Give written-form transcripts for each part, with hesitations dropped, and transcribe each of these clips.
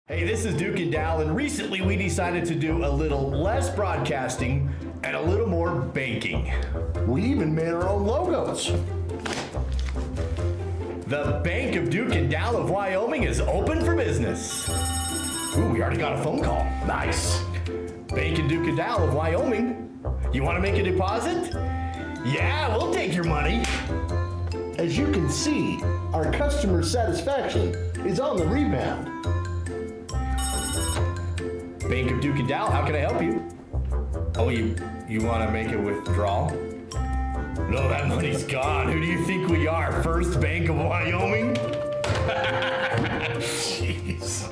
Hey, this is Duke and Dal, and recently we decided to do a little less broadcasting and a little more baking. We even made our own logos. The Bank of Duke and Dal of Wyoming is open for business. Ooh, we already got a phone call. Nice. Bank of Duke and Dal of Wyoming. You want to make a deposit? Yeah, we'll take your money. As you can see, our customer satisfaction is on the rebound. Bank of Duke and Dal, how can I help you? Oh, you want to make a withdrawal? No, that money's gone. Who do you think we are? First Bank of Wyoming? Jeez.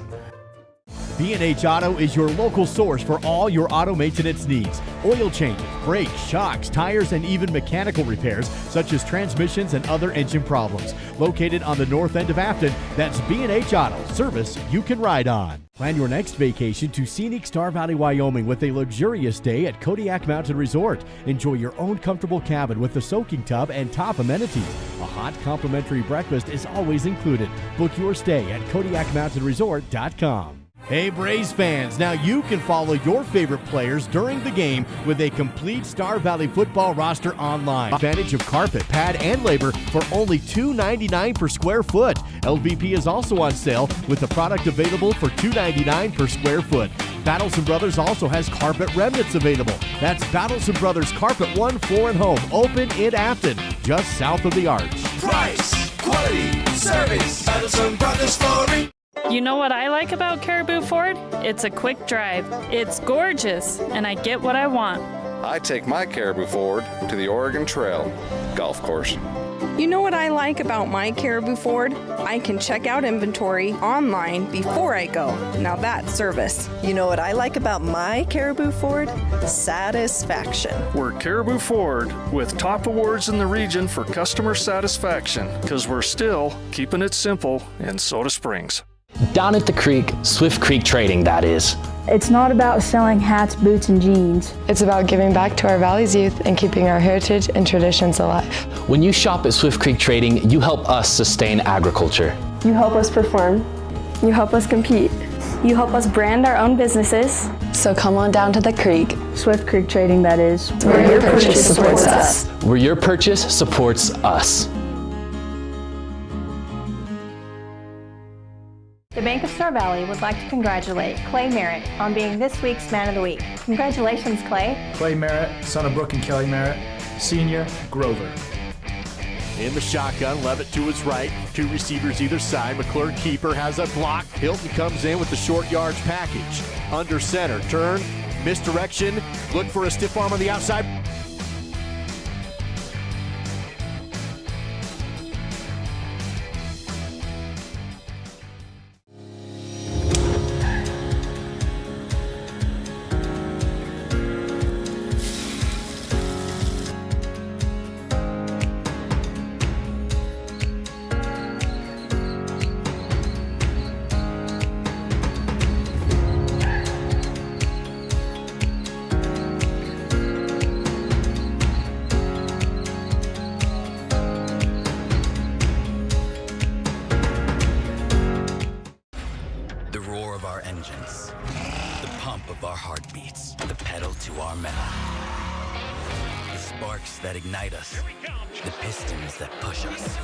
B&H Auto is your local source for all your auto maintenance needs. Oil changes, brakes, shocks, tires, and even mechanical repairs, such as transmissions and other engine problems. Located on the north end of Afton, that's B&H Auto, service you can ride on. Plan your next vacation to scenic Star Valley, Wyoming with a luxurious day at Kodiak Mountain Resort. Enjoy your own comfortable cabin with a soaking tub and top amenities. A hot complimentary breakfast is always included. Book your stay at KodiakMountainResort.com. Hey Braves fans, now you can follow your favorite players during the game with a complete Star Valley football roster online. Advantage of carpet, pad, and labor for only $2.99 per square foot. LVP is also on sale with the product available for $2.99 per square foot. Battleson Brothers also has carpet remnants available. That's Battleson Brothers Carpet 1 Floor and Home, open in Afton, just south of the Arch. Price, quality, service, Battleson Brothers Flooring. You know what I like about Caribou Ford? It's a quick drive. It's gorgeous, and I get what I want. I take my Caribou Ford to the Oregon Trail golf course. You know what I like about my Caribou Ford? I can check out inventory online before I go. Now that's service. You know what I like about my Caribou Ford? Satisfaction. We're Caribou Ford with top awards in the region for customer satisfaction because we're still keeping it simple in Soda Springs. Down at the creek, Swift Creek Trading, that is. It's not about selling hats, boots, and jeans. It's about giving back to our Valley's youth and keeping our heritage and traditions alive. When you shop at Swift Creek Trading, you help us sustain agriculture. You help us perform. You help us compete. You help us brand our own businesses. So come on down to the creek. Swift Creek Trading, that is. Where your purchase supports us. Where your purchase supports us. The Bank of Star Valley would like to congratulate Clay Merritt on being this week's Man of the Week. Congratulations, Clay. Clay Merritt, son of Brooke and Kelly Merritt, senior, Grover. In the shotgun, Levitt to his right, two receivers either side. McClure keeper has a block. Hilton comes in with the short yards package. Under center, turn, misdirection, look for a stiff arm on the outside. That ignite us, the pistons that push us,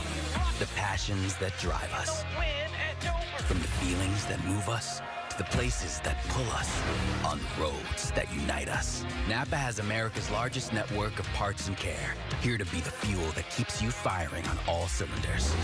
the passions that drive us. From the feelings that move us to the places that pull us, on roads that unite us. Napa has America's largest network of parts and care, here to be the fuel that keeps you firing on all cylinders.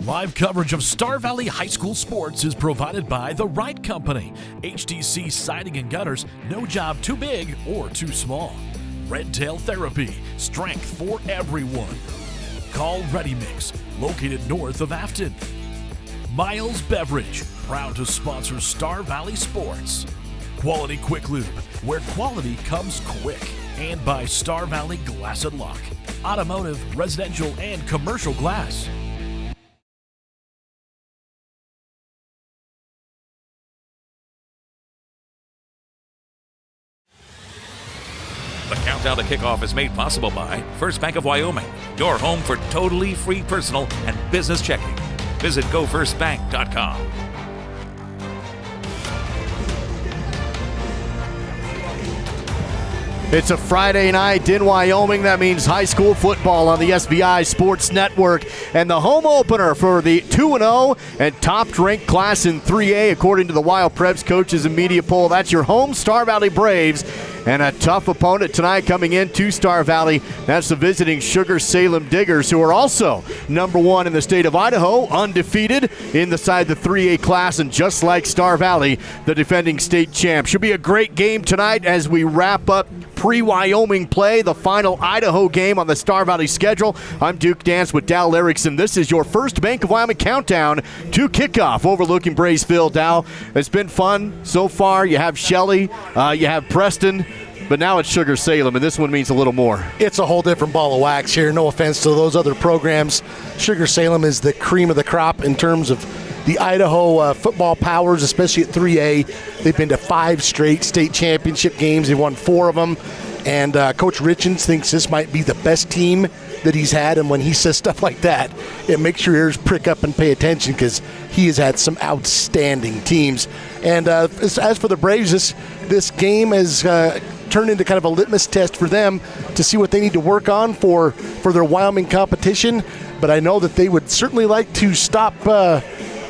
Live coverage of Star Valley High School sports is provided by The Right Company. HDC Siding and Gutters, no job too big or too small. Red Tail Therapy, strength for everyone. Call Ready Mix, located north of Afton. Miles Beverage, proud to sponsor Star Valley Sports. Quality Quick Lube, where quality comes quick. And by Star Valley Glass and Lock, automotive, residential, and commercial glass. The countdown to kickoff is made possible by First Bank of Wyoming, your home for totally free personal and business checking. Visit gofirstbank.com. It's a Friday night in Wyoming. That means high school football on the SVI Sports Network. And the home opener for the 2-0 and top-ranked class in 3A, according to the Wild Preps coaches and media poll. That's your home Star Valley Braves. And a tough opponent tonight coming in to Star Valley. That's the visiting Sugar Salem Diggers, who are also number one in the state of Idaho, undefeated inside the 3A class, and just like Star Valley, the defending state champ. Should be a great game tonight as we wrap up pre-Wyoming play, the final Idaho game on the Star Valley schedule. I'm Duke Dance with Dal Erickson. This is your first Bank of Wyoming countdown to kickoff overlooking Braysville. Dal, it's been fun so far. You have Shelley, you have Preston, but now it's Sugar Salem, and this one means a little more. It's a whole different ball of wax here. No offense to those other programs. Sugar Salem is the cream of the crop in terms of the Idaho football powers, especially at 3A. They've been to 5 straight state championship games. They've won 4 of them. And Coach Richens thinks this might be the best team that he's had. And when he says stuff like that, it makes your ears prick up and pay attention, because he has had some outstanding teams. And as for the Braves, this game has turned into kind of a litmus test for them to see what they need to work on for their Wyoming competition. But I know that they would certainly like to stop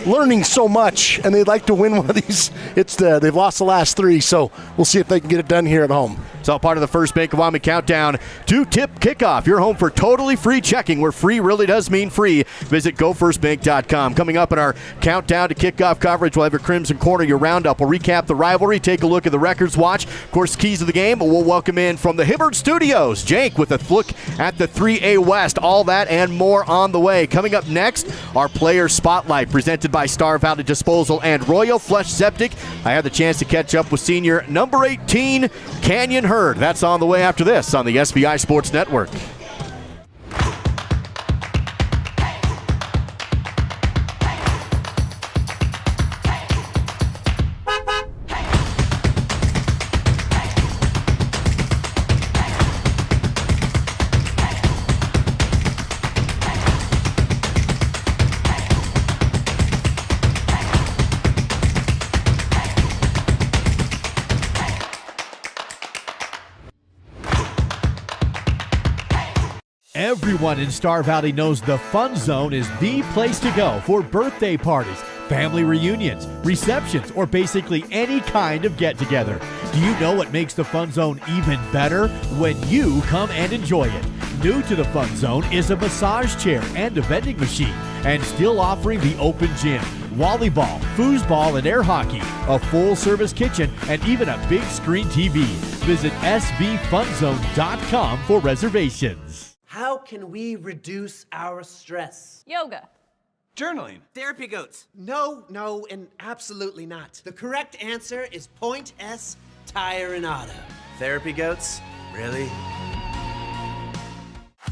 learning so much, and they'd like to win one of these. They've lost the last 3, so we'll see if they can get it done here at home. It's all part of the First Bank of Wyoming countdown to tip kickoff. Your home for totally free checking, where free really does mean free. Visit gofirstbank.com. Coming up in our countdown to kickoff coverage, we'll have your Crimson Corner, your roundup. We'll recap the rivalry, take a look at the records watch, of course, keys of the game. We'll welcome in from the Hibbert Studios, Jake, with a look at the 3A West. All that and more on the way. Coming up next, our Player Spotlight, presented by Star Valley Disposal and Royal Flush Septic. I had the chance to catch up with senior number 18, Canyon Hurd. That's on the way after this on the SVI Sports Network. Everyone in Star Valley knows the Fun Zone is the place to go for birthday parties, family reunions, receptions, or basically any kind of get-together. Do you know what makes the Fun Zone even better? When you come and enjoy it. New to the Fun Zone is a massage chair and a vending machine, and still offering the open gym, volleyball, foosball, and air hockey, a full-service kitchen, and even a big screen TV. Visit svfunzone.com for reservations. How can we reduce our stress? Yoga. Journaling. Therapy goats. No, and absolutely not. The correct answer is Point S Tire and Auto. Therapy goats? Really?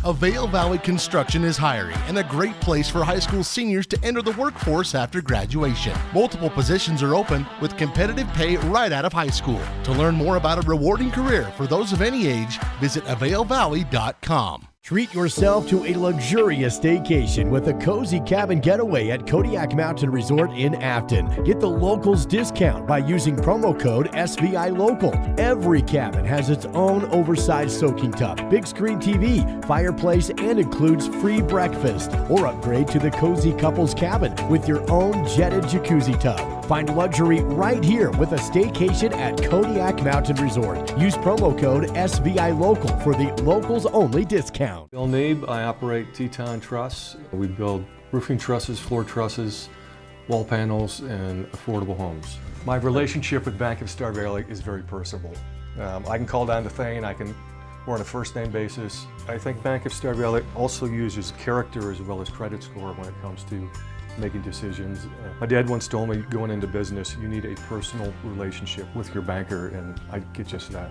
Avail Valley Construction is hiring, and a great place for high school seniors to enter the workforce after graduation. Multiple positions are open with competitive pay right out of high school. To learn more about a rewarding career for those of any age, visit availvalley.com. Treat yourself to a luxurious staycation with a cozy cabin getaway at Kodiak Mountain Resort in Afton. Get the locals discount by using promo code SVILOCAL. Every cabin has its own oversized soaking tub, big screen TV, fireplace, and includes free breakfast. Or upgrade to the cozy couples cabin with your own jetted jacuzzi tub. Find luxury right here with a staycation at Kodiak Mountain Resort. Use promo code SVI Local for the locals only discount. Bill Neeb, I operate Teton Truss. We build roofing trusses, floor trusses, wall panels, and affordable homes. My relationship with Bank of Star Valley is very personable. I can call down to Thane, we're on a first name basis. I think Bank of Star Valley also uses character as well as credit score when it comes to making decisions. My dad once told me, going into business, you need a personal relationship with your banker, and I get just that.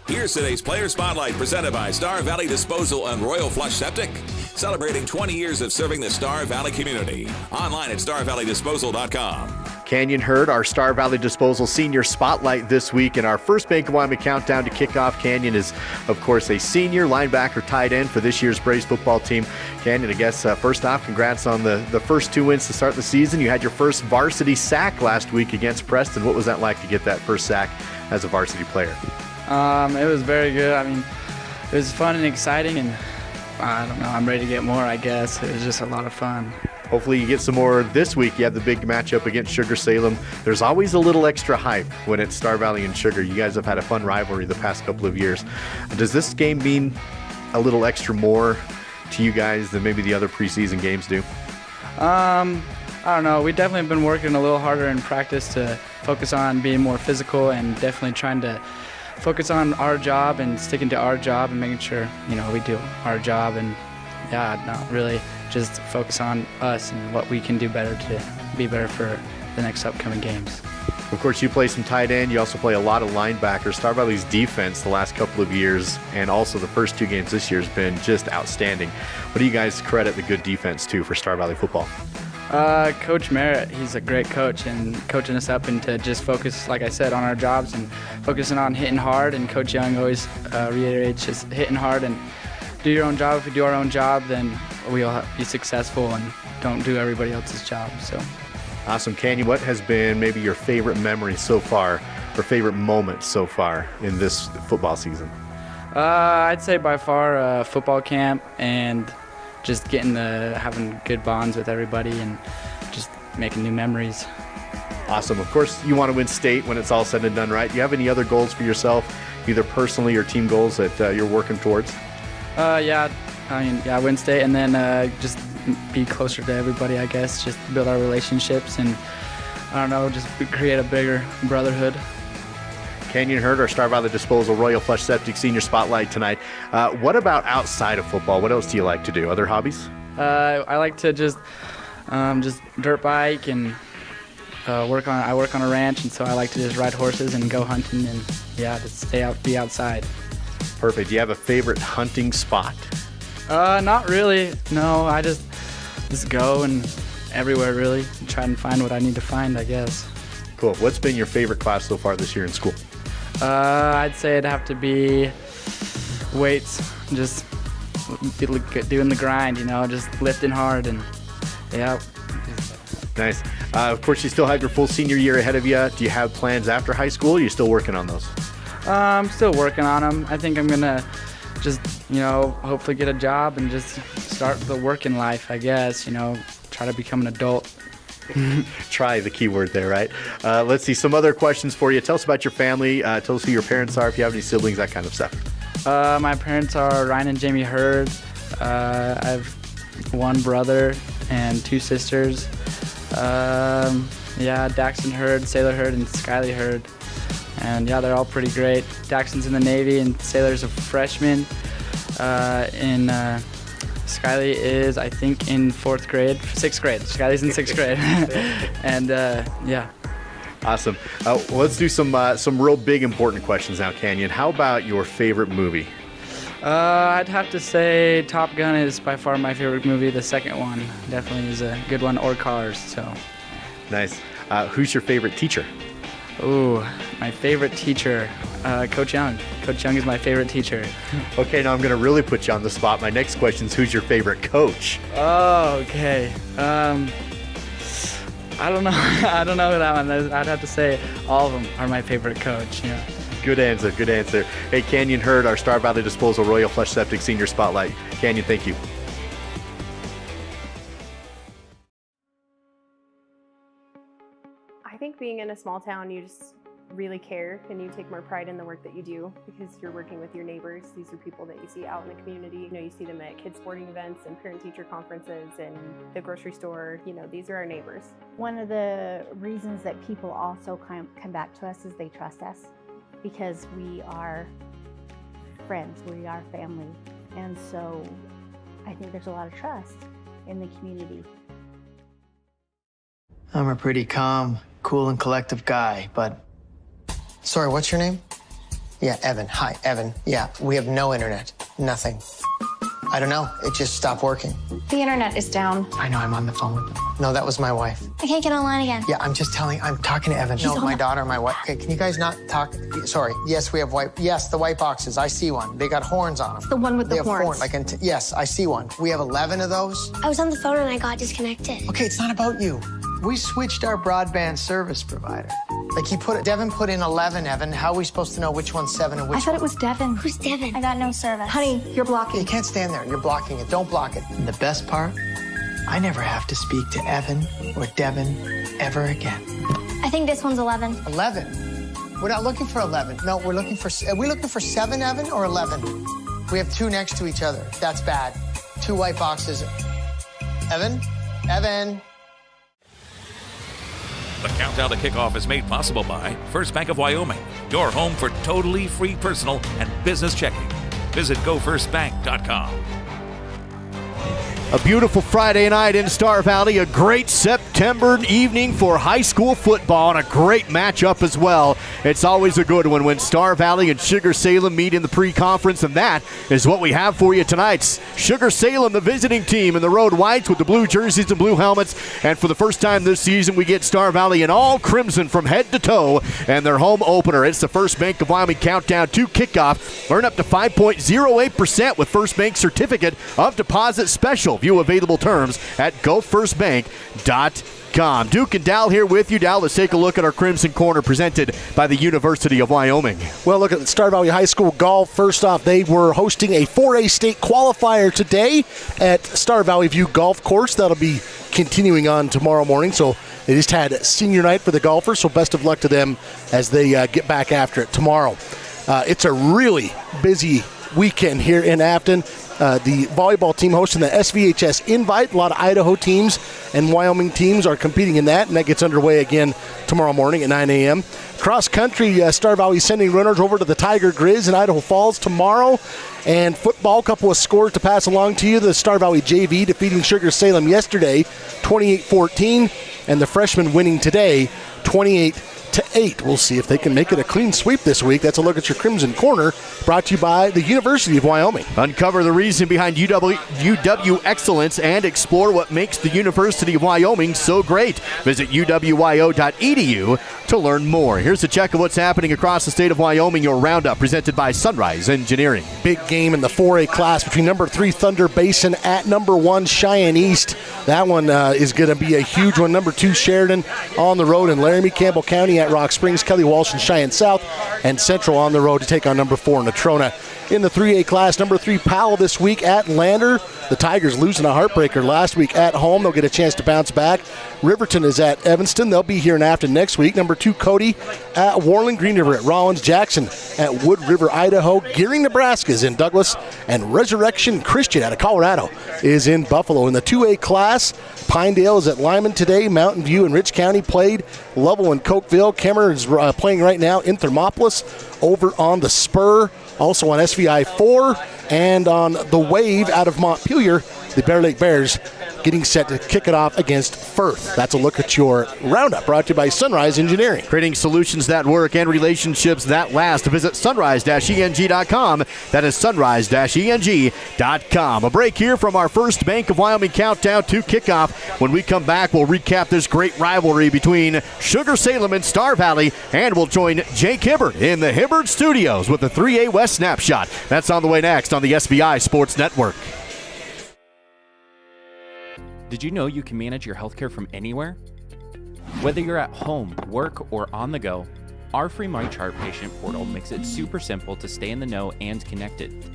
Here's today's Player Spotlight presented by Star Valley Disposal and Royal Flush Septic. Celebrating 20 years of serving the Star Valley community. Online at starvalleydisposal.com. Canyon Herd, our Star Valley Disposal Senior Spotlight this week. In our first Bank of Wyoming countdown to kickoff, Canyon is, of course, a senior linebacker tight end for this year's Braves football team. Canyon, I guess, first off, congrats on the first 2 wins to start the season. You had your first varsity sack last week against Preston. What was that like to get that first sack as a varsity player? It was very good. I mean, it was fun and exciting, and I don't know, I'm ready to get more, I guess. It was just a lot of fun. Hopefully you get some more this week. You have the big matchup against Sugar Salem. There's always a little extra hype when it's Star Valley and Sugar. You guys have had a fun rivalry the past couple of years. Does this game mean a little extra more to you guys than maybe the other preseason games do? I don't know. We definitely have been working a little harder in practice to focus on being more physical and definitely trying to focus on our job and sticking to our job and making sure, we do our job, and not really just focus on us and what we can do better to be better for the next upcoming games. Of course, you play some tight end. You also play a lot of linebackers. Star Valley's defense the last couple of years and also the first 2 games this year has been just outstanding. What do you guys credit the good defense to for Star Valley football? Coach Merritt, he's a great coach, and coaching us up into just focus, like I said, on our jobs and focusing on hitting hard. And Coach Young always reiterates just hitting hard and do your own job. If we do our own job, then we'll be successful and don't do everybody else's job. So, awesome. Canyon, what has been maybe your favorite memory so far or favorite moment so far in this football season? I'd say by far football camp and just having good bonds with everybody and just making new memories. Awesome. Of course, you want to win state when it's all said and done, right? Do you have any other goals for yourself, either personally or team goals that you're working towards? Win state, and then just be closer to everybody, I guess. Just build our relationships and, just create a bigger brotherhood. Canyon Herd, our Star Valley Disposal Royal Flush Septic Senior Spotlight tonight. What about outside of football? What else do you like to do? Other hobbies? I like to just dirt bike and I work on a ranch, and so I like to just ride horses and go hunting and just be outside. Perfect. Do you have a favorite hunting spot? Not really. No, I just go and everywhere really and try and find what I need to find, I guess. Cool. What's been your favorite class so far this year in school? I'd say it'd have to be weights, just doing the grind, just lifting hard and Nice. Of course, you still have your full senior year ahead of you. Do you have plans after high school, or are you still working on those? I'm still working on them. I think I'm going to just, hopefully get a job and just start the working life, I guess, try to become an adult. Try the key word there, right? Let's see, some other questions for you. Tell us about your family. Tell us who your parents are, if you have any siblings, that kind of stuff. My parents are Ryan and Jamie Hurd. I have one brother and 2 sisters. Daxton Hurd, Sailor Hurd, and Skyly Hurd. And they're all pretty great. Daxton's in the Navy and Sailor's a freshman. Skyly is, I think, in 6th grade. Skyly's in 6th grade. And Awesome. Let's do some real big important questions now, Canyon. How about your favorite movie? I'd have to say Top Gun is by far my favorite movie. The second one definitely is a good one, or Cars. So nice. Who's your favorite teacher? Ooh, my favorite teacher, Coach Young. Coach Young is my favorite teacher. Okay, now I'm going to really put you on the spot. My next question is, who's your favorite coach? Oh, okay. I don't know. I don't know that one. I'd have to say all of them are my favorite coach. Yeah. Good answer. Good answer. Hey, Canyon Hurd, our Star Valley Disposal Royal Flush Septic Senior Spotlight. Canyon, thank you. being in a small town, you just really care and you take more pride in the work that you do because you're working with your neighbors. These are people that you see out in the community. You know, you see them at kids sporting events and parent-teacher conferences and the grocery store. You know, these are our neighbors. One of the reasons that people also come back to us is they trust us because we are friends, we are family. And so I think there's a lot of trust in the community. I'm a pretty calm, cool, and collective guy, but... Sorry, what's your name? Yeah, Evan. Hi, Evan. Yeah, we have no internet. Nothing. I don't know. It just stopped working. The internet is down. I know, I'm on the phone with them. No, that was my wife. I can't get online again. Yeah, I'm talking to Evan. No, my daughter, my wife. Okay, can you guys not talk? Sorry. Yes, we have the white boxes. I see one. They got horns on them. The one with the horns. Yes, I see one. We have 11 of those. I was on the phone and I got disconnected. Okay, it's not about you. We switched our broadband service provider. Like Devin put in 11, Evan. How are we supposed to know which one's 7 and which I thought it was Devin. Who's Devin? I got no service. Honey, you're blocking. You can't stand there. You're blocking it. Don't block it. And the best part, I never have to speak to Evan or Devin ever again. I think this one's 11. 11? We're not looking for 11. No, are we looking for 7, Evan, or 11? We have 2 next to each other. That's bad. 2 white boxes. Evan? The countdown to kickoff is made possible by First Bank of Wyoming, your home for totally free personal and business checking. Visit gofirstbank.com. A beautiful Friday night in Star Valley, a great September evening for high school football, and a great matchup as well. It's always a good one when Star Valley and Sugar Salem meet in the pre-conference, and that is what we have for you tonight. Sugar Salem, the visiting team, in the road whites with the blue jerseys and blue helmets, and for the first time this season, we get Star Valley in all crimson from head to toe, and their home opener. It's the First Bank of Wyoming countdown to kickoff. Earn up to 5.08% with First Bank Certificate of Deposit Special. View available terms at gofirstbank.com. Duke and Dal here with you. Dal, let's take a look at our Crimson Corner presented by the University of Wyoming. Well, look at the Star Valley High School golf. First off, they were hosting a 4A state qualifier today at Star Valley View Golf Course. That'll be continuing on tomorrow morning. So they just had senior night for the golfers, so best of luck to them as they get back after it tomorrow. It's a really busy weekend here in Afton. The volleyball team hosting the SVHS Invite. A lot of Idaho teams and Wyoming teams are competing in that, and that gets underway again tomorrow morning at 9 a.m. Cross country, Star Valley sending runners over to the Tiger Grizz in Idaho Falls tomorrow. And football, a couple of scores to pass along to you. The Star Valley JV defeating Sugar Salem yesterday, 28-14, and the freshmen winning today, 28-8. We'll see if they can make it a clean sweep this week. That's a look at your Crimson Corner, brought to you by the University of Wyoming. Uncover the reason behind UW excellence and explore what makes the University of Wyoming so great. Visit uwyo.edu to learn more. Here's a check of what's happening across the state of Wyoming. Your roundup presented by Sunrise Engineering. Big game in the 4A class between number 3 Thunder Basin at number 1 Cheyenne East. That one is going to be a huge one. Number 2 Sheridan on the road in Laramie, Campbell County at Rock Springs, Kelly Walsh and Cheyenne South, and Central on the road to take on number 4 Natrona. In the 3A class, number 3 Powell this week at Lander. The Tigers losing a heartbreaker last week at home. They'll get a chance to bounce back. Riverton is at Evanston. They'll be here in Afton next week. Number 2 Cody at Warland. Green River at Rollins. Jackson at Wood River, Idaho. Gearing, Nebraska is in Douglas. And Resurrection Christian out of Colorado is in Buffalo. In the 2A class, Pinedale is at Lyman today. Mountain View and Rich County played. Lovell and Cokeville. Kemmer is playing right now in Thermopolis over on the Spur. Also on SVI 4 and on the Wave out of Montpelier, the Bear Lake Bears getting set to kick it off against Firth. That's a look at your roundup, brought to you by Sunrise Engineering. Creating solutions that work and relationships that last. Visit sunrise-eng.com. That is sunrise-eng.com. A break here from our First Bank of Wyoming countdown to kickoff. When we come back, we'll recap this great rivalry between Sugar Salem and Star Valley, and we'll join Jake Hibbert in the Hibbert Studios with the 3A West Snapshot. That's on the way next on the SVI Sports Network. Did you know you can manage your healthcare from anywhere? Whether you're at home, work, or on the go, our free MyChart patient portal makes it super simple to stay in the know and connected.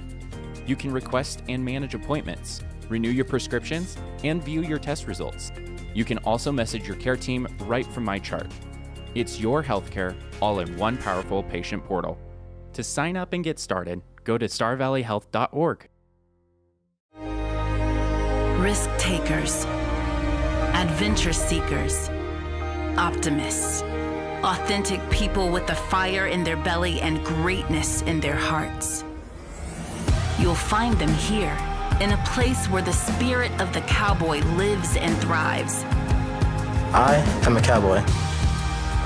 You can request and manage appointments, renew your prescriptions, and view your test results. You can also message your care team right from MyChart. It's your healthcare all in one powerful patient portal. To sign up and get started, go to starvalleyhealth.org. Risk takers, adventure seekers, optimists, authentic people with the fire in their belly and greatness in their hearts. You'll find them here, in a place where the spirit of the cowboy lives and thrives. I am a cowboy.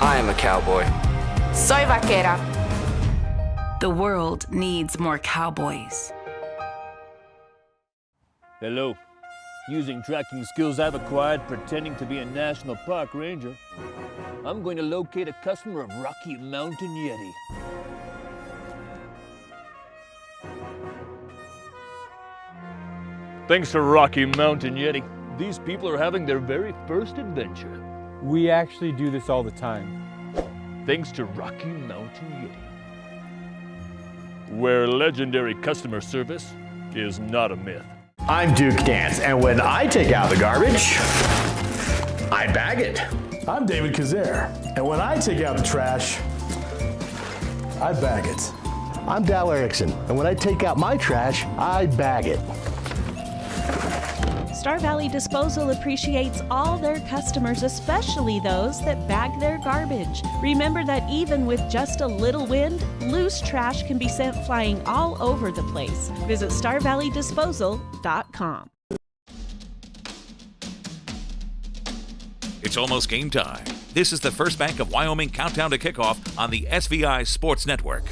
I am a cowboy. Soy vaquera. The world needs more cowboys. Hello. Using tracking skills I've acquired pretending to be a national park ranger, I'm going to locate a customer of Rocky Mountain Yeti. Thanks to Rocky Mountain Yeti, these people are having their very first adventure. We actually do this all the time. Thanks to Rocky Mountain Yeti, where legendary customer service is not a myth. I'm Duke Dance, and when I take out the garbage, I bag it. I'm David Kazare, and when I take out the trash, I bag it. I'm Dal Erickson, and when I take out my trash, I bag it. Star Valley Disposal appreciates all their customers, especially those that bag their garbage. Remember that even with just a little wind, loose trash can be sent flying all over the place. Visit starvalleydisposal.com. It's almost game time. This is the First Bank of Wyoming countdown to kickoff on the SVI Sports Network.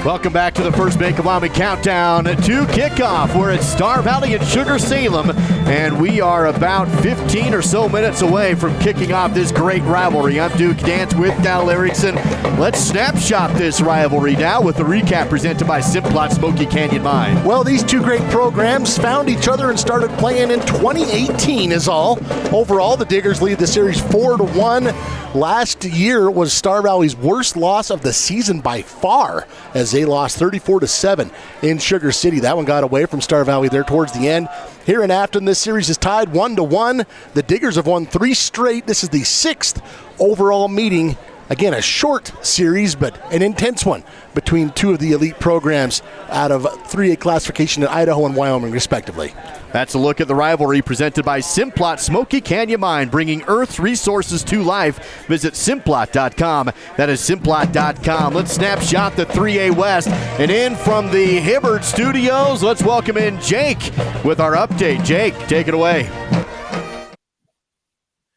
Welcome back to the First Bank of Wyoming countdown to kickoff. We're at Star Valley and Sugar Salem, and we are about 15 or so minutes away from kicking off this great rivalry. I'm Duke Dance with Dal Erickson. Let's snapshot this rivalry now with a recap presented by Simplot Smoky Canyon Mine. Well, these two great programs found each other and started playing in 2018 is all. Overall, the Diggers lead the series 4-1. Last year was Star Valley's worst loss of the season by far, as they lost 34-7 in Sugar City. That one got away from Star Valley there towards the end. Here in Afton, this series is tied 1-1. The Diggers have won 3 straight. This is the 6th overall meeting. Again, a short series, but an intense one between two of the elite programs out of 3A classification in Idaho and Wyoming, respectively. That's a look at the rivalry presented by Simplot Smoky Canyon Mine, bringing Earth's resources to life. Visit Simplot.com. That is Simplot.com. Let's snapshot the 3A West. And in from the Hibbert Studios, let's welcome in Jake with our update. Jake, take it away.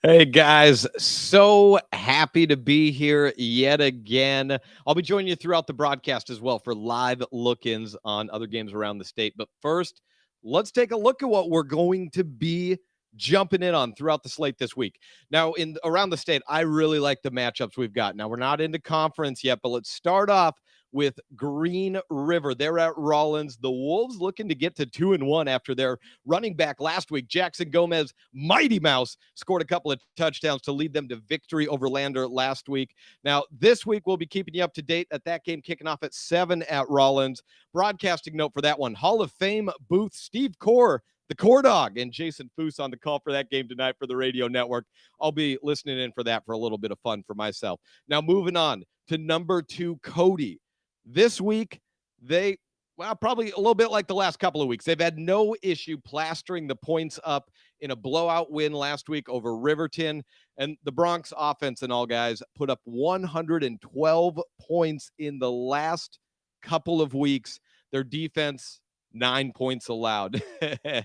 Hey guys, so happy to be here yet again. I'll be joining you throughout the broadcast as well for live look-ins on other games around the state. But first, let's take a look at what we're going to be jumping in on throughout the slate this week. Now, around the state, I really like the matchups we've got. Now, we're not into conference yet, but let's start off with Green River. They're at Rollins. The Wolves looking to get to 2-1 after their running back last week, Jackson Gomez, Mighty Mouse, scored a couple of touchdowns to lead them to victory over Lander last week. Now, this week, we'll be keeping you up to date at that game kicking off at 7 at Rollins. Broadcasting note for that one, Hall of Fame booth, Steve Core, the Core Dog, and Jason Foose on the call for that game tonight for the radio network. I'll be listening in for that for a little bit of fun for myself. Now, moving on to number 2, Cody. This week, probably a little bit like the last couple of weeks. They've had no issue plastering the points up in a blowout win last week over Riverton. And the Bronx offense and all guys put up 112 points in the last couple of weeks. Their defense, 9 points allowed.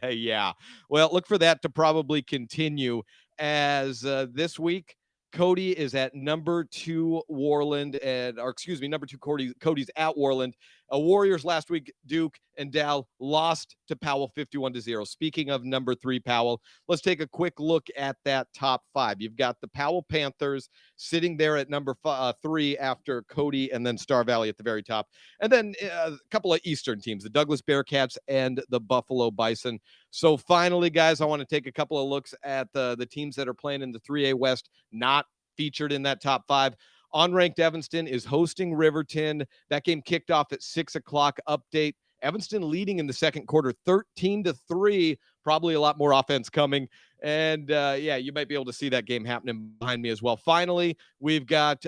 Yeah. Well, look for that to probably continue as this week, Cody is at number 2 Warland, number 2 Cody's at Warland. Warriors last week, Duke and Dal lost to Powell 51-0. Speaking of number 3 Powell, let's take a quick look at that top 5. You've got the Powell Panthers sitting there at number 3 after Cody and then Star Valley at the very top. And then a couple of Eastern teams, the Douglas Bearcats and the Buffalo Bison. So finally, guys, I want to take a couple of looks at the teams that are playing in the 3A West, not featured in that top 5. Unranked Evanston is hosting Riverton. That game kicked off at 6 o'clock. Update: Evanston leading in the second quarter, 13-3. Probably a lot more offense coming. And, yeah, you might be able to see that game happening behind me as well. Finally, we've got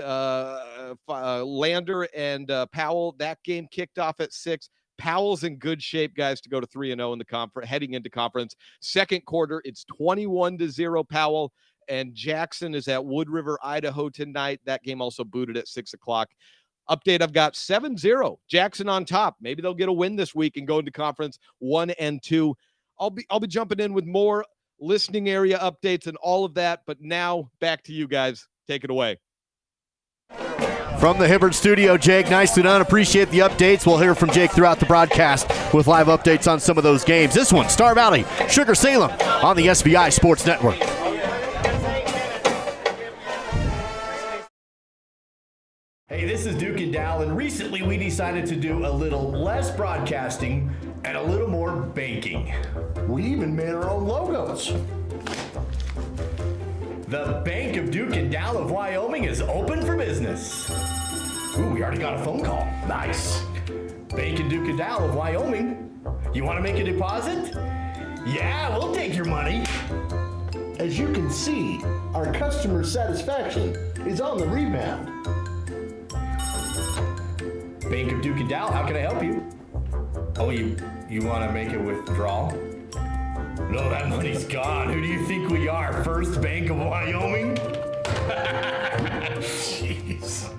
Lander and Powell. That game kicked off at 6. Powell's in good shape, guys, to go to 3-0 in the conference, heading into conference. Second quarter, it's 21-0 Powell, and Jackson is at Wood River, Idaho tonight. That game also booted at 6 o'clock. Update, I've got 7-0. Jackson on top. Maybe they'll get a win this week and go into conference 1-2. I'll be jumping in with more listening area updates and all of that, but now back to you guys. Take it away. From the Hibbert studio, Jake, nicely done. Appreciate the updates. We'll hear from Jake throughout the broadcast with live updates on some of those games. This one, Star Valley, Sugar Salem on the SVI Sports Network. Hey, this is Duke and Dal, and recently we decided to do a little less broadcasting and a little more baking. We even made our own logos. The Bank of Duke and Dal of Wyoming is open for business. Ooh, we already got a phone call. Nice. Bank of Duke and Dal of Wyoming. You want to make a deposit? Yeah, we'll take your money. As you can see, our customer satisfaction is on the rebound. Bank of Duke and Dal, how can I help you? Oh, you want to make a withdrawal? No, that money's gone. Who do you think we are? First Bank of Wyoming? Jeez.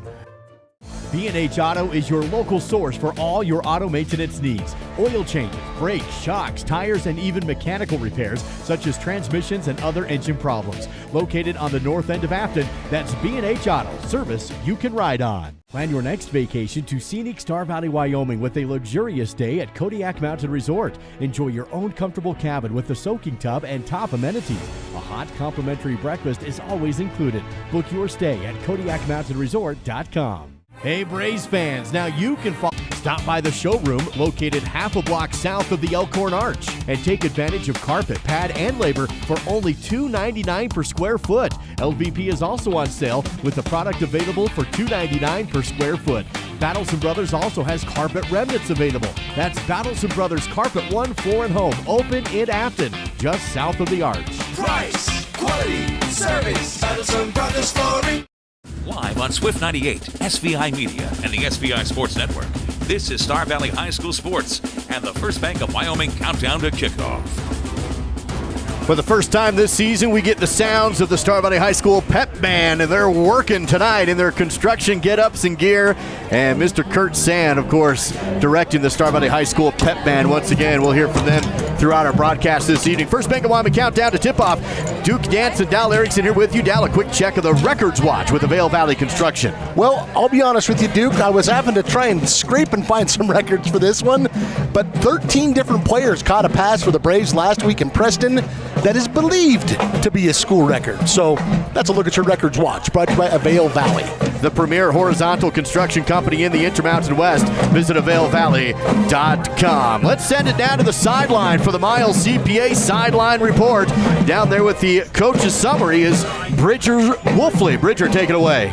B&H Auto is your local source for all your auto maintenance needs. Oil changes, brakes, shocks, tires, and even mechanical repairs, such as transmissions and other engine problems. Located on the north end of Afton, that's B&H Auto, service you can ride on. Plan your next vacation to scenic Star Valley, Wyoming with a luxurious day at Kodiak Mountain Resort. Enjoy your own comfortable cabin with a soaking tub and top amenities. A hot complimentary breakfast is always included. Book your stay at KodiakMountainResort.com. Hey Braves fans, now you can stop by the showroom located half a block south of the Elkhorn Arch and take advantage of carpet, pad, and labor for only $2.99 per square foot. LVP is also on sale with the product available for $2.99 per square foot. Battleson Brothers also has carpet remnants available. That's Battleson Brothers Carpet 1 Floor and Home, open in Afton, just south of the Arch. Price, quality, service, Battleson Brothers Flooring. Live on Swift 98, SVI Media, and the SVI Sports Network. This is Star Valley High School Sports and the First Bank of Wyoming countdown to kickoff. For the first time this season, we get the sounds of the Star Valley High School pep band, and they're working tonight in their construction get-ups and gear. And Mr. Kurt Sand, of course, directing the Star Valley High School pep band once again. We'll hear from them throughout our broadcast this evening. First Bank of Wyoming countdown to tip-off. Duke Dance and Dal Erickson here with you. Dal, a quick check of the records watch with the Vail Valley Construction. Well, I'll be honest with you, Duke. I was having to try and scrape and find some records for this one, but 13 different players caught a pass for the Braves last week in Preston that is believed to be a school record. So that's a look at your records watch, brought to you by Vail Valley, the premier horizontal construction company in the Intermountain West. Visit availvalley.com. Let's send it down to the sideline for the Miles CPA sideline report. Down there with the coach's summary is Bridger Wolfley. Bridger, take it away.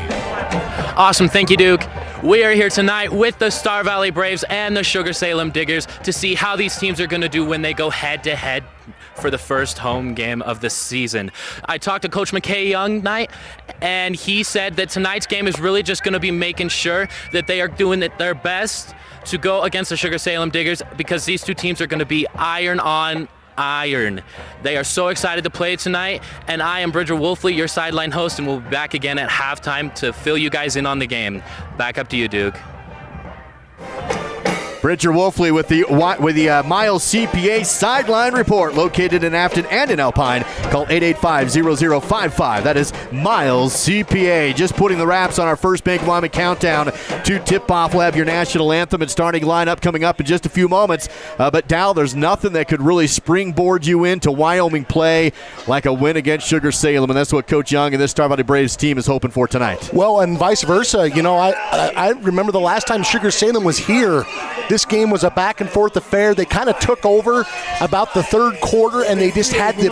Awesome. Thank you, Duke. We are here tonight with the Star Valley Braves and the Sugar Salem Diggers to see how these teams are going to do when they go head-to-head for the first home game of the season. I talked to Coach McKay Young tonight, and he said that tonight's game is really just going to be making sure that they are doing their best to go against the Sugar Salem Diggers, because these two teams are going to be iron on iron. They are so excited to play tonight, and I am Bridger Wolfley, your sideline host, and we'll be back again at halftime to fill you guys in on the game. Back up to you, Duke. Bridger Wolfley with the Miles CPA sideline report, located in Afton and in Alpine. Call 885-0055. That is Miles CPA. Just putting the wraps on our First Bank of Wyoming countdown to tip-off. We'll have your national anthem and starting lineup coming up in just a few moments. But Dal, there's nothing that could really springboard you into Wyoming play like a win against Sugar Salem, and that's what Coach Young and this Star Valley Braves team is hoping for tonight. Well, and vice versa. You know, I remember the last time Sugar Salem was here. This game was a back and forth affair. They kind of took over about the third quarter, and they just had the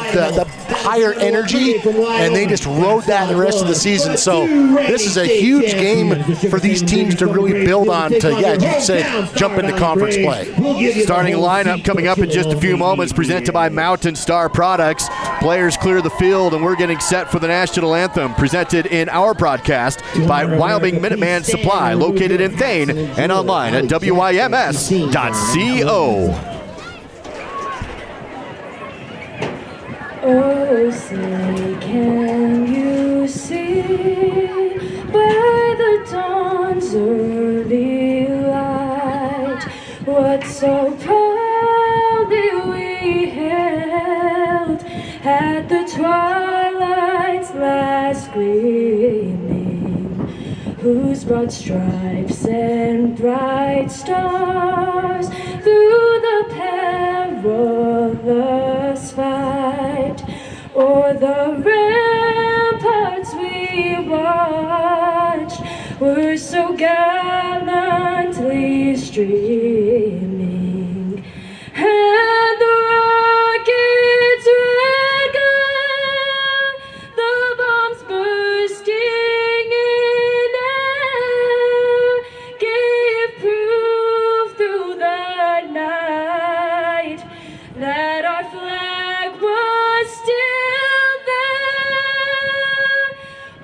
higher energy, and they just rode that the rest of the season. So this is a huge game for these teams to really build on to, as you said, jump into conference play. Starting lineup coming up in just a few moments, presented by Mountain Star Products. Players clear the field, and we're getting set for the national anthem, presented in our broadcast by Wyoming Minuteman Supply, located in Thane and online at wyms.co. Oh, say, can you see by the dawn's early light what so proudly we hailed at the twilight's last gleaming, whose broad stripes and bright stars through the perilous fight o'er the ramparts we watched were so gallantly streaming, and the rockets' red glare, the bombs bursting in air, gave proof through the night that our flag was still there.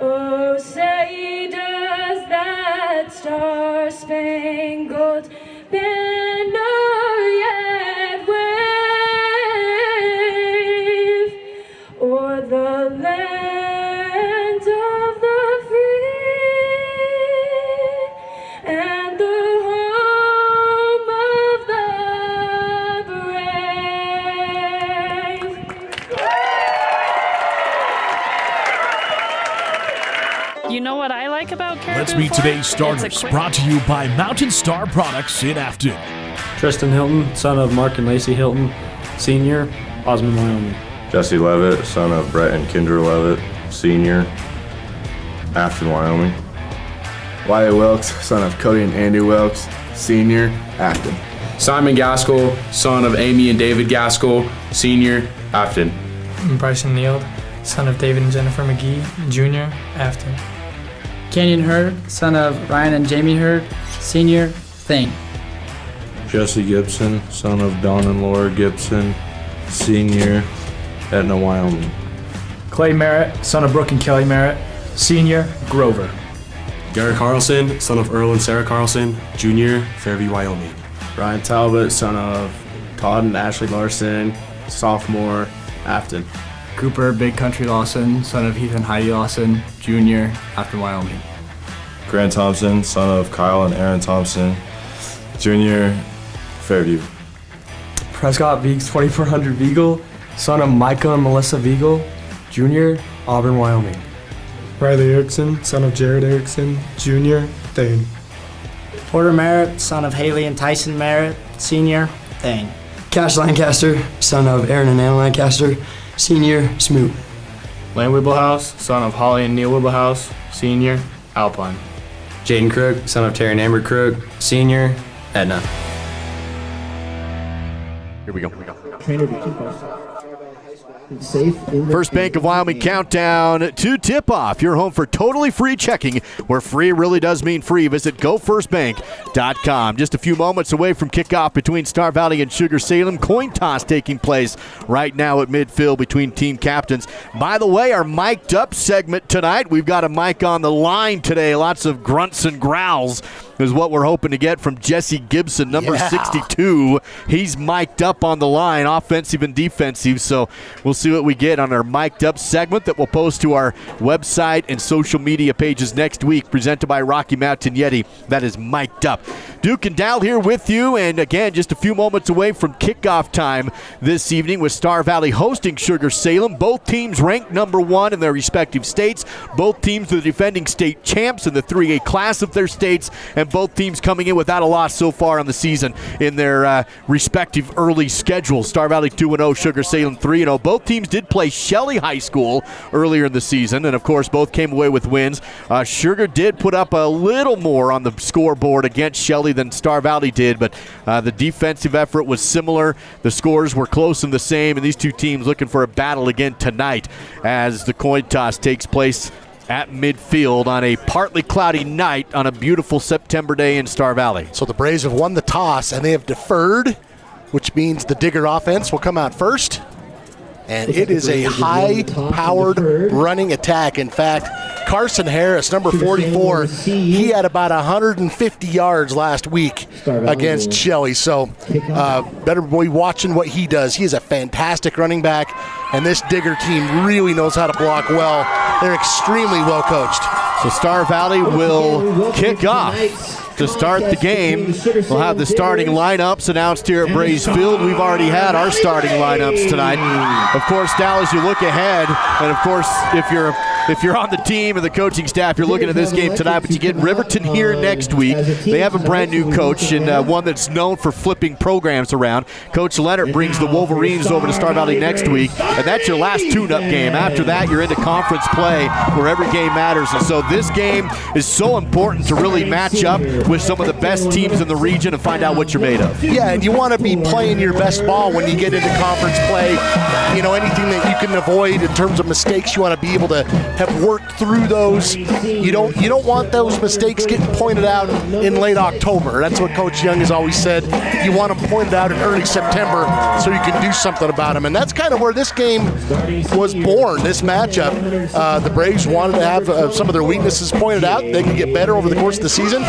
Oh, say does that star-spangled banner yet wave o'er the land of the free and the home of the brave. You know what I like about Caribou Let's meet Fort? today's It's a starters, quick- brought to you by Mountain Star Products in Afton. Tristan Hilton, son of Mark and Lacey Hilton, Sr., Osmond, Wyoming. Jesse Levitt, son of Brett and Kendra Levitt, Sr., Afton, Wyoming. Wyatt Wilkes, son of Cody and Andy Wilkes, Sr., Afton. Simon Gaskell, son of Amy and David Gaskell, Sr., Afton. Bryson Neild, son of David and Jennifer McGee, Jr., Afton. Kenyon Hurd, son of Ryan and Jamie Hurd, Sr., Thane. Jesse Gibson, son of Don and Laura Gibson, Sr., Etna, Wyoming. Clay Merritt, son of Brooke and Kelly Merritt, Sr., Grover. Garrett Carlson, son of Earl and Sarah Carlson, Jr., Fairview, Wyoming. Ryan Talbot, son of Todd and Ashley Larson, sophomore, Afton. Cooper Big Country Lawson, son of Heath and Heidi Lawson, Jr., Afton, Wyoming. Grant Thompson, son of Kyle and Aaron Thompson, Jr., Fairview. Prescott Veeks, 2400 Vigal, son of Micah and Melissa Vigal, Jr., Auburn, Wyoming. Riley Erickson, son of Jared Erickson, Jr., Thane. Porter Merritt, son of Haley and Tyson Merritt, Sr., Thane. Cash Lancaster, son of Aaron and Anna Lancaster, Sr., Smoot. Lane Wibblehouse, son of Holly and Neil Wibblehouse, Sr., Alpine. Jaden Crook, son of Terry and Amber Crook, Sr., Edna. Here we go. First Bank of Wyoming countdown to tip-off. Your home for totally free checking, where free really does mean free. Visit gofirstbank.com. Just a few moments away from kickoff between Star Valley and Sugar Salem. Coin toss taking place right now at midfield between team captains. By the way, our mic'd up segment tonight, we've got a mic on the line today. Lots of grunts and growls is what we're hoping to get from Jesse Gibson, number 62. He's mic'd up on the line, offensive and defensive, so we'll see what we get on our mic'd up segment that we'll post to our website and social media pages next week, presented by Rocky Mountain Yeti. That is mic'd up. Duke and Dal here with you, and again, just a few moments away from kickoff time this evening with Star Valley hosting Sugar Salem. Both teams ranked number one in their respective states. Both teams are the defending state champs in the 3A class of their states, and of both teams coming in without a loss so far on the season in their respective early schedules. Star Valley 2-0, Sugar Salem 3-0. Both teams did play Shelley High School earlier in the season, and of course both came away with wins. Sugar did put up a little more on the scoreboard against Shelley than Star Valley did, but the defensive effort was similar. The scores were close and the same, and these two teams looking for a battle again tonight as the coin toss takes place at midfield on a partly cloudy night on a beautiful September day in Star Valley. So the Braves have won the toss, and they have deferred, which means the Digger offense will come out first. And it is a high-powered running attack. In fact, Carson Harris, number 44, he had about 150 yards last week against Shelley. So better be watching what he does. He is a fantastic running back, and this Digger team really knows how to block well. They're extremely well coached. So Star Valley will kick off to start the game. We'll have the starting lineups announced here at Braves Field. We've already had our starting lineups tonight. Of course, Dallas, you look ahead, and of course, if you're on the team and the coaching staff, you're looking at this game tonight, but you get Riverton here next week. They have a brand new coach and one that's known for flipping programs around. Coach Leonard brings the Wolverines over to Star Valley next week, and that's your last tune-up game. After that, you're into conference play where every game matters, and so this game is so important to really match up with some of the best teams in the region and find out what you're made of. Yeah, and you want to be playing your best ball when you get into conference play. You know, anything that you can avoid in terms of mistakes, you want to be able to have worked through those. You don't want those mistakes getting pointed out in late October. That's what Coach Young has always said. You want them pointed out in early September so you can do something about them. And that's kind of where this game was born, this matchup. The Braves wanted to have some of their weaknesses pointed out. They could get better over the course of the season.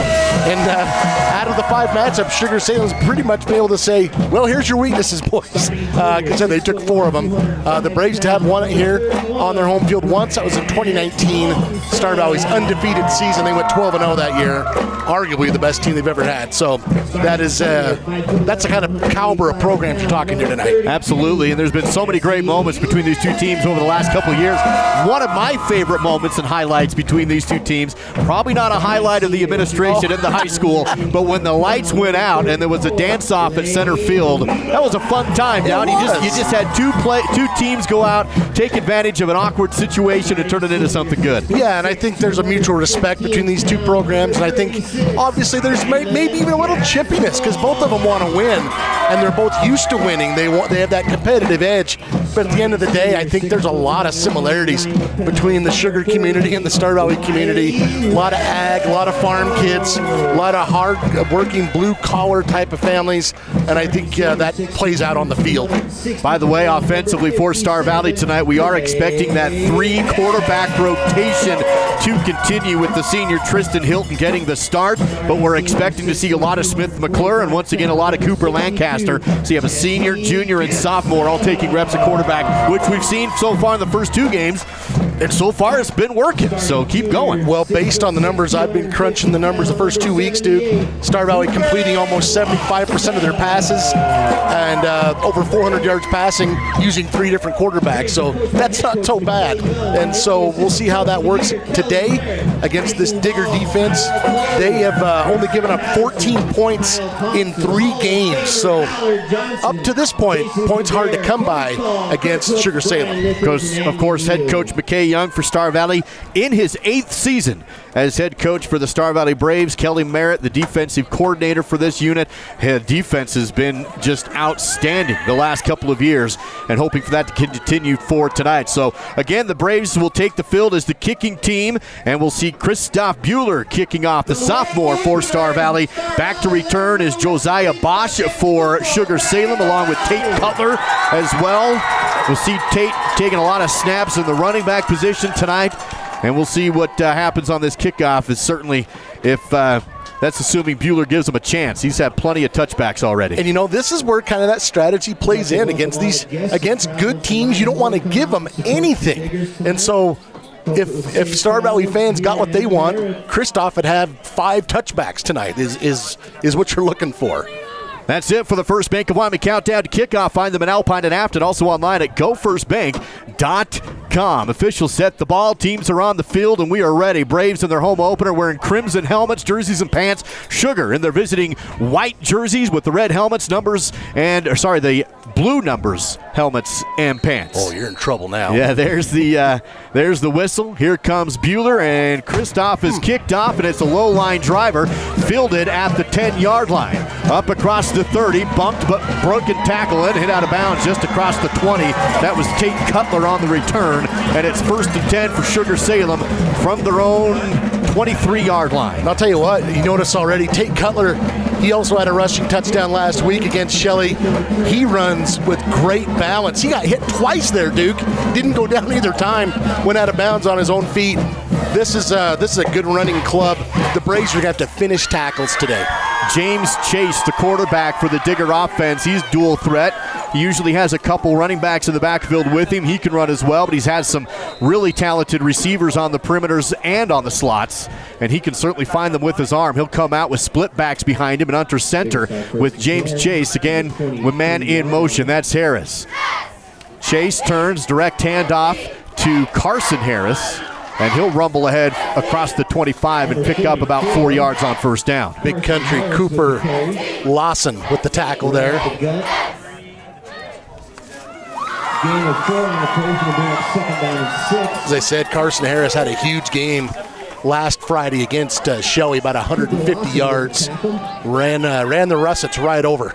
And out of the 5 matchups, Sugar Salem's pretty much been able to say, well, here's your weaknesses, boys. Because they took 4 of them. The Braves to have won it here on their home field once. That was in 2019. Star Valley's undefeated season. They went 12-0 that year. Arguably the best team they've ever had. So that's the kind of caliber of programs you're talking to tonight. Absolutely, and there's been so many great moments between these two teams over the last couple of years. One of my favorite moments and highlights between these two teams, probably not a highlight of the administration in the high school, but when the lights went out and there was a dance-off at center field, that was a fun time, Down. You just had two teams go out, take advantage of an awkward situation and turn it into something good. Yeah, and I think there's a mutual respect between these two programs, and I think obviously there's maybe even a little chippiness because both of them want to win, and they're both used to winning. They have that competitive edge, but at the end of the day, I think there's a lot of similarities between the Sugar community and the Star Valley community. A lot of ag, a lot of farm kids, a lot of hard-working blue-collar type of families, and I think that plays out on the field. By the way, offensively for Star Valley tonight, we are expecting that 3-quarterback rotation to continue with the senior Tristan Hilton getting the start, but we're expecting to see a lot of Smith McClure and once again a lot of Cooper Lancaster. So you have a senior, junior, and sophomore all taking reps at quarterback, which we've seen so far in the first 2 games, and so far it's been working, so keep going. Well, based on the numbers, I've been crunching the numbers the first 2 weeks, Duke. Star Valley completing almost 75% of their passes and over 400 yards passing using 3 different quarterbacks, so that's not so bad. And so we'll see how that works today against this Digger defense. They have only given up 14 points in 3 games, so up to this point, points hard to come by against Sugar Salem. Because, of course, head coach McKay Young for Star Valley in his 8th season as head coach for the Star Valley Braves. Kelly Merritt, the defensive coordinator for this unit. His defense has been just outstanding the last couple of years, and hoping for that to continue for tonight. So, again, the Braves will take the field as the kicking team, and we'll see Christoph Bueller kicking off, the sophomore for Star Valley. Back to return is Josiah Bosch for Sugar Salem, along with Tate Cutler as well. We'll see Tate taking a lot of snaps in the running back position tonight, and we'll see what happens on this kickoff. Is certainly if that's assuming Bueller gives him a chance. He's had plenty of touchbacks already. And, you know, this is where kind of that strategy plays in against good teams. You don't want to give them anything. And so if Star Valley fans got what they want, Christoph would have 5 touchbacks tonight is what you're looking for. That's it for the First Bank of Wyoming Countdown to Kickoff. Find them in Alpine and Afton, also online at gofirstbank.com. Pregame.com. Officials set the ball. Teams are on the field, and we are ready. Braves in their home opener wearing crimson helmets, jerseys, and pants. Sugar in their visiting white jerseys with the red helmets, the blue numbers, helmets, and pants. Oh, you're in trouble now. Yeah, there's the whistle. Here comes Bueller, and Kristoff is kicked off, and it's a low-line driver fielded at the 10-yard line. Up across the 30, bumped but broken tackle and hit out of bounds just across the 20. That was Tate Cutler on the return, and it's 1st and 10 for Sugar Salem from their own 23-yard line. And I'll tell you what, you notice already, Tate Cutler, he also had a rushing touchdown last week against Shelley. He runs with great balance. He got hit twice there, Duke. Didn't go down either time. Went out of bounds on his own feet. This is a good running club. The Braves are going to have to finish tackles today. James Chase, the quarterback for the Digger offense, he's dual threat. He usually has a couple running backs in the backfield with him. He can run as well, but he's had some really talented receivers on the perimeters and on the slots, and he can certainly find them with his arm. He'll come out with split backs behind him and under center with James Chase, again, with man in motion. That's Harris. Chase turns, direct handoff to Carson Harris, and he'll rumble ahead across the 25 and pick up about 4 yards on first down. Big country Cooper Lawson with the tackle there. Gain of 4 on the play will bring up 2nd down and 6. As I said, Carson Harris had a huge game last Friday against Shelley, about 150 yards. Ran the Russets right over.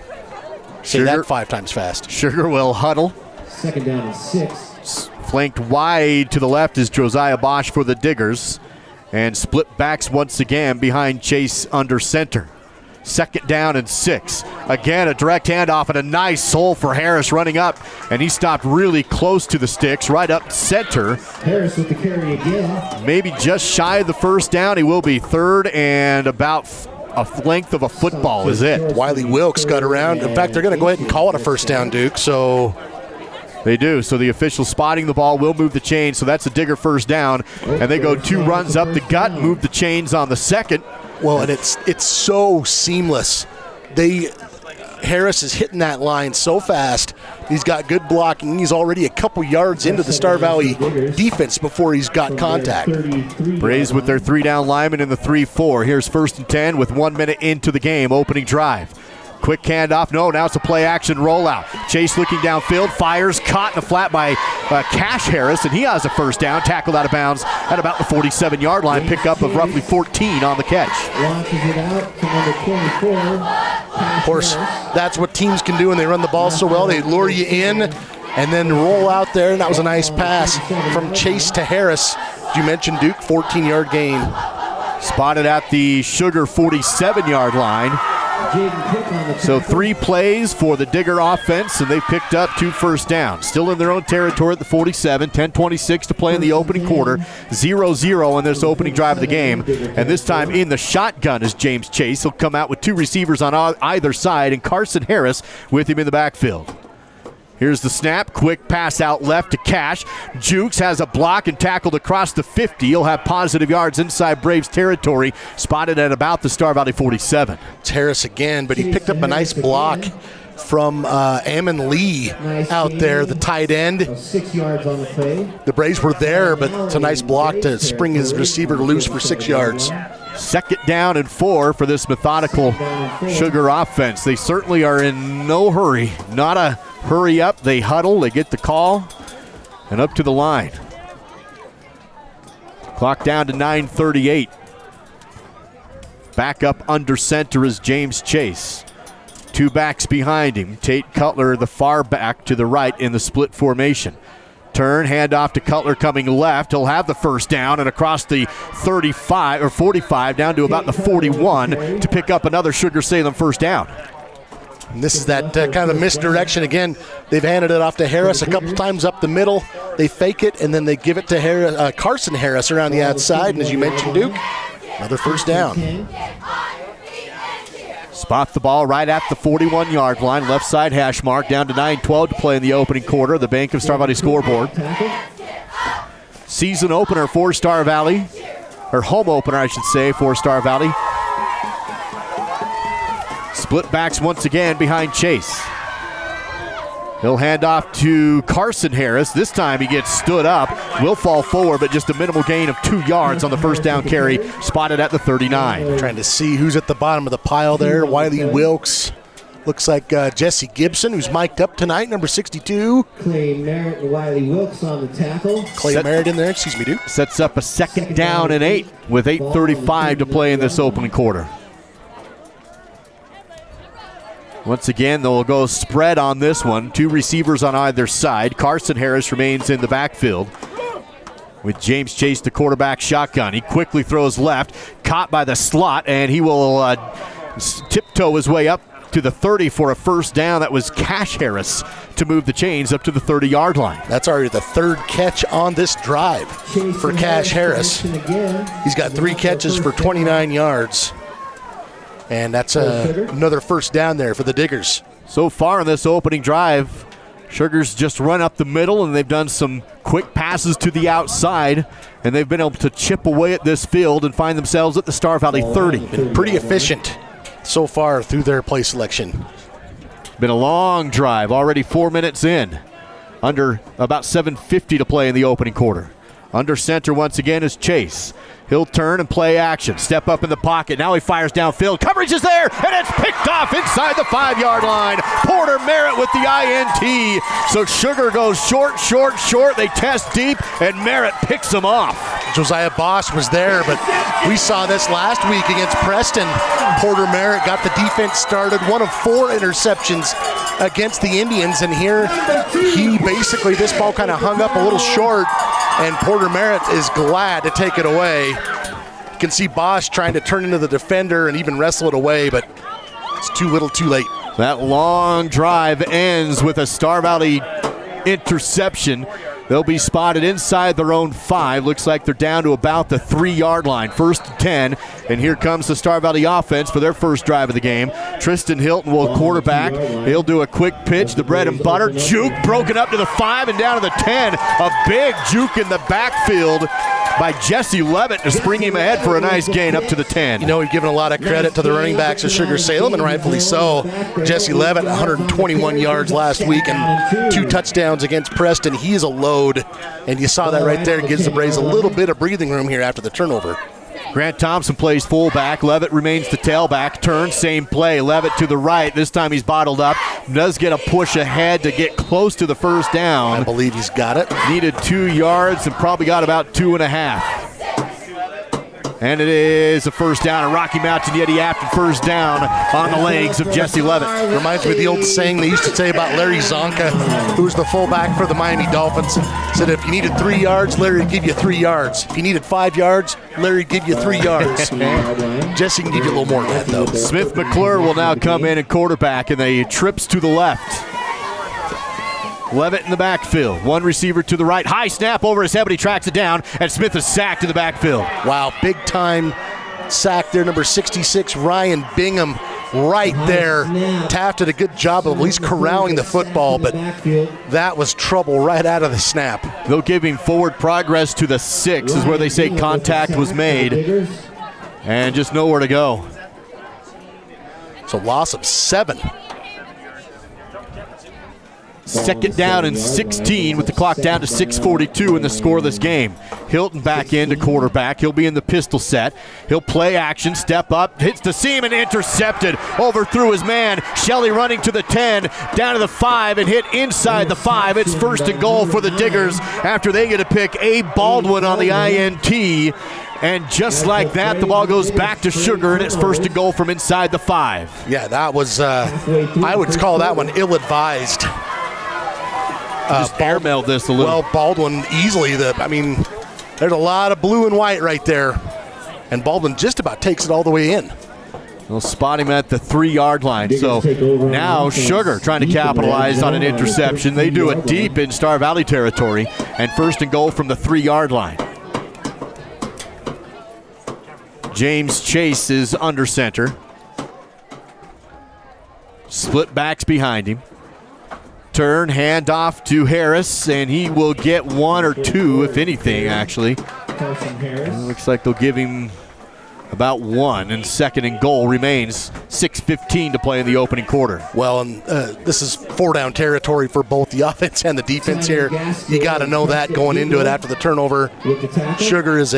Say that 5 times fast. Sugar will huddle. 2nd down and 6. Flanked wide to the left is Josiah Bosch for the Diggers. And split backs once again behind Chase under center. 2nd down and 6. Again, a direct handoff and a nice hole for Harris running up. And he stopped really close to the sticks, right up center. Harris with the carry again. Maybe just shy of the first down. He will be 3rd and about a length of a football is it. Wiley Wilkes got around. In fact, they're going to go ahead and call it a first down, Duke. So they do. So the official spotting the ball will move the chains. So that's a Digger first down. And they go 2 runs up the gut, move the chains on the second. Well, and it's so seamless. Harris is hitting that line so fast. He's got good blocking. He's already a couple yards into the Star Valley defense before he's got contact. Braves with their 3-down lineman in the 3-4. Here's 1st and 10 with 1 minute into the game. Opening drive. Quick handoff. No, now it's a play-action rollout. Chase looking downfield, fires, caught in the flat by Cash Harris, and he has a first down, tackled out of bounds at about the 47-yard line, pickup of roughly 14 on the catch. Launches it out to number 24. Of course, that's what teams can do when they run the ball so well. They lure you in and then roll out there, and that was a nice pass from Chase to Harris. You mentioned Duke, 14-yard gain. Spotted at the Sugar 47-yard line. So 3 plays for the Digger offense, and they picked up 2 first downs. Still in their own territory at the 47, 10:26 to play in the opening quarter, 0-0 on this opening drive of the game. And this time in the shotgun is James Chase. He'll come out with 2 receivers on either side, and Carson Harris with him in the backfield. Here's the snap, quick pass out left to Cash. Jukes has a block and tackled across the 50. He'll have positive yards inside Braves territory, spotted at about the Star Valley 47. It's Harris again, but he picked up a nice block from Ammon Lee out there, the tight end. 6 yards on the play. The Braves were there, but it's a nice block to spring his receiver loose for 6 yards. 2nd down and 4 for this methodical Sugar offense. They certainly are in no hurry. Not a hurry up. They huddle. They get the call. And up to the line. Clock down to 9:38. Back up under center is James Chase. 2 backs behind him. Tate Cutler, the far back to the right in the split formation. Turn, handoff to Cutler coming left. He'll have the first down and across the 35 or 45 down to about the 41 to pick up another Sugar Salem first down. And this is that kind of misdirection. Again, they've handed it off to Harris a couple times up the middle. They fake it, and then they give it to Carson Harris around the outside. And as you mentioned, Duke, another first down. Spot the ball right at the 41-yard line. Left side hash mark down to 9:12 to play in the opening quarter. The Bank of Star Valley scoreboard. Season opener for Star Valley. Or home opener, I should say, for Star Valley. Split backs once again behind Chase. He'll hand off to Carson Harris. This time he gets stood up, will fall forward, but just a minimal gain of 2 yards on the first down carry, spotted at the 39. Trying to see who's at the bottom of the pile there. Wiley Wilkes. Looks like Jesse Gibson, who's mic'd up tonight, number 62. Clay Merritt and Wiley Wilkes on the tackle. Clay Merritt in there, excuse me, dude. Sets up a second down and 8 with 8:35 to play in this opening quarter. Once again, they'll go spread on this one. 2 receivers on either side. Carson Harris remains in the backfield with James Chase, the quarterback shotgun. He quickly throws left, caught by the slot, and he will tiptoe his way up to the 30 for a first down. That was Cash Harris to move the chains up to the 30-yard line. That's already the 3rd catch on this drive for Cash Harris. He's got 3 catches for 29 yards. And that's another first down there for the Diggers. So far in this opening drive, Sugars just run up the middle, and they've done some quick passes to the outside, and they've been able to chip away at this field and find themselves at the Star Valley 30. Been pretty efficient so far through their play selection. Been a long drive, already 4 minutes in. Under about 7:50 to play in the opening quarter. Under center once again is Chase. He'll turn and play action. Step up in the pocket. Now he fires downfield. Coverage is there, and it's picked off inside the 5-yard line. Porter Merritt with the INT. So Sugar goes short. They test deep, and Merritt picks him off. Josiah Bosch was there, but we saw this last week against Preston. Porter Merritt got the defense started. 1 of 4 interceptions against the Indians, and here he basically, this ball kind of hung up a little short, and Porter Merritt is glad to take it away. You can see Bosch trying to turn into the defender and even wrestle it away, but it's too little too late. That long drive ends with a Star Valley interception. They'll be spotted inside their own 5. Looks like they're down to about the 3-yard line. 1st and 10, and here comes the Star Valley offense for their first drive of the game. Tristan Hilton will quarterback. He'll do a quick pitch, the bread and butter. Juke broken up to the 5 and down to the 10. A big juke in the backfield by Jesse Levitt to spring him ahead for a nice gain up to the 10. You know, we've given a lot of credit to the running backs of Sugar Salem, and rightfully so. Jesse Levitt, 121 yards last week and 2 touchdowns against Preston. He is a load, and you saw that right there. Gives the Braves a little bit of breathing room here after the turnover. Grant Thompson plays fullback. Levitt remains the tailback. Turn, same play. Levitt to the right. This time he's bottled up. Does get a push ahead to get close to the first down. I believe he's got it. Needed 2 yards and probably got about 2.5. And it is a first down, a Rocky Mountain Yeti after first down on the legs of Jesse Levitt. Reminds me of the old saying they used to say about Larry Zonka, who was the fullback for the Miami Dolphins. Said if you needed 3 yards, Larry would give you 3 yards. If you needed 5 yards, Larry would give you 3 yards. Jesse can give you a little more than that, though. Smith McClure will now come in and quarterback, and they trips to the left. Levitt in the backfield. 1 receiver to the right. High snap over his head, but he tracks it down, and Smith is sacked in the backfield. Wow, big time sack there. Number 66, Ryan Bingham, right there. Taft did a good job of at least corralling the football, but that was trouble right out of the snap. They'll give him forward progress to the 6 is where they say contact was made, and just nowhere to go. So loss of 7. Second down and 16 with the clock down to 6:42 in the score of this game. Hilton back into quarterback. He'll be in the pistol set. He'll play action, step up, hits the seam and intercepted. Overthrew his man. Shelley running to the 10, down to the 5 and hit inside the 5. It's 1st and goal for the Diggers after they get to pick Abe Baldwin on the INT. And just like that, the ball goes back to Sugar, and it's 1st and goal from inside the 5. Yeah, that was, I would call that one ill-advised. Just airmailed this a little. Well, Baldwin easily. There's a lot of blue and white right there. And Baldwin just about takes it all the way in. They'll spot him at the 3-yard line. So now Sugar trying to capitalize on an interception. They do it deep in Star Valley territory. And 1st and goal from the 3-yard line. James Chase is under center. Split backs behind him. Turn, hand off to Harris, and he will get 1 or 2, if anything, actually. Looks like they'll give him about 1, and second and goal remains. 6:15 to play in the opening quarter. Well, and this is 4-down territory for both the offense and the defense here. You got to know that going into it after the turnover. Sugar is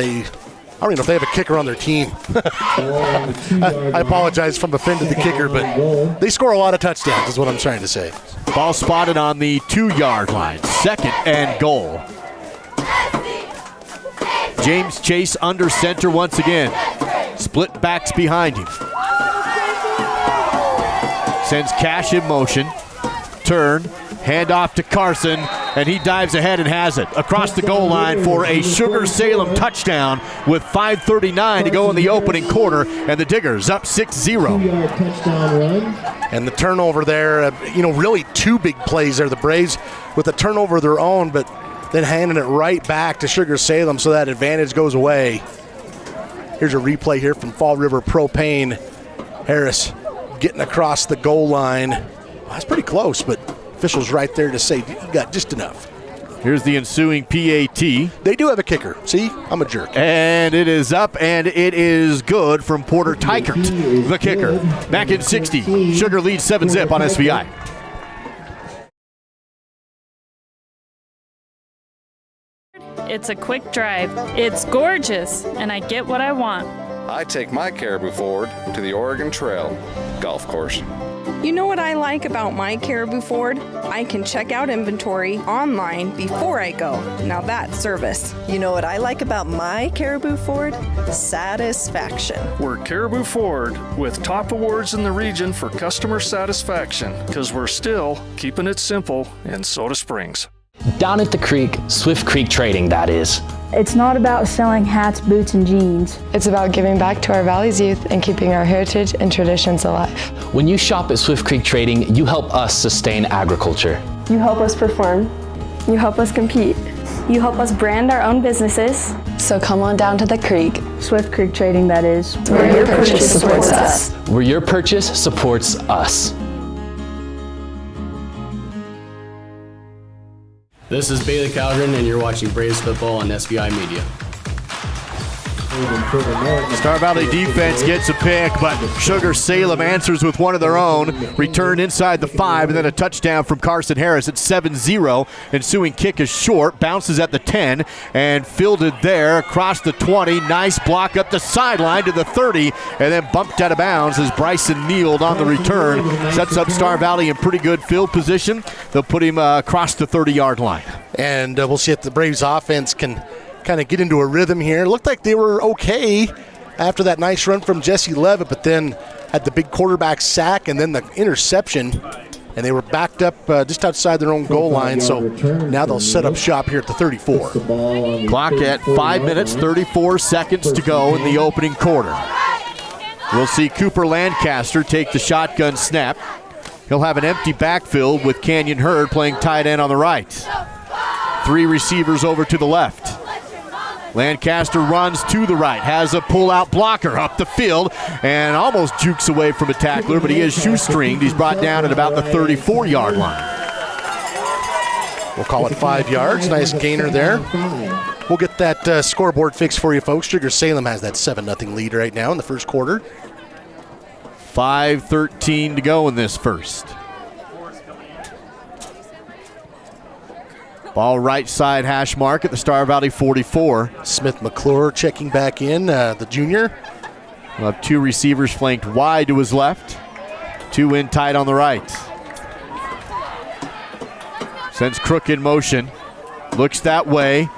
I don't even know if they have a kicker on their team. I apologize if I'm offended the kicker, but they score a lot of touchdowns is what I'm trying to say. Ball spotted on the 2-yard line. Second and goal. James Chase under center once again. Split backs behind him. Sends Cash in motion. Turn. Hand off to Carson, and he dives ahead and has it across the goal line for a Sugar Salem touchdown with 5:39 to go in the opening quarter, and the Diggers up 6-0. And the turnover there, really 2 big plays there. The Braves with a turnover of their own, but then handing it right back to Sugar Salem so that advantage goes away. Here's a replay here from Fall River Propane. Harris getting across the goal line. Well, that's pretty close, but officials right there to say you got just enough. Here's the ensuing PAT. They do have a kicker. See, I'm a jerk. And it is up, and it is good from Porter Tykert, the kicker. Back in 60. Sugar leads 7-zip on SVI. It's a quick drive. It's gorgeous, and I get what I want. I take my Caribou Ford to the Oregon Trail golf course. You know what I like about my Caribou Ford? I can check out inventory online before I go. Now that's service. You know what I like about my Caribou Ford? Satisfaction. We're Caribou Ford with top awards in the region for customer satisfaction because we're still keeping it simple in Soda Springs. Down at the creek, Swift Creek Trading, that is. It's not about selling hats, boots, and jeans. It's about giving back to our Valley's youth and keeping our heritage and traditions alive. When you shop at Swift Creek Trading, you help us sustain agriculture. You help us perform. You help us compete. You help us brand our own businesses. So come on down to the creek. Swift Creek Trading, that is. Where your purchase supports us. Where your purchase supports us. This is Bailey Calgren, and you're watching Braves football on SVI Media. Star Valley defense gets a pick, but Sugar Salem answers with one of their own. Return inside the 5, and then a touchdown from Carson Harris at 7-0. Ensuing kick is short, bounces at the 10, and fielded there across the 20. Nice block up the sideline to the 30, and then bumped out of bounds as Bryson kneeled on the return. Sets up Star Valley in pretty good field position. They'll put him across the 30-yard line. And we'll see if the Braves offense can kind of get into a rhythm here. It looked like they were okay after that nice run from Jesse Levitt, but then had the big quarterback sack and then the interception, and they were backed up just outside their own goal line, so now they'll set up shop here at the 34. Clock at 5 minutes, 34 seconds to go in the opening quarter. We'll see Cooper Lancaster take the shotgun snap. He'll have an empty backfield with Canyon Hurd playing tight end on the right. 3 receivers over to the left. Lancaster runs to the right, has a pull-out blocker up the field, and almost jukes away from a tackler, but he is shoestringed. He's brought down at about the 34-yard line. We'll call it 5 yards. Nice gainer there. We'll get that scoreboard fixed for you, folks. Sugar Salem has that 7-0 lead right now in the first quarter. 5:13 to go in this first. Ball right side hash mark at the Star Valley 44. Smith McClure checking back in, the junior. We'll have 2 receivers flanked wide to his left. 2 in tight on the right. Sends Crook in motion. Looks that way.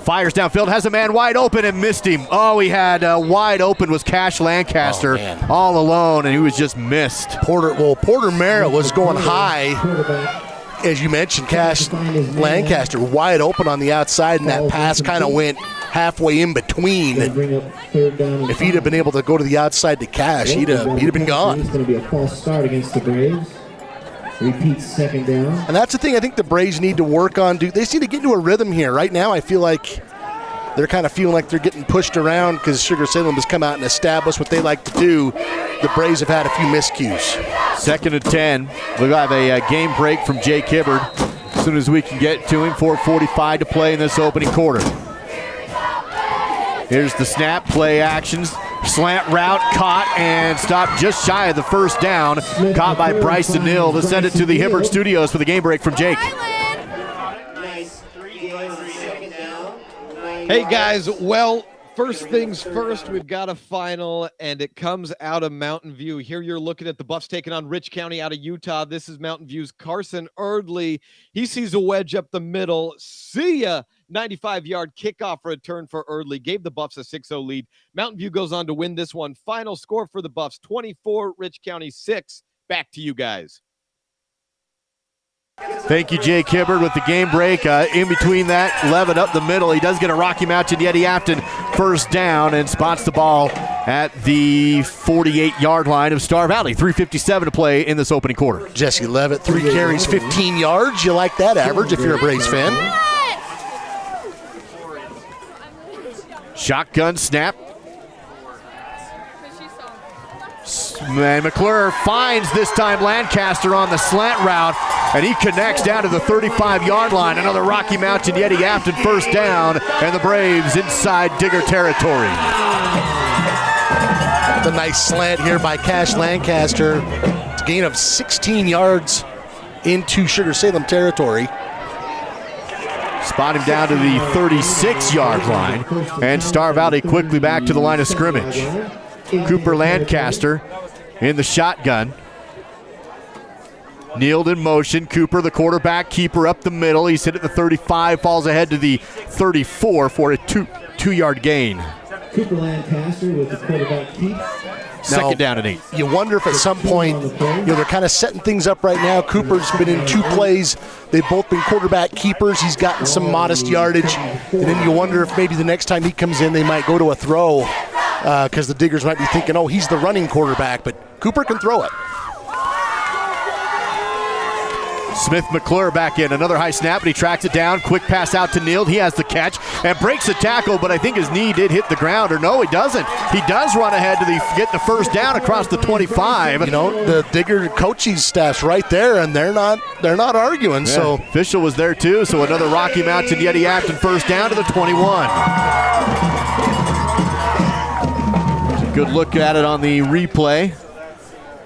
Fires downfield, has a man wide open and missed him. Oh, he had wide open was Cash Lancaster all alone, and he was just missed. Porter Merritt was going high. As you mentioned, Cash Lancaster wide open on the outside, and that pass kind of went halfway in between. If he'd have been able to go to the outside to Cash, he'd have been gone. It's going to be a false start against the Braves. Repeat second down. And that's the thing I think the Braves need to work on. They just need to get into a rhythm here. Right now I feel like they're kind of feeling like they're getting pushed around because Sugar Salem has come out and established what they like to do. The Braves have had a few miscues. 2nd and 10. We'll have a game break from Jake Hibbard as soon as we can get to him. 4:45 to play in this opening quarter. Here's the snap, play actions. Slant route caught and stopped just shy of the first down. Caught by Bryson Neal to send it to the Hibbert Studios for the game break from Jake. Hey guys, well, first things first, we've got a final, and it comes out of Mountain View. Here you're looking at the Buffs taking on Rich County out of Utah. This is Mountain View's Carson Erdley. He sees a wedge up the middle. See ya! 95-yard kickoff return for Erdley. Gave the Buffs a 6-0 lead. Mountain View goes on to win this one. Final score for the Buffs, 24, Rich County 6. Back to you guys. Thank you, Jake Hibbert, with the game break. In between that, Levitt up the middle. He does get a Rocky Mountain Yeti Afton first down and spots the ball at the 48-yard line of Star Valley. 3:57 to play in this opening quarter. Jesse Levitt, 3 carries, 15 yards. You like that average if you're a Braves fan. Shotgun snap. And McClure finds this time Lancaster on the slant route, and he connects down to the 35-yard line. Another Rocky Mountain Yeti Afton first down, and the Braves inside Digger territory. The nice slant here by Cash Lancaster. It's a gain of 16 yards into Sugar Salem territory. Spot him down to the 36-yard line, and Star Valley quickly back to the line of scrimmage. Cooper Lancaster in the shotgun. Kneeled in motion. Cooper, the quarterback keeper, up the middle. He's hit at the 35, falls ahead to the 34 for a two-yard gain. Cooper Lancaster with the quarterback keep. Second down and 8. You wonder if at some point, they're kind of setting things up right now. Cooper's been in 2 plays. They've both been quarterback keepers. He's gotten some modest yardage. And then you wonder if maybe the next time he comes in, they might go to a throw because the Diggers might be thinking, oh, he's the running quarterback. But Cooper can throw it. Smith McClure back in. Another high snap, but he tracks it down. Quick pass out to Neal. He has the catch and breaks the tackle, but I think his knee did hit the ground. Or no, he doesn't. He does run ahead to get the first down across the 25. You know, the Digger coaching staff's right there, and they're not arguing. Yeah, So official was there too. So another Rocky Mountain Yeti Afton first down to the 21. Good look at it on the replay.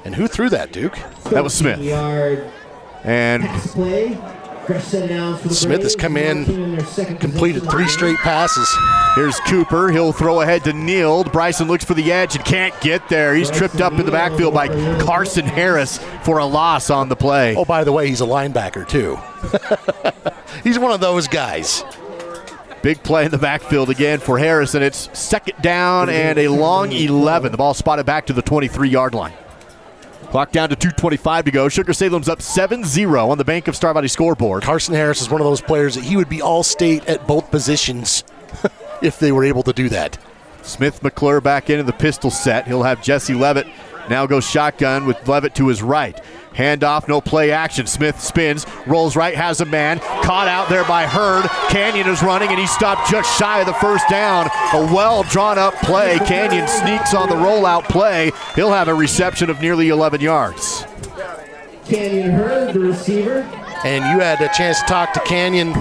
And who threw that, Duke? That was Smith. And Smith has come in, completed 3 straight passes. Here's Cooper. He'll throw ahead to Neal. Bryson looks for the edge and can't get there. He's tripped up in the backfield by Carson Harris for a loss on the play. Oh, by the way, he's a linebacker too. He's one of those guys. Big play in the backfield again for Harris, and it's second down and a long 11. The ball spotted back to the 23-yard line. Clock down to 2:25 to go. Sugar Salem's up 7-0 on the Bank of Star Valley scoreboard. Carson Harris is one of those players that he would be all-state at both positions if they were able to do that. Smith McClure back in the pistol set. He'll have Jesse Levitt now go shotgun with Levitt to his right. Handoff, no play action. Smith spins, rolls right, has a man. Caught out there by Hurd. Canyon is running, and he stopped just shy of the first down. A well-drawn-up play. Canyon sneaks on the rollout play. He'll have a reception of nearly 11 yards. Canyon Hurd, the receiver. And you had a chance to talk to Canyon.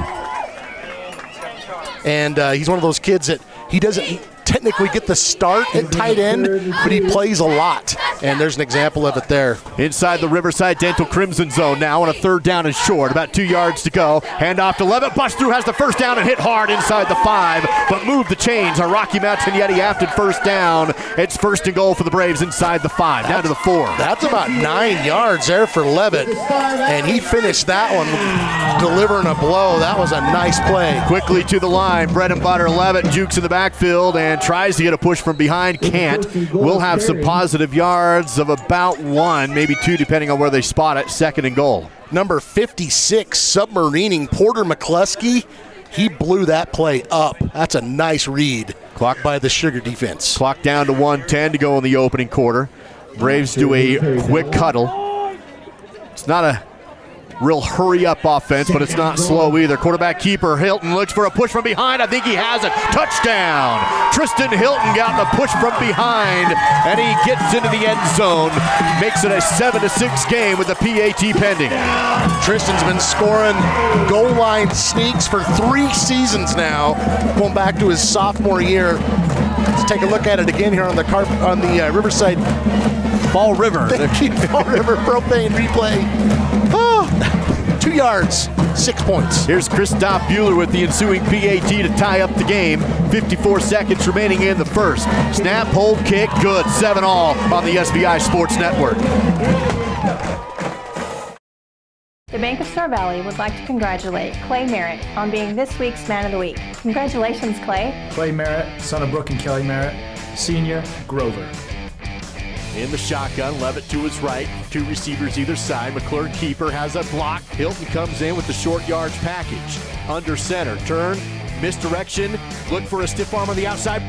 And he's one of those kids that he doesn't technically get the start at tight end, but he plays a lot. And there's an example of it there. Inside the Riverside Dental Crimson zone now on a third down and short. About 2 yards to go. Handoff to Levitt. Bust through, has the first down and hit hard inside the 5, but moved the chains. A Rocky Mountain Yeti Afton first down. It's first and goal for the Braves inside the 5, down to the 4. That's about 9 yards there for Levitt. And he finished that one delivering a blow. That was a nice play. Quickly to the line. Bread and butter Levitt jukes in the backfield and tries to get a push from behind. Can't. Will have some positive yards of about 1, maybe 2, depending on where they spot it. Second and goal. Number 56, submarining Porter McCluskey. He blew that play up. That's a nice read by the Sugar defense. Clock down to 1:10 to go in the opening quarter. Braves do a quick huddle. It's not a real hurry-up offense, but it's not slow either. Quarterback keeper Hilton looks for a push from behind. I think he has it. Touchdown! Tristan Hilton got the push from behind, and he gets into the end zone. Makes it a 7-6 game with the PAT pending. Tristan's been scoring goal line sneaks for 3 seasons now, going back to his sophomore year. Let's take a look at it again here on the Riverside Fall River. Fall River propane replay. 2 yards, 6 points. Here's Christoph Bueller with the ensuing PAT to tie up the game. 54 seconds remaining in the first. Snap, hold, kick, good. 7-all on the SBI Sports Network. The Bank of Star Valley would like to congratulate Clay Merritt on being this week's Man of the Week. Congratulations, Clay. Clay Merritt, son of Brooke and Kelly Merritt, senior, Grover. In the shotgun, Levitt to his right, 2 receivers either side. McClure keeper has a block. Hilton comes in with the short yards package. Under center, turn, misdirection, look for a stiff arm on the outside.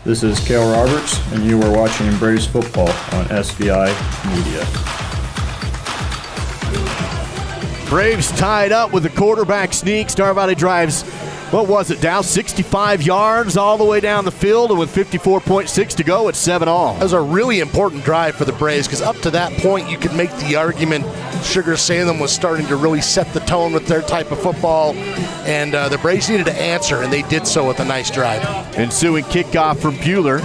This is Cale Roberts, and you are watching Braves Football on SBI Media. Braves tied up with the quarterback sneak. Star Valley drives, what was it, down 65 yards all the way down the field, and with 54.6 to go, it's 7-all. That was a really important drive for the Braves because up to that point, you could make the argument Sugar Salem was starting to really set the tone with their type of football, and the Braves needed to answer, and they did so with a nice drive. Ensuing kickoff from Bueller.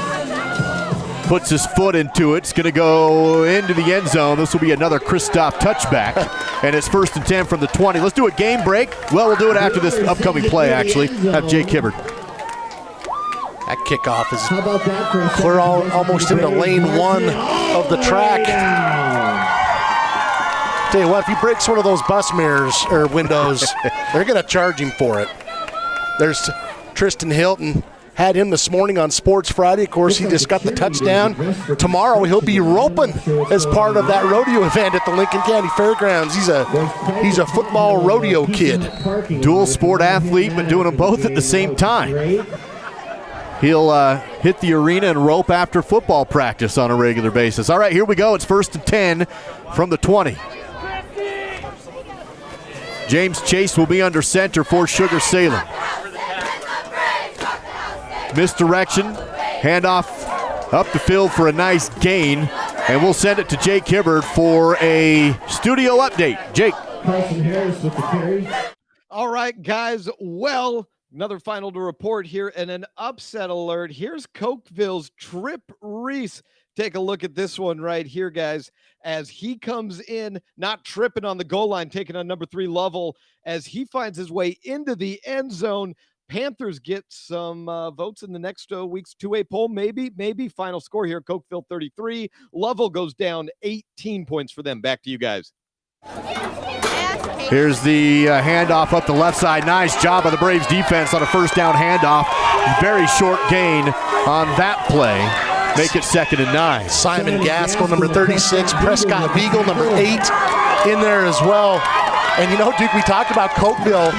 Puts his foot into it. It's going to go into the end zone. This will be another Christoph touchback, and it's 1st and 10 from the 20. Let's do a game break. Well, we'll do it after this upcoming play, actually. Have Jake Hibbert. That kickoff is clear almost into lane 1 of the track. Tell you what, if he breaks one of those bus mirrors or windows, they're going to charge him for it. There's Tristan Hilton. Had him this morning on Sports Friday. Of course, he just got the touchdown. Tomorrow, he'll be roping as part of that rodeo event at the Lincoln County Fairgrounds. He's a football rodeo kid. Dual sport athlete, but doing them both at the same time. He'll hit the arena and rope after football practice on a regular basis. All right, here we go. It's 1st and 10 from the 20. James Chase will be under center for Sugar Salem. Misdirection, handoff up the field for a nice gain, and we'll send it to Jake Hibbert for a studio update. Jake. All right, guys. Well, another final to report here, and an upset alert. Here's Cokeville's Trip Reese. Take a look at this one right here, guys, as he comes in, not tripping on the goal line, taking on number 3 Lovell, as he finds his way into the end zone. Panthers get some votes in the next week's 2A poll, maybe. Final score here, Cokeville 33. Lovell goes down 18 points for them. Back to you guys. Here's the handoff up the left side. Nice job by the Braves defense on a 1st down handoff. Very short gain on that play. Make it 2nd and 9. Simon Gaskell, number 36. Prescott Beagle, number 8, in there as well. And you know, Duke, we talked about Cokeville.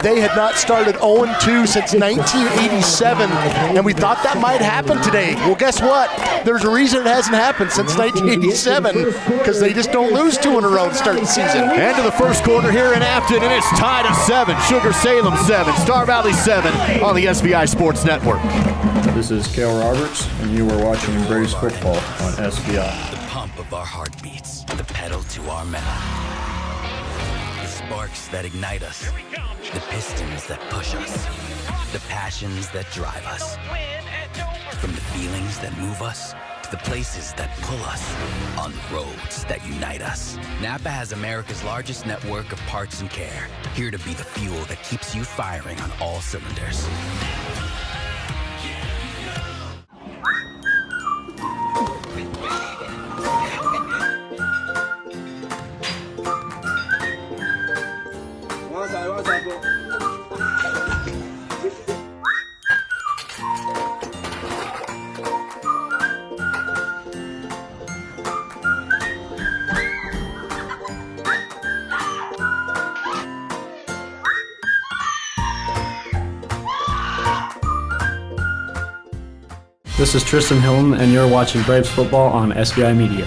They had not started 0-2 since 1987, and we thought that might happen today. Well, guess what? There's a reason it hasn't happened since 1987, because they just don't lose 2 in a row to start the season. End of the first quarter here in Afton, and it's tied at 7. Sugar Salem 7, Star Valley 7 on the SBI Sports Network. This is Cale Roberts, and you are watching Braves Football on SBI. The pump of our heartbeats, the pedal to our metal. The sparks that ignite us, the pistons that push us, the passions that drive us. From the feelings that move us to the places that pull us, on the roads that unite us. Napa has America's largest network of parts and care, here to be the fuel that keeps you firing on all cylinders. This is Tristan Hilton, and you're watching Braves football on SBI Media.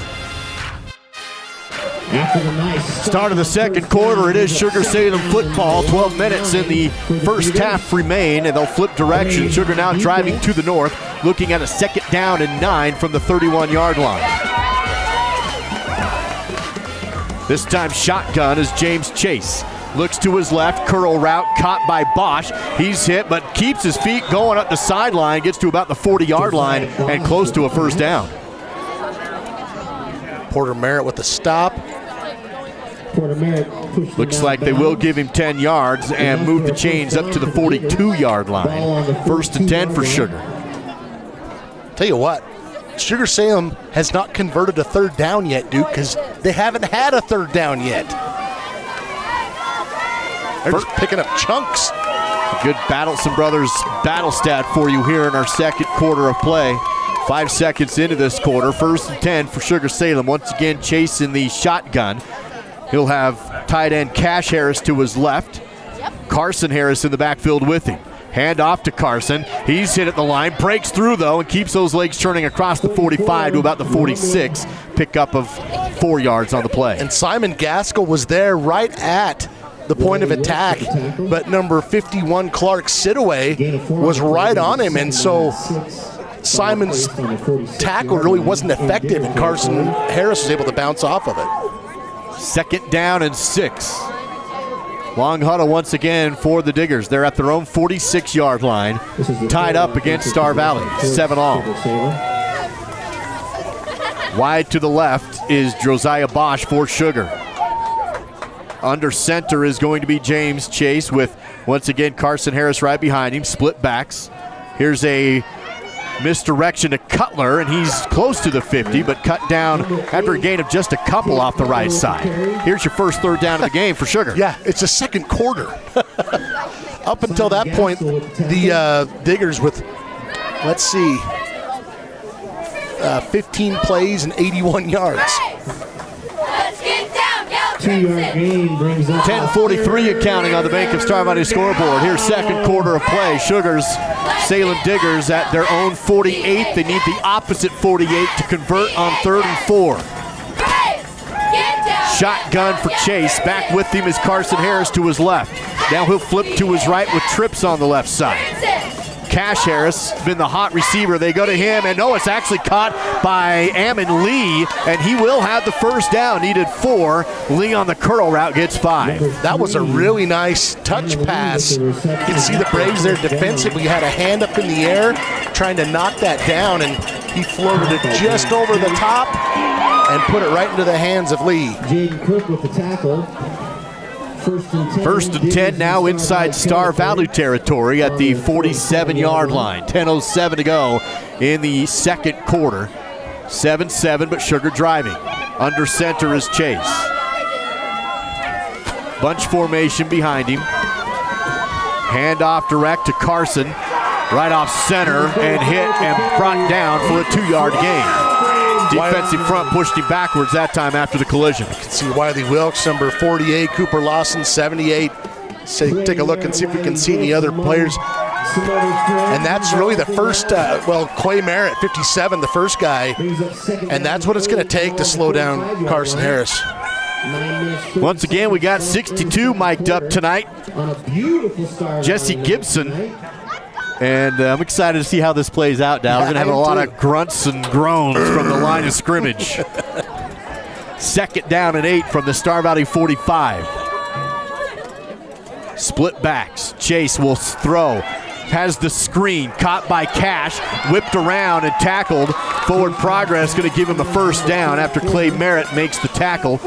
Start of the second quarter, it is Sugar Salem football. 12 minutes in the first half remain, and they'll flip direction. Sugar now driving to the north, looking at a 2nd down and 9 from the 31-yard line. This time shotgun is James Chase. Looks to his left, curl route caught by Bosch. He's hit, but keeps his feet going up the sideline, gets to about the 40-yard line and close to a first down. Porter Merritt with the stop. Looks like they will give him 10 yards and move the chains up to the 42-yard line. 1st and 10 for Sugar. Tell you what, Sugar Salem has not converted a 3rd down yet, Duke, because they haven't had a 3rd down yet. They're just picking up chunks. A good Battleson Brothers battle stat for you here in our second quarter of play. 5 seconds into this quarter, 1st and 10 for Sugar Salem. Once again, chasing the shotgun. He'll have tight end Cash Harris to his left. Carson Harris in the backfield with him. Hand off to Carson. He's hit at the line, breaks through though, and keeps those legs turning across the 45 to about the 46. Pickup of 4 yards on the play. And Simon Gaskell was there right at the point of attack, but number 51 Clark Sidaway was right on him, and so Simon's tackle really wasn't effective, and Carson Harris was able to bounce off of it. 2nd down and 6. Long huddle once again for the Diggers. They're at their own 46-yard line, tied up against Star Valley, 7 all. Wide to the left is Josiah Bosch for Sugar. Under center is going to be James Chase with, once again, Carson Harris right behind him, split backs. Here's a misdirection to Cutler, and he's close to the 50, but cut down after a gain of just a couple off the right side. Here's your first 3rd down of the game for Sugar. Yeah, it's the second quarter. Up until that point, the Diggers with, let's see, 15 plays and 81 yards. 2-yard gain brings up 10:43 and counting on the Bank of Star Valley scoreboard. Here's second quarter of play. Sugar's Salem Diggers at their own 48. They need the opposite 48 to convert on 3rd and 4. Shotgun for Chase. Back with him is Carson Harris to his left. Now he'll flip to his right with Trips on the left side. Cash Harris been the hot receiver. They go to him, and no, it's actually caught by Ammon Lee, and he will have the first down. Needed 4. Lee on the curl route gets 5. That was a really nice touch pass. You can see the Braves there defensively had a hand up in the air trying to knock that down, and he floated it just over the top and put it right into the hands of Lee. Jaden Cook with the tackle. 1st and 10 now inside Star Valley territory at the 47-yard line. 10:07 to go in the second quarter. 7-7, but Sugar driving. Under center is Chase. Bunch formation behind him. Handoff direct to Carson. Right off center and hit and brought down for a 2-yard gain. Defensive front pushed him backwards that time after the collision. You can see Wiley Wilkes, number 48, Cooper Lawson, 78. Take a look and see if we can see any other players. And that's really the first, Clay Merritt, 57, the first guy. And that's what it's going to take to slow down Carson Harris. Once again, we got 62 mic'd up tonight. Jesse Gibson. And I'm excited to see how this plays out now. We're going to have a lot of grunts and groans from the line of scrimmage. 2nd down and 8 from the Star Valley 45. Split backs. Chase will throw. Has the screen. Caught by Cash. Whipped around and tackled. Forward progress going to give him the first down after Clay Merritt makes the tackle.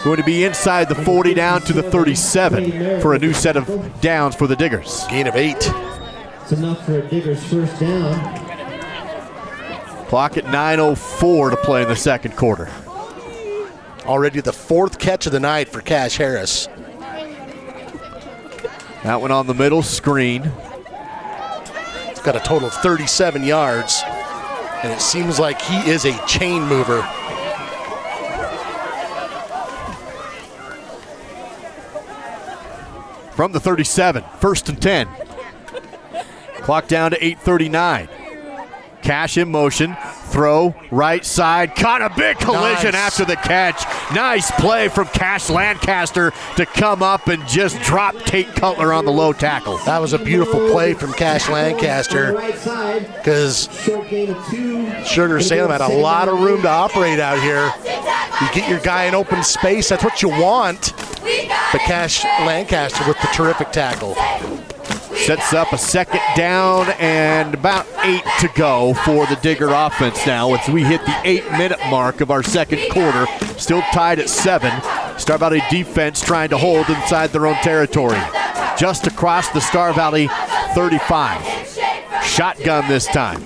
Going to be inside the 40 down to the 37 for a new set of downs for the Diggers. Gain of 8. It's enough for a Diggers first down. Clock at 9:04 to play in the second quarter. Already the 4th catch of the night for Cash Harris. That one on the middle screen. He's got a total of 37 yards, and it seems like he is a chain mover. From the 37, 1st and 10. Clock down to 8:39. Cash in motion, throw, right side, caught a big collision after the catch. Nice play from Cash Lancaster to come up and just drop Tate Cutler on the low tackle. That was a beautiful play from Cash Lancaster because Sugar Salem had a lot of room to operate out here. You get your guy in open space, that's what you want. But Cash Lancaster with the terrific tackle. Sets up a second down and about 8 to go for the Digger offense now as we hit the 8-minute mark of our second quarter. Still tied at 7. Star Valley defense trying to hold inside their own territory. Just across the Star Valley 35. Shotgun this time.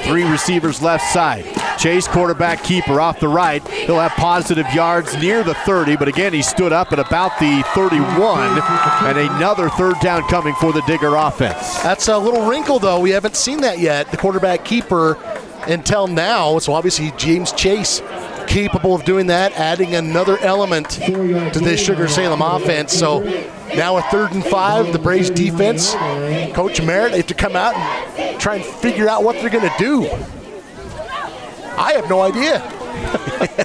3 receivers left side. Chase, quarterback keeper, off the right. He'll have positive yards near the 30, but again, he stood up at about the 31, and another third down coming for the Digger offense. That's a little wrinkle, though. We haven't seen that yet. The quarterback keeper until now, so obviously James Chase capable of doing that, adding another element to this Sugar Salem offense. So now with 3rd and 5, the Braves defense, Coach Merritt, they have to come out and try and figure out what they're going to do. I have no idea.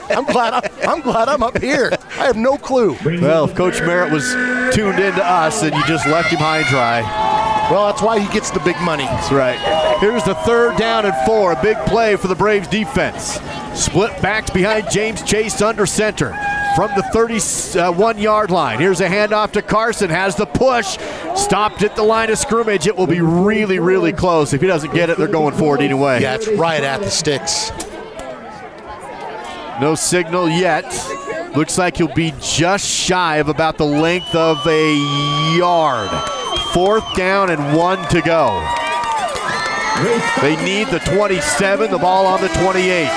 I'm glad I'm up here. I have no clue. Well, if Coach Merritt was tuned into us, then you just left him high and dry. Well, that's why he gets the big money. That's right. Here's the 3rd down and 4. A big play for the Braves defense. Split backs behind James Chase under center from the 31-yard line. Here's a handoff to Carson. Has the push. Stopped at the line of scrimmage. It will be really, really close. If he doesn't get it, they're going for it anyway. Yeah, it's right at the sticks. No signal yet. Looks like he'll be just shy of about the length of a yard. 4th down and 1 to go. They need the 27, the ball on the 28.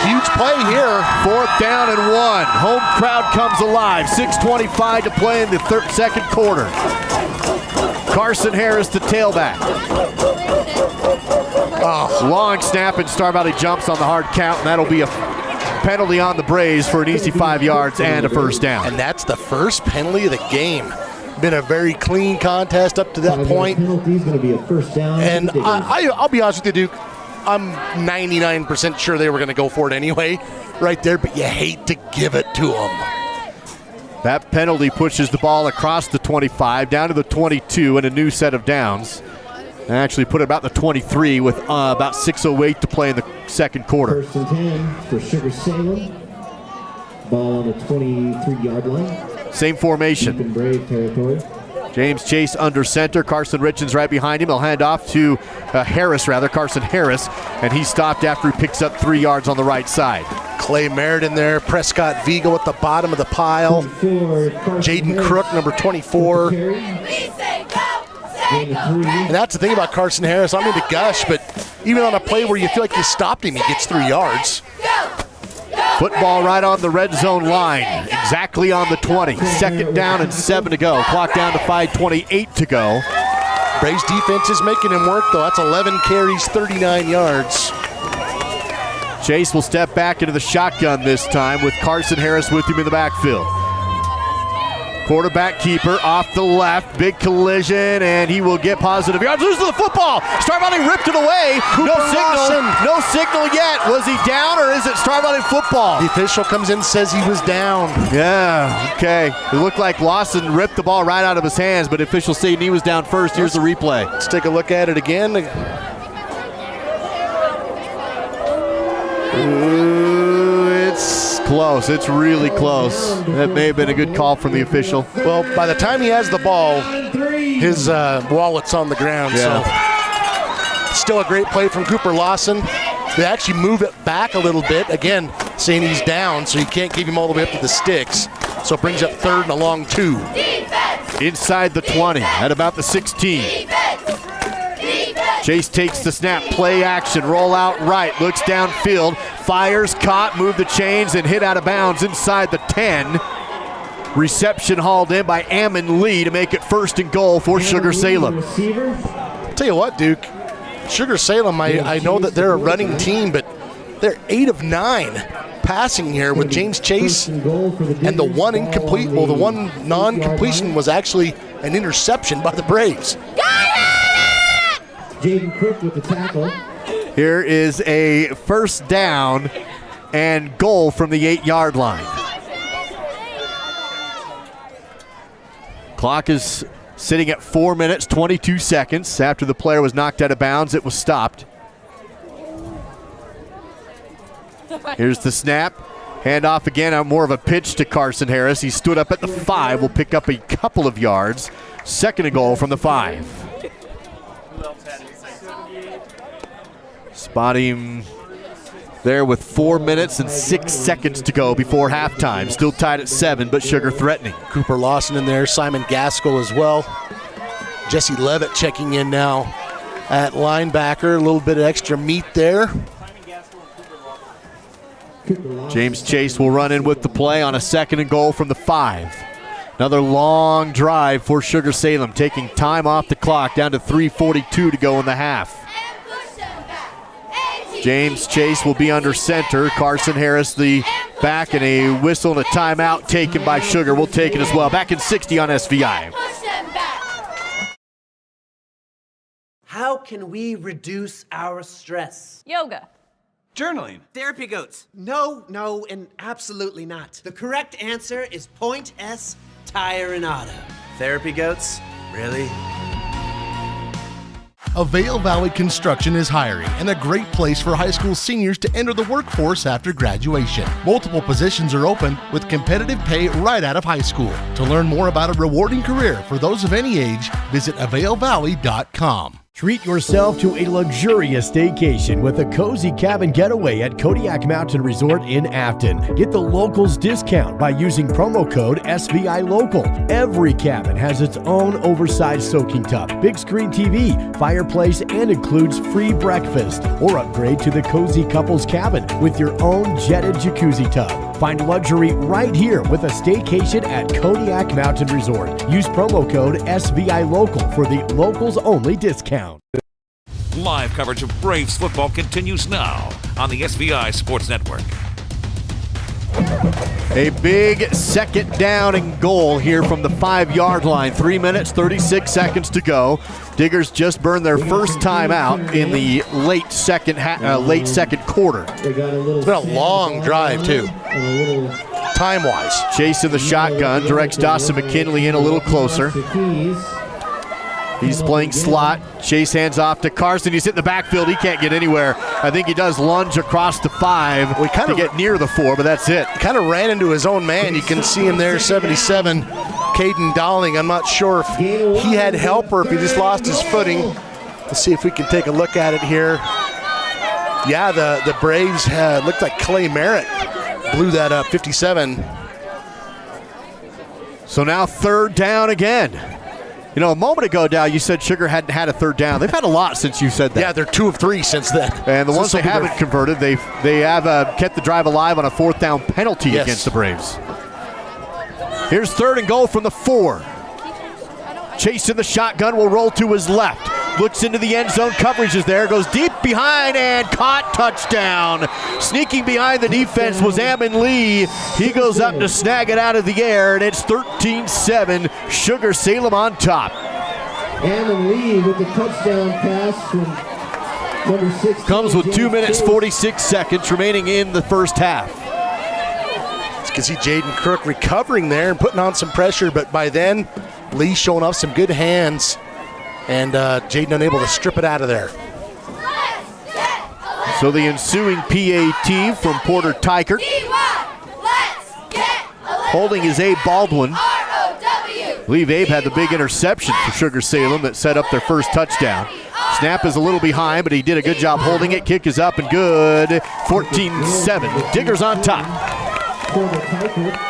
Huge play here. 4th down and 1. Home crowd comes alive. 6:25 to play in the second quarter. Carson Harris, the tailback. Long snap, and Star Valley jumps on the hard count, and that'll be a penalty on the Braves for an easy 5 yards and a first down. And that's the first penalty of the game. Been a very clean contest up to that point. And I'll be honest with you, Duke, I'm 99% sure they were going to go for it anyway right there, but you hate to give it to them. That penalty pushes the ball across the 25, down to the 22, and a new set of downs. And actually put it about the 23 with about 6:08 to play in the second quarter. 1st and 10 for Sugar Salem. Ball on the 23-yard line. Same formation. Deep in Brave territory. James Chase under center. Carson Richens right behind him. He'll hand off to Carson Harris, and he's stopped after he picks up 3 yards on the right side. Clay Merritt in there. Prescott Vigo at the bottom of the pile. Jaden Crook, number 24. And that's the thing about Carson Harris. I mean to gush, but even on a play where you feel like you stopped him, he gets 3 yards. Football right on the red zone line, exactly on the 20. 2nd down and 7 to go. Clock down to 5:28 to go. Braves defense is making him work, though. That's 11 carries, 39 yards. Chase will step back into the shotgun this time with Carson Harris with him in the backfield. Quarterback keeper off the left, big collision, and he will get positive yards. Loses the football. Star Valley ripped it away. No signal yet. Was he down, or is it Star Valley football? The official comes in and says he was down. Yeah, okay. It looked like Lawson ripped the ball right out of his hands, but officials say he was down first. Here's the replay. Let's take a look at it again. It's close. It's really close. That may have been a good call from the official. Well, by the time he has the ball, his wallet's on the ground. Yeah. So still a great play from Cooper Lawson. They actually move it back a little bit. Again, saying he's down, so you can't keep him all the way up to the sticks. So it brings up 3rd and a long 2. Inside the 20, at about the 16. Chase takes the snap, play action, roll out right, looks downfield, fires, caught, moved the chains, and hit out of bounds inside the 10. Reception hauled in by Ammon Lee to make it 1st and goal for Sugar Salem. Tell you what, Duke, Sugar Salem, I know that they're a running team, but they're 8 of 9 passing here with James Chase, and the one incomplete, well, the one non-completion was actually an interception by the Braves. Jaden Crook with the tackle. Here is a first down and goal from the 8-yard line. Clock is sitting at 4 minutes, 22 seconds. After the player was knocked out of bounds, it was stopped. Here's the snap. Handoff again, more of a pitch to Carson Harris. He stood up at the 5, will pick up a couple of yards. Second and goal from the 5. Spot him there with 4 minutes and 6 seconds to go before halftime. Still tied at 7, but Sugar threatening. Cooper Lawson in there, Simon Gaskell as well. Jesse Levitt checking in now at linebacker. A little bit of extra meat there. James Chase will run in with the play on a second and goal from the 5. Another long drive for Sugar Salem, taking time off the clock, down to 3:42 to go in the half. James Chase will be under center. Carson Harris, the back, and a whistle and a timeout taken by Sugar. We'll take it as well. Back in 60 on SVI. How can we reduce our stress? Yoga. Journaling. Therapy goats. No, and absolutely not. The correct answer is Point S Tire and Auto. Therapy goats? Really? Avail Valley Construction is hiring and a great place for high school seniors to enter the workforce after graduation. Multiple positions are open with competitive pay right out of high school. To learn more about a rewarding career for those of any age, visit availvalley.com. Treat yourself to a luxurious staycation with a cozy cabin getaway at Kodiak Mountain Resort in Afton. Get the locals discount by using promo code SVI Local. Every cabin has its own oversized soaking tub, big screen TV, fireplace, and includes free breakfast. Or upgrade to the cozy couples cabin with your own jetted jacuzzi tub. Find luxury right here with a staycation at Kodiak Mountain Resort. Use promo code SVI Local for the locals only discount. Live coverage of Braves football continues now on the SVI Sports Network. A big second down and goal here from the 5-yard line. 3 minutes, 36 seconds to go. Diggers just burned their first time out in the late second quarter. It's been a long drive, too, time-wise. Chase in the shotgun, directs Dawson McKinley in a little closer. He's playing slot. Chase hands off to Carson. He's hit the backfield. He can't get anywhere. I think he does lunge across the 5 to get near the 4, but that's it. Kind of ran into his own man. You can see him there, 77, Caden Dowling. I'm not sure if he had help or if he just lost his footing. Let's see if we can take a look at it here. Yeah, the Braves looked like Clay Merritt blew that up, 57. So now third down again. You know, a moment ago, Dow, you said Sugar hadn't had a third down. They've had a lot since you said that. Yeah, they're 2 of 3 since then. And the ones they haven't converted, they have kept the drive alive on a 4th down penalty against the Braves. Here's third and goal from the 4. Chase in the shotgun will roll to his left. Looks into the end zone. Coverage is there. Goes deep behind and caught. Touchdown. Sneaking behind the defense was Ammon Lee. He goes up to snag it out of the air, and it's 13-7. Sugar Salem on top. Ammon Lee with the touchdown pass from number 6. Comes with 2 minutes, 46 seconds remaining in the first half. You can see Jaden Crook recovering there and putting on some pressure, but by then, Lee showing off some good hands. And Jaden unable to strip it out of there. So the ensuing PAT from Porter Tykert. Holding is Abe Baldwin. I believe Abe had the big interception for Sugar Salem that set up their first touchdown. Snap is a little behind, but he did a good job holding it. Kick is up and good. 14-7. Diggers on top. Porter Tykert.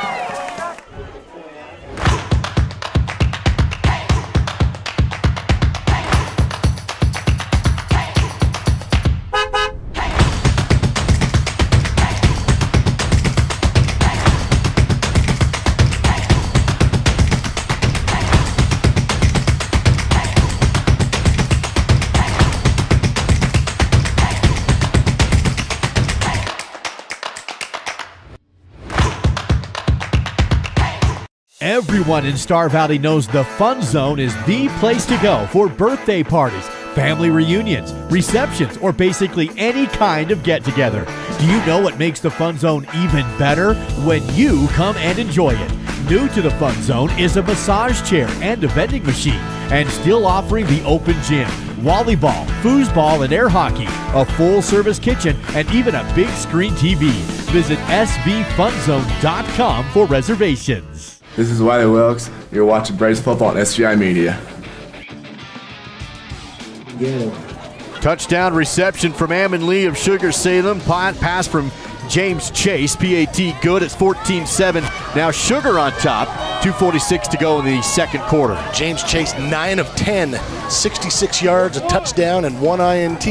Everyone in Star Valley knows the Fun Zone is the place to go for birthday parties, family reunions, receptions, or basically any kind of get-together. Do you know what makes the Fun Zone even better? When you come and enjoy it. New to the Fun Zone is a massage chair and a vending machine, and still offering the open gym, volleyball, foosball, and air hockey, a full-service kitchen, and even a big screen TV. Visit sbfunzone.com for reservations. This is Wiley Wilkes. You're watching Braves Football on SGI Media. Touchdown reception from Ammon Lee of Sugar Salem. Pass from James Chase. PAT good. It's 14-7. Now Sugar on top. 2:46 to go in the second quarter. James Chase, 9 of 10, 66 yards, a touchdown, and 1 INT.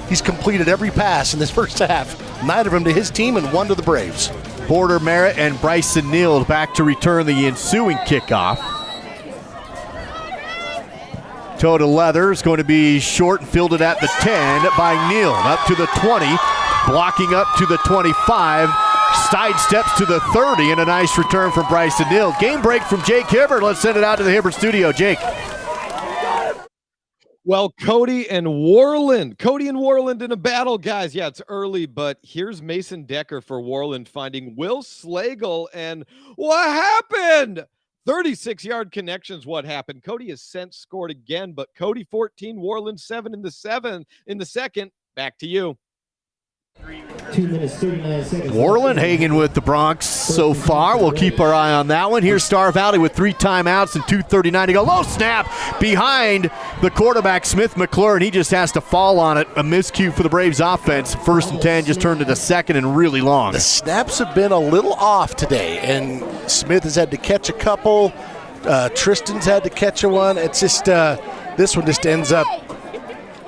He's completed every pass in this first half. 9 of them to his team and 1 to the Braves. Porter Merritt and Bryson Neal back to return the ensuing kickoff. Toe to leather is going to be short and fielded at the 10 by Neal. Up to the 20, blocking up to the 25, side steps to the 30, and a nice return from Bryson Neal. Game break from Jake Hibbert. Let's send it out to the Hibbert studio. Jake. Well, Cody and Warland in a battle, guys. Yeah, it's early, but here's Mason Decker for Warland finding Will Slagle, and what happened? 36-yard connections. What happened? Cody has since scored again, but Cody 14, Warland 7 in the second. Back to you. 2 minutes, 39 seconds. Warland hanging with the Bronx so far. We'll keep our eye on that one. Here's Star Valley with 3 timeouts and 2:39 to go. Low snap behind the quarterback, Smith McClure, and he just has to fall on it. A miscue for the Braves offense. 1st and 10 just turned into 2nd and really long. The snaps have been a little off today, and Smith has had to catch a couple. Tristan's had to catch a one. It's just this one just ends up.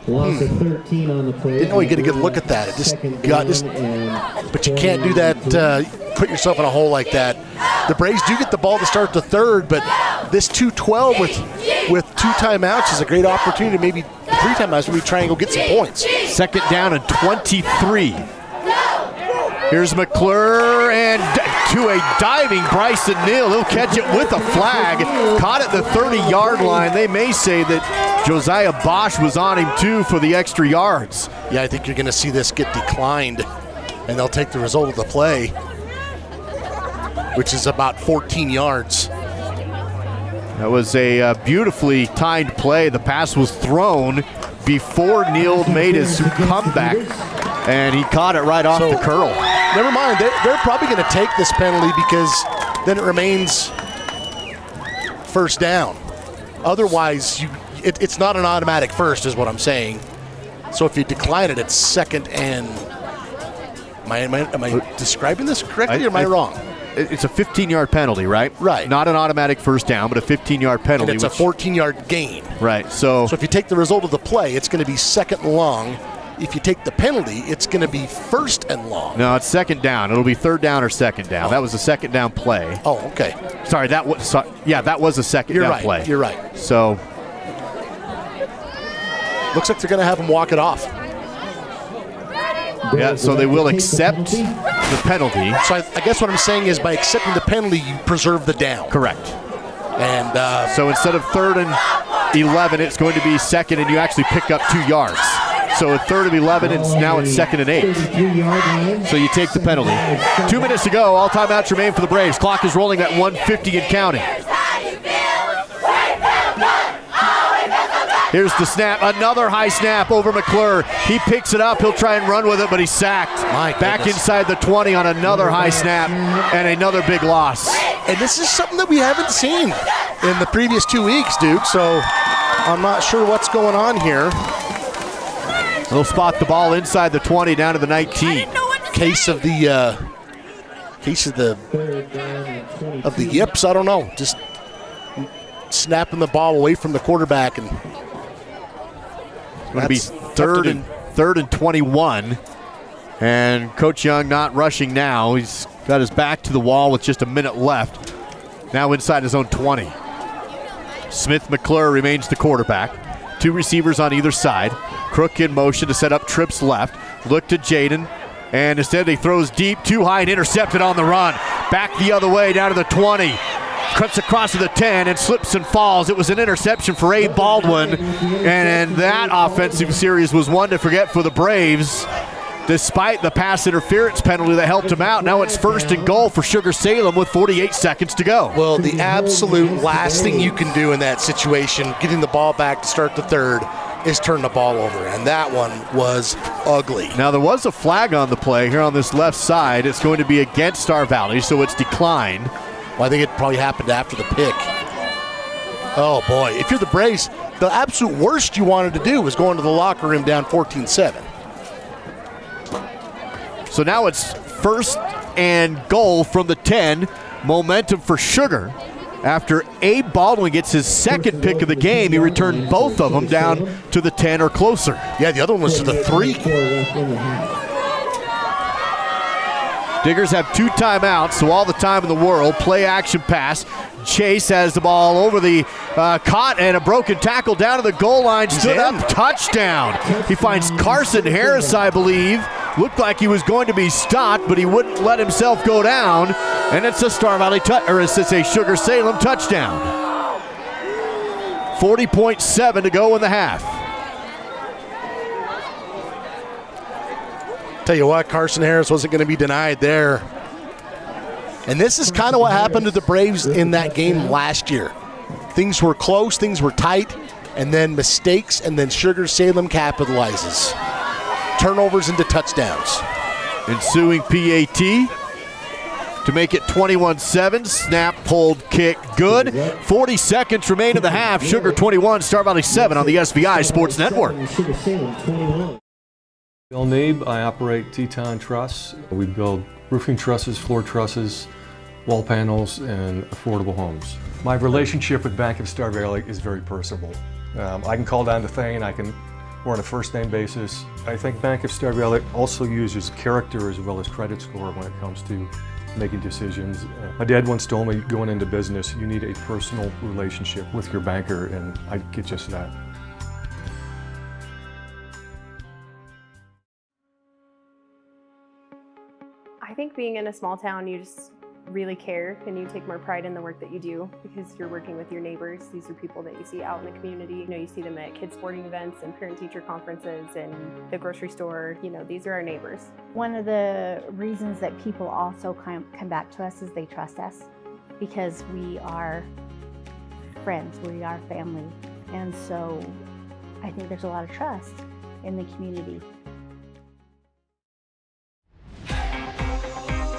Loss of 13 on the play. Didn't really get a good look at that. It just got just, but you can't do that. Put yourself in a hole like that. The Braves do get the ball to start the third, but this 2-12 with 2 timeouts is a great opportunity. Maybe 3 timeouts where we try and go get some points. 2nd down and 23. Here's McClure, and to a diving Bryson Neal. He'll catch it with a flag. Caught at the 30-yard line. They may say that Josiah Bosch was on him too for the extra yards. Yeah, I think you're going to see this get declined, and they'll take the result of the play, which is about 14 yards. That was a beautifully timed play. The pass was thrown before Neal made his comeback, and he caught it right off the curl. Never mind. They're probably going to take this penalty because then it remains 1st down. Otherwise, it's not an automatic first is what I'm saying. So if you decline it, it's 2nd and... Am I describing this correctly or am I wrong? It's a 15-yard penalty, right? Right. Not an automatic 1st down, but a 15-yard penalty. And it's a 14-yard gain. Right. So if you take the result of the play, it's going to be 2nd and long. If you take the penalty, it's going to be 1st and long. No, it's 2nd down. It'll be 3rd down or 2nd down. That was a 2nd down play. Oh, okay. Sorry, that was a 2nd down play. You're right. So looks like they're going to have him walk it off. Yeah, so they will accept the penalty. So I guess what I'm saying is by accepting the penalty, you preserve the down. Correct. And so instead of 3rd and 11, it's going to be 2nd, and you actually pick up 2 yards. So at 3rd and 11, and now it's 2nd and 8. So you take the penalty. 2 minutes to go. All timeouts remain for the Braves. Clock is rolling at 1:50 and counting. Here's the snap. Another high snap over McClure. He picks it up. He'll try and run with it, but he's sacked. Back inside the 20 on another high snap and another big loss. And this is something that we haven't seen in the previous 2 weeks, Duke. So I'm not sure what's going on here. They'll spot the ball inside the 20 down to the 19. Case of the yips. I don't know. Just snapping the ball away from the quarterback, and it's going to be 3rd and 21. And Coach Young not rushing now. He's got his back to the wall with just a minute left. Now inside his own 20. Smith McClure remains the quarterback. 2 receivers on either side. Crook in motion to set up trips left. Look to Jaden. And instead he throws deep, too high, and intercepted on the run. Back the other way down to the 20. Cuts across to the 10 and slips and falls. It was an interception for Abe Baldwin, and that offensive series was one to forget for the Braves. Despite the pass interference penalty that helped him out, now it's 1st and goal for Sugar Salem with 48 seconds to go. Well, the absolute last thing you can do in that situation, getting the ball back to start the third, is turn the ball over, and that one was ugly. Now, there was a flag on the play here on this left side. It's going to be against Star Valley, so it's declined. Well, I think it probably happened after the pick. Oh, boy. If you're the Braves, the absolute worst you wanted to do was go into the locker room down 14-7. So now it's 1st and goal from the 10. Momentum for Sugar. After Abe Baldwin gets his 2nd pick of the game, he returned both of them down to the 10 or closer. Yeah, the other one was to the 3. Diggers have 2 timeouts, so all the time in the world. Play action pass. Chase has the ball over the caught, and a broken tackle down to the goal line. Stood up, touchdown. He finds Carson Harris, I believe. Looked like he was going to be stopped, but he wouldn't let himself go down. And it's a Star Valley it's a Sugar Salem touchdown. 40.7 to go in the half. Tell you what, Carson Harris wasn't going to be denied there. And this is kind of what happened to the Braves in that game last year. Things were close, things were tight, and then mistakes, and then Sugar Salem capitalizes. Turnovers into touchdowns. Ensuing PAT to make it 21-7. Snap, hold, kick, good. 40 seconds remain in the half. Sugar 21, Star Valley 7 on the SVI Sports Network. Bill Nabe, I operate Teton Truss. We build roofing trusses, floor trusses, wall panels, and affordable homes. My relationship with Bank of Star Valley is very personable. I can call down to Thane, we're on a first name basis. I think Bank of Star Valley also uses character as well as credit score when it comes to making decisions. My dad once told me, going into business, you need a personal relationship with your banker, and I get just that. I think being in a small town, you just really care and you take more pride in the work that you do because you're working with your neighbors. These are people that you see out in the community. You know, you see them at kids sporting events and parent-teacher conferences and the grocery store. You know, these are our neighbors. One of the reasons that people also come back to us is they trust us because we are friends, we are family. And so I think there's a lot of trust in the community.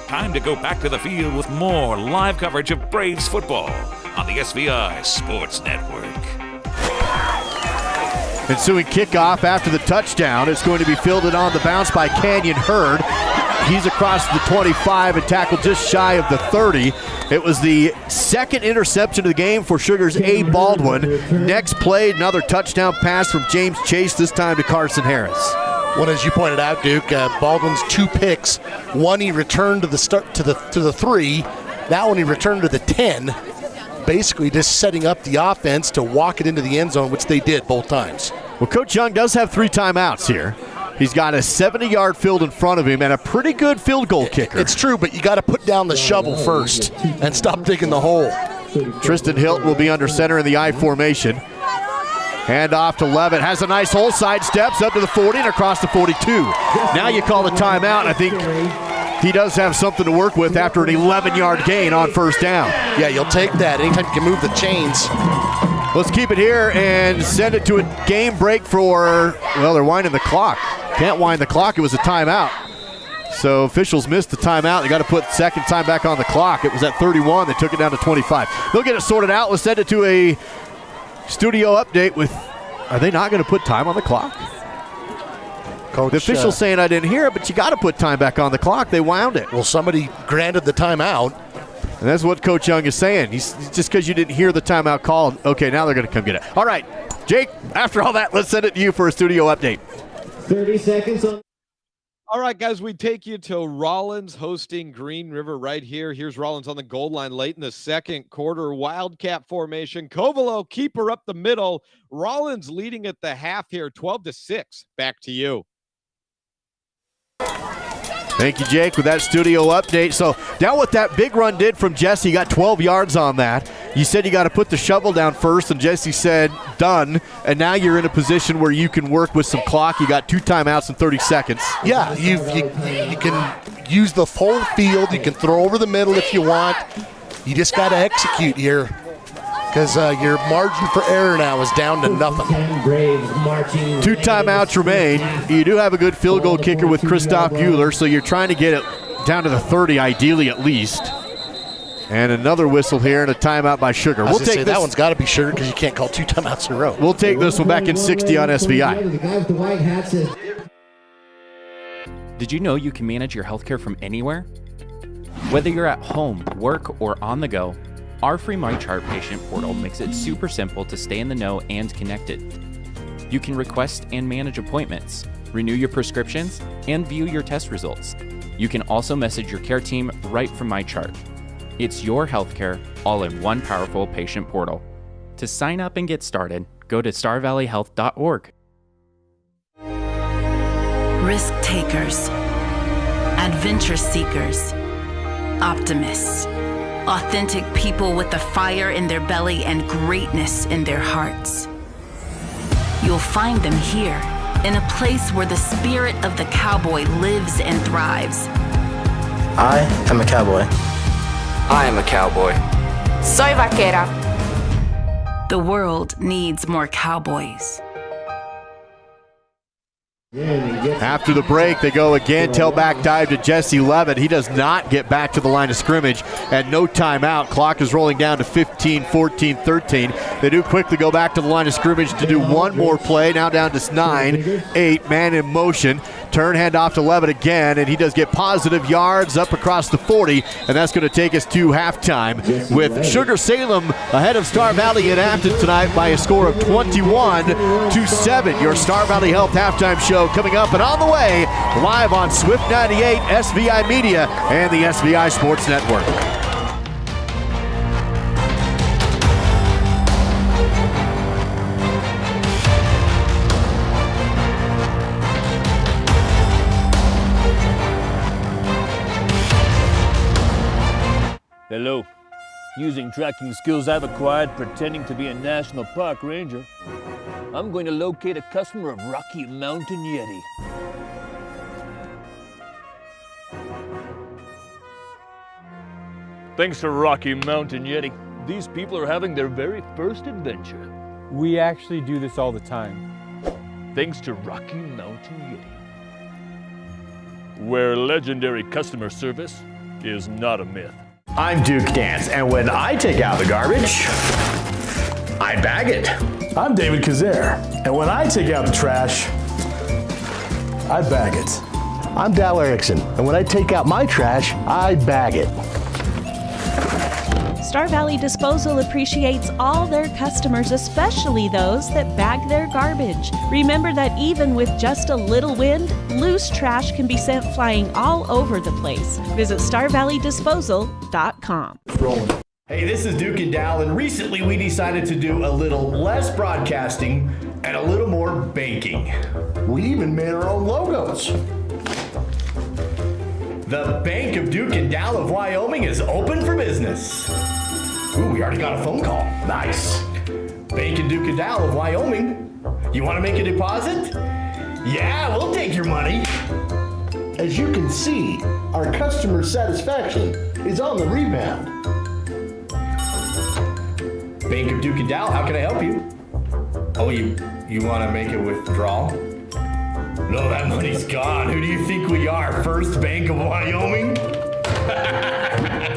Time to go back to the field with more live coverage of Braves football on the SVI Sports Network. Ensuing kickoff after the touchdown. It's going to be fielded on the bounce by Canyon Hurd. He's across the 25 and tackled just shy of the 30. It was the 2nd interception of the game for Sugar's Abe Baldwin. Next play, another touchdown pass from James Chase, this time to Carson Harris. Well, as you pointed out, Duke, Baldwin's 2 picks. One he returned to the 3. That one he returned to the 10. Basically just setting up the offense to walk it into the end zone, which they did both times. Well, Coach Young does have 3 timeouts here. He's got a 70-yard field in front of him and a pretty good field goal kicker. It's true, but you got to put down the shovel first and stop digging the hole. Tristan Hilt will be under center in the I formation. Hand off to Levitt, has a nice hole, side steps up to the 40 and across the 42. Now you call the timeout. I think he does have something to work with after an 11-yard gain on first down. Yeah, you'll take that. Anytime you can move the chains. Let's keep it here and send it to a game break for, well, they're winding the clock. Can't wind the clock. It was a timeout. So officials missed the timeout. They got to put second time back on the clock. It was at 31. They took it down to 25. They'll get it sorted out. Let's send it to a studio update with, are they not going to put time on the clock? Coach, the official's saying I didn't hear it, but you got to put time back on the clock. They wound it. Well, somebody granted the timeout. And that's what Coach Young is saying. He's just because you didn't hear the timeout called, okay, now they're going to come get it. All right, Jake, after all that, let's send it to you for a studio update. 30 seconds on. All right, guys, we take you to Rollins hosting Green River right here. Here's Rollins on the goal line late in the second quarter. Wildcat formation. Covelo, keeper up the middle. Rollins leading at the half here, 12-6. Back to you. Thank you, Jake, with that studio update. So down what that big run did from Jesse, you got 12 yards on that. You said you got to put the shovel down first, and Jesse said done. And now you're in a position where you can work with some clock. You got 2 timeouts in 30 seconds. Yeah, you can use the whole field. You can throw over the middle if you want. You just got to execute here because your margin for error now is down to nothing. 2 timeouts remain. You do have a good field goal kicker with Christoph Bueller, so you're trying to get it down to the 30, ideally at least. And another whistle here and a timeout by Sugar. We'll take that one's got to be Sugar because you can't call 2 timeouts in a row. We'll take this one back in 60 on SVI. Did you know you can manage your healthcare from anywhere? Whether you're at home, work, or on the go, our free MyChart patient portal makes it super simple to stay in the know and connected. You can request and manage appointments, renew your prescriptions, and view your test results. You can also message your care team right from MyChart. It's your healthcare all in one powerful patient portal. To sign up and get started, go to starvalleyhealth.org. Risk takers, adventure seekers, optimists, authentic people with the fire in their belly and greatness in their hearts. You'll find them here, in a place where the spirit of the cowboy lives and thrives. I am a cowboy. I am a cowboy. Soy vaquera. The world needs more cowboys. After the break, they go again, tailback dive to Jesse Levitt. He does not get back to the line of scrimmage, and no timeout. Clock is rolling down to 15, 14, 13. They do quickly go back to the line of scrimmage to do one more play, now down to 9, 8, man in motion. Turn, hand off to Levitt again, and he does get positive yards up across the 40, and that's going to take us to halftime with Sugar Salem ahead of Star Valley at Afton tonight by a score of 21-7. Your Star Valley Health halftime show coming up and on the way, live on Swift 98, SVI Media, and the SVI Sports Network. Hello. Using tracking skills I've acquired pretending to be a national park ranger, I'm going to locate a customer of Rocky Mountain Yeti. Thanks to Rocky Mountain Yeti, these people are having their very first adventure. We actually do this all the time. Thanks to Rocky Mountain Yeti, where legendary customer service is not a myth. I'm Duke Dance, and when I take out the garbage, I bag it. I'm David Kazare, and when I take out the trash, I bag it. I'm Dal Erickson, and when I take out my trash, I bag it. Star Valley Disposal appreciates all their customers, especially those that bag their garbage. Remember that even with just a little wind, loose trash can be sent flying all over the place. Visit StarValleyDisposal.com. Hey, this is Duke and Dal, and recently we decided to do a little less broadcasting and a little more baking. We even made our own logos. The Bank of Duke and Dal of Wyoming is open for business. Ooh, we already got a phone call. Nice. Bank of Duke and Dal of Wyoming. You want to make a deposit? Yeah, we'll take your money. As you can see, our customer satisfaction is on the rebound. Bank of Duke and Dal, how can I help you? Oh, you want to make a withdrawal? No, that money's gone. Who do you think we are? First Bank of Wyoming?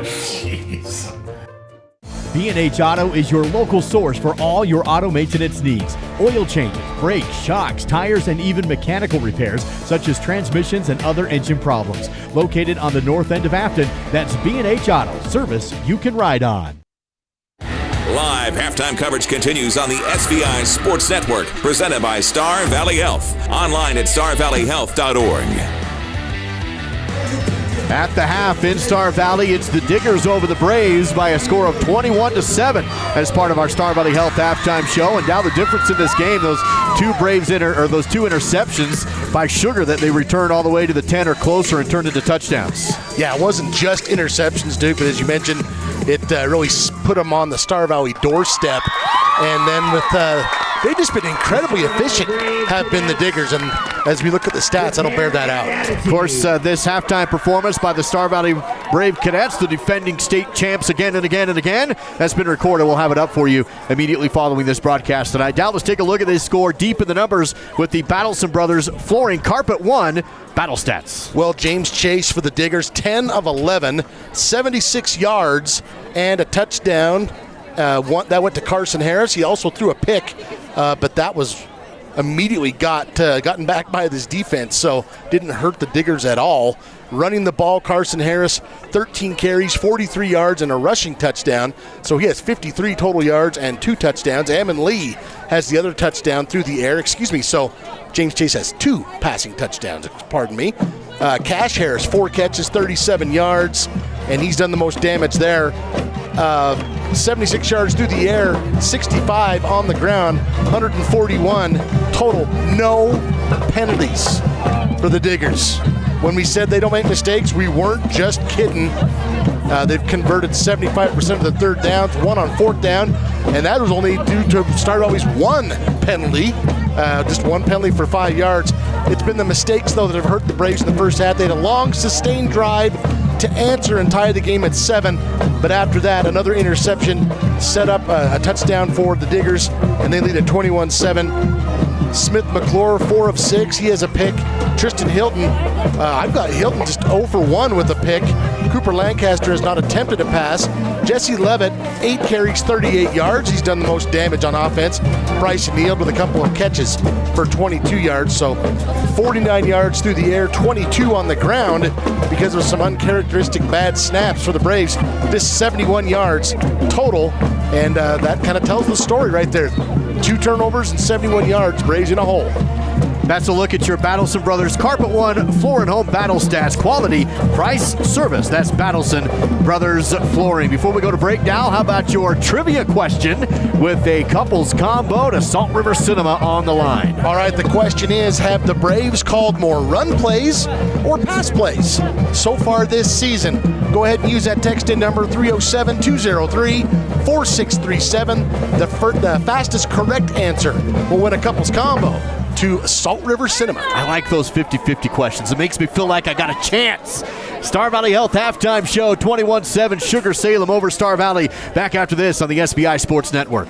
Jeez. B&H Auto is your local source for all your auto maintenance needs. Oil changes, brakes, shocks, tires, and even mechanical repairs, such as transmissions and other engine problems. Located on the north end of Afton, that's B&H Auto, service you can ride on. Live halftime coverage continues on the SVI Sports Network, presented by Star Valley Health. Online at starvalleyhealth.org. At the half in Star Valley, it's the Diggers over the Braves by a score of 21-7 as part of our Star Valley Health halftime show. And now the difference in this game, those two interceptions by Sugar that they returned all the way to the 10 or closer and turned into touchdowns. Yeah, it wasn't just interceptions, Duke, but as you mentioned, it really put them on the Star Valley doorstep. And then with they've just been incredibly efficient, have been the Diggers, and as we look at the stats, that'll bear that out. Of course, this halftime performance by the Star Valley Brave Cadets, the defending state champs again and again and again, has been recorded. We'll have it up for you immediately following this broadcast tonight. Now let's take a look at this score deep in the numbers with the Battleson Brothers Flooring Carpet 1 battle stats. Well, James Chase for the Diggers, 10 of 11, 76 yards, and a touchdown. That went to Carson Harris. He also threw a pick, but that was immediately gotten back by this defense, so didn't hurt the Diggers at all. Running the ball, Carson Harris, 13 carries, 43 yards, and a rushing touchdown. So he has 53 total yards and 2 touchdowns. Ammon Lee has the other touchdown through the air. So James Chase has 2 passing touchdowns, pardon me. Cash Harris, 4 catches, 37 yards, and he's done the most damage there. 76 yards through the air, 65 on the ground, 141 total. No penalties for the Diggers. When we said they don't make mistakes, we weren't just kidding. They've converted 75% of the third downs, 1 on 4th down, and that was only due to Star Valley's 1 penalty, just 1 penalty for 5 yards. It's been the mistakes, though, that have hurt the Braves in the first half. They had a long, sustained drive to answer and tie the game at 7, but after that, another interception set up a touchdown for the Diggers, and they lead at 21-7. Smith McClure, 4 of 6. He has a pick. Tristan Hilton, I've got Hilton just 0 for 1 with a pick. Cooper Lancaster has not attempted a pass. Jesse Levitt, 8 carries, 38 yards. He's done the most damage on offense. Bryce Neal with a couple of catches for 22 yards. So 49 yards through the air, 22 on the ground because of some uncharacteristic bad snaps for the Braves. Just 71 yards total, and that kind of tells the story right there. 2 turnovers and 71 yards, Braves in a hole. That's a look at your Battleson Brothers Carpet 1 Floor and Home battle stats. Quality, price, service. That's Battleson Brothers Flooring. Before we go to break now, how about your trivia question with a couples combo to Salt River Cinema on the line? All right, the question is, have the Braves called more run plays or pass plays so far this season? Go ahead and use that text-in number 307-203-4637. The fastest correct answer will win a couples combo to Salt River Cinema. I like those 50-50 questions. It makes me feel like I got a chance. Star Valley Health halftime show, 21-7, Sugar Salem over Star Valley. Back after this on the SBI Sports Network.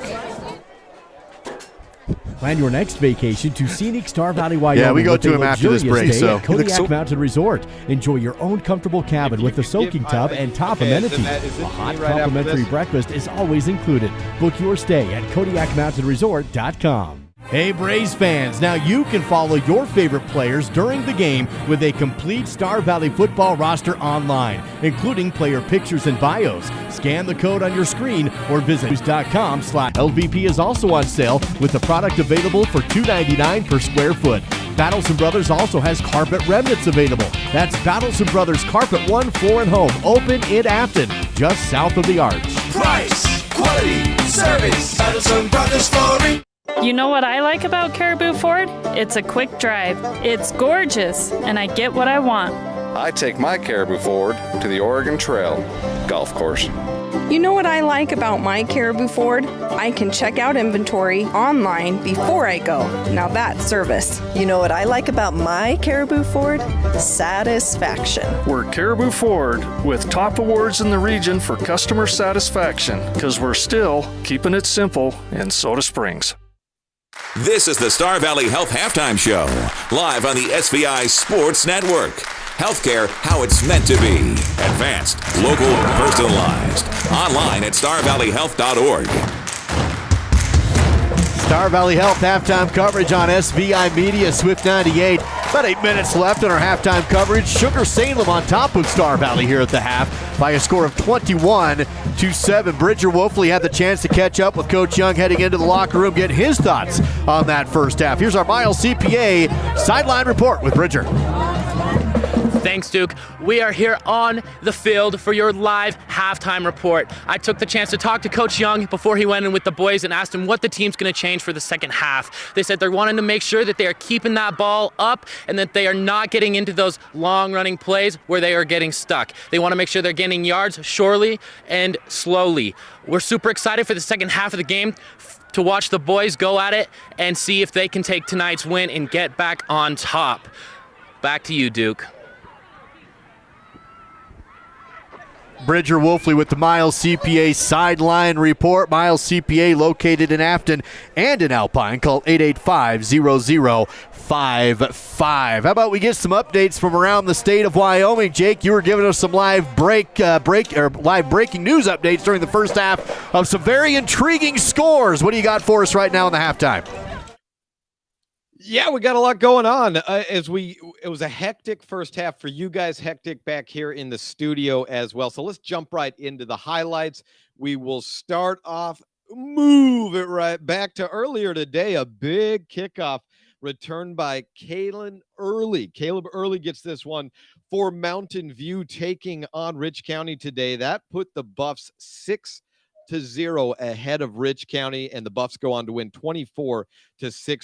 Plan your next vacation to scenic Star Valley, Wyoming. Yeah, we go to him after this break. So Kodiak Mountain Resort. Enjoy your own comfortable cabin with a soaking tub and top amenities. A hot complimentary breakfast is always included. Book your stay at KodiakMountainResort.com. Hey Braves fans, now you can follow your favorite players during the game with a complete Star Valley football roster online, including player pictures and bios. Scan the code on your screen or visit news.com. LVP is also on sale with the product available for $2.99 per square foot. Battleson Brothers also has carpet remnants available. That's Battleson Brothers Carpet 1 Floor and Home, open in Afton, just south of the Arch. Price, quality, service, Battleson Brothers Flooring. You know what I like about Caribou Ford? It's a quick drive. It's gorgeous, and I get what I want. I take my Caribou Ford to the Oregon Trail golf course. You know what I like about my Caribou Ford? I can check out inventory online before I go. Now that's service. You know what I like about my Caribou Ford? Satisfaction. We're Caribou Ford with top awards in the region for customer satisfaction because we're still keeping it simple in Soda Springs. This is the Star Valley Health Halftime Show, live on the SVI Sports Network. Healthcare how it's meant to be. Advanced, local, personalized. Online at starvalleyhealth.org. Star Valley Health halftime coverage on SVI Media, Swift 98. About 8 minutes left in our halftime coverage. Sugar Salem on top of Star Valley here at the half by a score of 21-7. Bridger Wolfley had the chance to catch up with Coach Young heading into the locker room, get his thoughts on that first half. Here's our Miles CPA sideline report with Bridger. Thank Thanks, Duke. We are here on the field for your live halftime report. I took the chance to talk to Coach Young before he went in with the boys and asked him what the team's going to change for the second half. They said they're wanting to make sure that they are keeping that ball up and that they are not getting into those long running plays where they are getting stuck. They want to make sure they're getting yards surely and slowly. We're super excited for the second half of the game to watch the boys go at it and see if they can take tonight's win and get back on top. Back to you, Duke. Bridger Wolfley with the Miles CPA sideline report. Miles CPA located in Afton and in Alpine. Call 885-0055. How about we get some updates from around the state of Wyoming? Jake, you were giving us some live breaking news updates during the first half of some very intriguing scores. What do you got for us right now in the halftime? Yeah, we got a lot going on. It was a hectic first half for you guys, hectic back here in the studio as well. So let's jump right into the highlights. We will start off, move it right back to earlier today, a big kickoff returned by Caleb Early. Caleb Early gets this one for Mountain View taking on Rich County today. That put the Buffs 6-0 ahead of Rich County, and the Buffs go on to win 24-6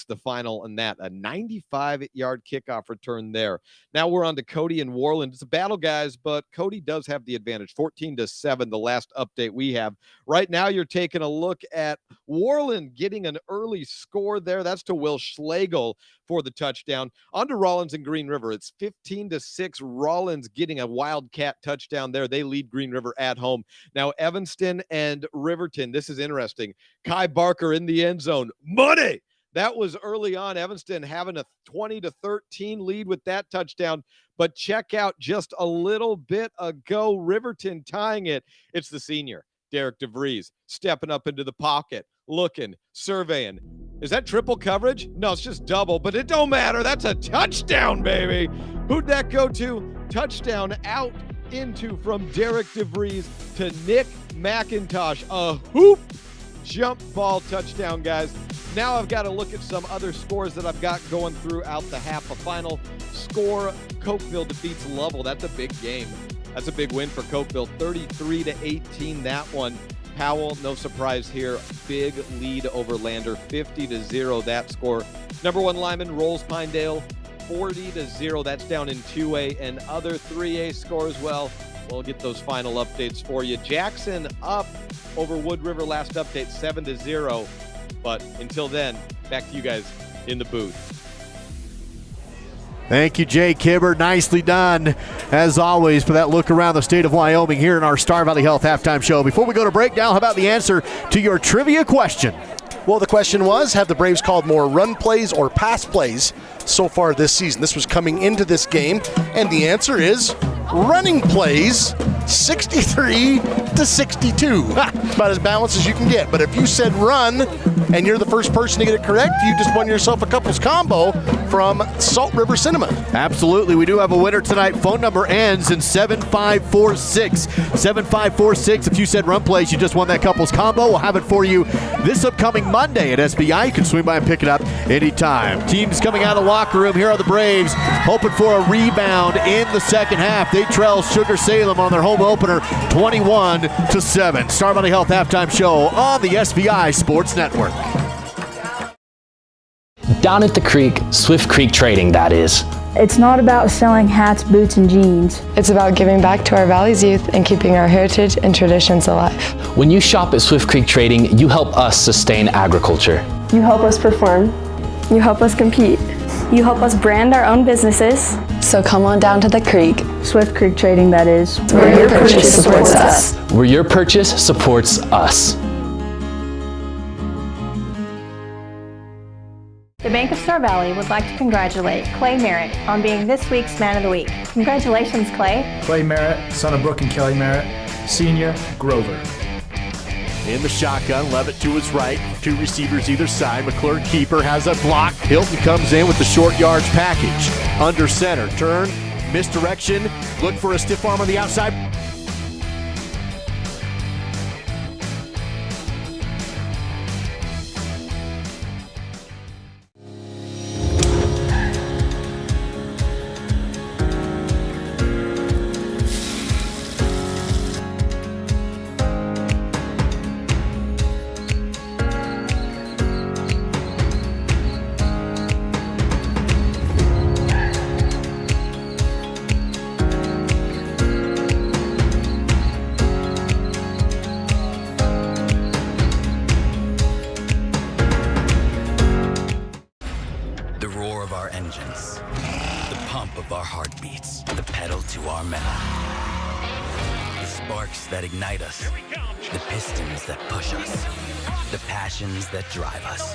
the final, and that a 95-yard kickoff return there. Now we're on to Cody and Worland. It's a battle, guys, but Cody does have the advantage, 14-7, the last update we have. Right now you're taking a look at Worland getting an early score there. That's to Will Schlegel for the touchdown. On to Rollins and Green River. It's 15-6. Rollins getting a Wildcat touchdown there. They lead Green River at home. Now Evanston and Riverton. This is interesting. Kai Barker in the end zone. Money! That was early on. Evanston having a 20-13 lead with that touchdown. But check out just a little bit ago, Riverton tying it. It's the senior, Derek DeVries, stepping up into the pocket, looking, surveying. Is that triple coverage? No, it's just double, but it don't matter. That's a touchdown, baby. Who'd that go to? Touchdown out into from Derek DeVries to Nick McIntosh. A hoop jump ball touchdown, guys. Now I've got to look at some other scores that I've got going throughout the half. A final score, Cokeville defeats Lovell. That's a big game. That's a big win for Cokeville. 33-18, that one. Powell, no surprise here. Big lead over Lander, 50-0, that score. Number one Lyman rolls Pinedale, 40-0. That's down in 2A, and other 3A scores. Well, we'll get those final updates for you. Jackson up over Wood River last update, 7-0. But until then, back to you guys in the booth. Thank you, Jay Kibber. Nicely done, as always, for that look around the state of Wyoming here in our Star Valley Health halftime show. Before we go to break now, how about the answer to your trivia question? Well, the question was, have the Braves called more run plays or pass plays so far this season? This was coming into this game, and the answer is running plays, 63-62. About as balanced as you can get. But if you said run and you're the first person to get it correct, you just won yourself a couples combo from Salt River Cinema. Absolutely. We do have a winner tonight. Phone number ends in 7546. 7546. If you said run plays, you just won that couples combo. We'll have it for you this upcoming Monday at SBI. You can swing by and pick it up anytime. Teams coming out of the locker room. Here are the Braves, hoping for a rebound in the second half. They trail Sugar Salem on their home opener 21-7. Star Valley Health halftime show on the SBI Sports Network. Down at the creek, Swift Creek Trading, that is. It's not about selling hats, boots, and jeans. It's about giving back to our Valley's youth and keeping our heritage and traditions alive. When you shop at Swift Creek Trading, you help us sustain agriculture. You help us perform. You help us compete. You help us brand our own businesses. So come on down to the creek. Swift Creek Trading, that is. Where your purchase supports us. Where your purchase supports us. The Bank of Star Valley would like to congratulate Clay Merritt on being this week's Man of the Week. Congratulations, Clay. Clay Merritt, son of Brooke and Kelly Merritt, senior, Grover. In the shotgun, Levitt to his right, two receivers either side. McClure keeper has a block. Hilton comes in with the short yards package. Under center, turn, misdirection, look for a stiff arm on the outside. It's the pedal to our metal. The sparks that ignite us. The pistons that push us. The passions that drive us.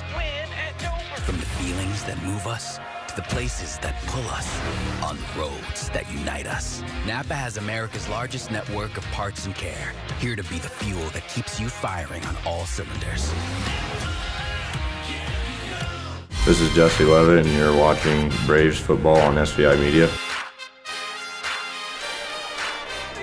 From the feelings that move us to the places that pull us, on the roads that unite us. Napa has America's largest network of parts and care, here to be the fuel that keeps you firing on all cylinders. This is Jesse Levitt, and you're watching Braves football on SVI Media.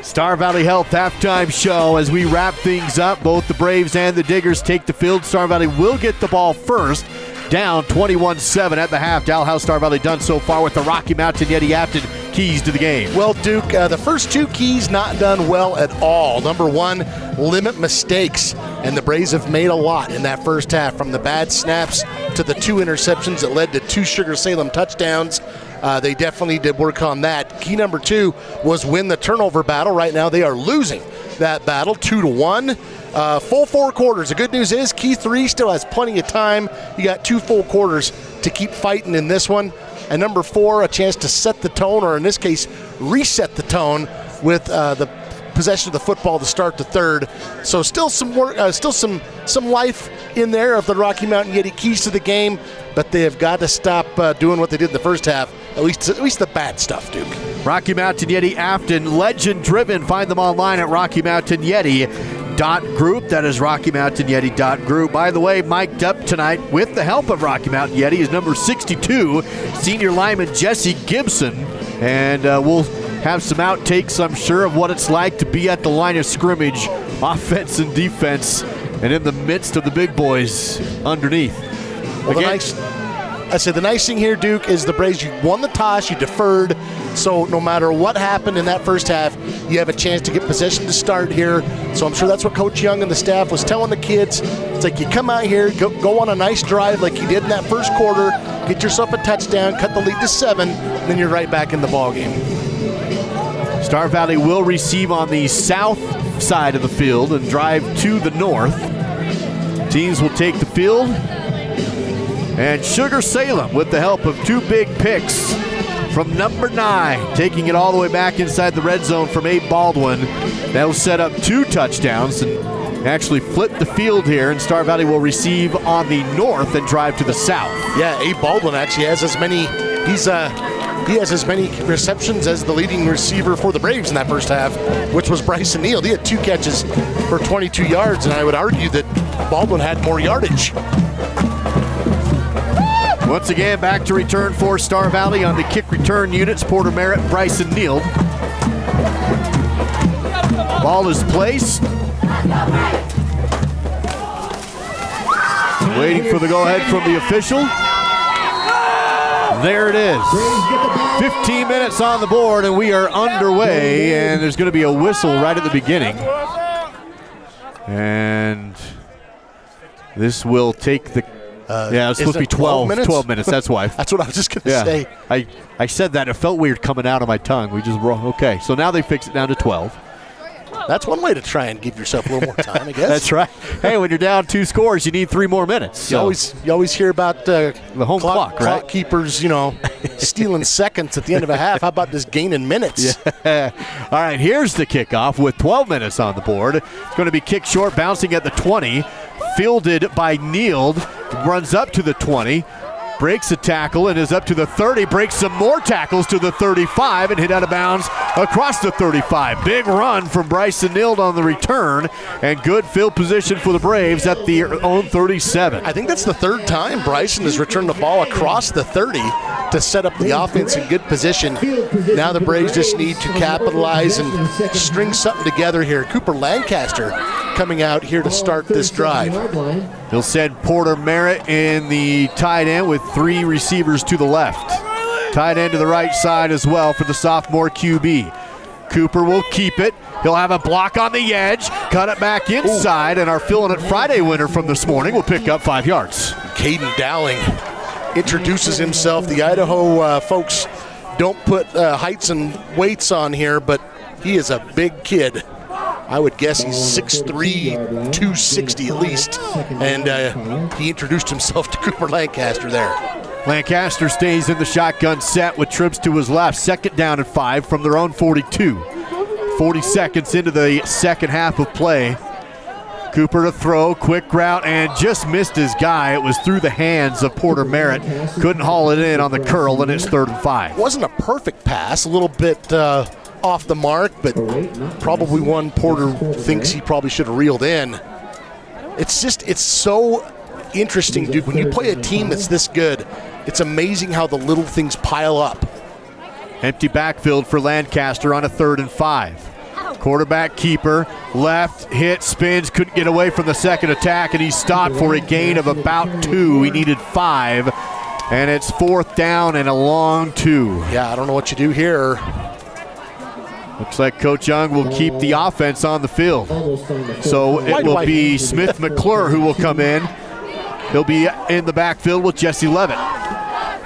Star Valley Health halftime show as we wrap things up. Both the Braves and the Diggers take the field. Star Valley will get the ball first. Down 21-7 at the half. Dal, how's Star Valley done so far with the Rocky Mountain Yeti Afton keys to the game? Well, Duke, the first two keys not done well at all. Number one, limit mistakes. And the Braves have made a lot in that first half, from the bad snaps to the 2 interceptions that led to 2 Sugar Salem touchdowns. They definitely did work on that. Key number 2 was win the turnover battle. Right now they are losing that battle 2-1. Full 4 quarters. The good news is Key 3 still has plenty of time. You got 2 full quarters to keep fighting in this one. And number 4, a chance to set the tone, or in this case, reset the tone with the possession of the football to start the third. So still some work, still some life in there of the Rocky Mountain Yeti keys to the game, but they have got to stop doing what they did in the first half. At least the bad stuff, Duke. Rocky Mountain Yeti Afton, legend driven. Find them online at RockyMountainYeti.group. That is RockyMountainYeti.group. By the way, mic'd up tonight with the help of Rocky Mountain Yeti is number 62, senior lineman Jesse Gibson. And we'll have some outtakes, I'm sure, of what it's like to be at the line of scrimmage, offense and defense, and in the midst of the big boys underneath. Well, the nice thing here, Duke, is the Braves, you won the toss, you deferred, so no matter what happened in that first half, you have a chance to get possession to start here. So I'm sure that's what Coach Young and the staff was telling the kids. It's like you come out here, go on a nice drive like you did in that first quarter, get yourself a touchdown, cut the lead to 7, then you're right back in the ballgame. Star Valley will receive on the south side of the field and drive to the north. Teams will take the field. And Sugar Salem, with the help of 2 big picks from number 9, taking it all the way back inside the red zone from Abe Baldwin. That will set up 2 touchdowns and actually flip the field here, and Star Valley will receive on the north and drive to the south. Yeah, Abe Baldwin actually has as many, he has as many receptions as the leading receiver for the Braves in that first half, which was Bryson Neal. He had 2 catches for 22 yards, and I would argue that Baldwin had more yardage. Once again, back to return for Star Valley on the kick return units. Porter Merritt, Bryson Neal. Ball is placed. Waiting for the go-ahead from the official. There it is. 15 minutes on the board, and we are underway, and there's going to be a whistle right at the beginning. And this will take the... yeah, it's supposed to be 12 minutes. 12 minutes, that's why. That's what I was just going to say. I said that. It felt weird coming out of my tongue. We just roll. Okay, so now they fix it down to 12. That's one way to try and give yourself a little more time, I guess. That's right. Hey, when you're down 2 scores, you need 3 more minutes. So. You always hear about the home clock, right? Clock keepers, stealing seconds at the end of a half. How about this gaining minutes? Yeah. All right, here's the kickoff with 12 minutes on the board. It's going to be kicked short, bouncing at the 20. Fielded by Neal, runs up to the 20, breaks a tackle and is up to the 30, breaks some more tackles to the 35 and hit out of bounds across the 35. Big run from Bryson Neal on the return, and good field position for the Braves at their own 37. I think that's the 3rd time Bryson has returned the ball across the 30 to set up the offense in good position. Now the Braves just need to capitalize and string something together here. Cooper Lancaster coming out here to start this drive. He'll send Porter Merritt in the tight end with 3 receivers to the left. Tight end to the right side as well for the sophomore QB. Cooper will keep it. He'll have a block on the edge, cut it back inside, and our Feelin' It Friday winner from this morning will pick up 5 yards. Caden Dowling introduces himself. The Idaho folks don't put heights and weights on here, but he is a big kid. I would guess he's 6'3", 260 at least. And he introduced himself to Cooper Lancaster there. Lancaster stays in the shotgun set with trips to his left. 2nd down and 5 from their own 42. 40 seconds into the second half of play. Cooper to throw, quick route, and just missed his guy. It was through the hands of Porter Merritt. Couldn't haul it in on the curl, and it's 3rd and 5. Wasn't a perfect pass, a little bit off the mark, but probably one Porter thinks he probably should have reeled in. It's so interesting, Duke. When you play a team that's this good, it's amazing how the little things pile up. Empty backfield for Lancaster on a 3rd and 5. Quarterback keeper, left, hit, spins, couldn't get away from the second attack, and he stopped for a gain of about 2. He needed 5, and it's 4th down and a long 2. Yeah, I don't know what you do here. Looks like Coach Young will keep the offense on the field. So it will be Smith McClure who will come in. He'll be in the backfield with Jesse Levitt.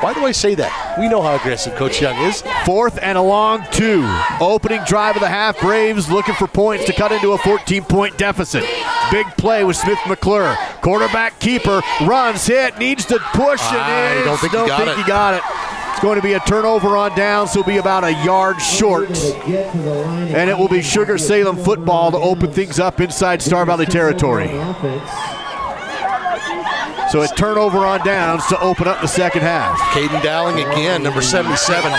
Why do I say that? We know how aggressive Coach Young is. 4th and a long 2. Opening drive of the half. Braves looking for points to cut into a 14-point deficit. Big play with Smith McClure. Quarterback keeper runs, hit, needs to push it in. I don't think he got it. It's going to be a turnover on downs. He'll be about a yard short. And it will be Sugar Salem football to open things up inside Star Valley territory. So a turnover on downs to open up the second half. Caden Dowling again, number 77,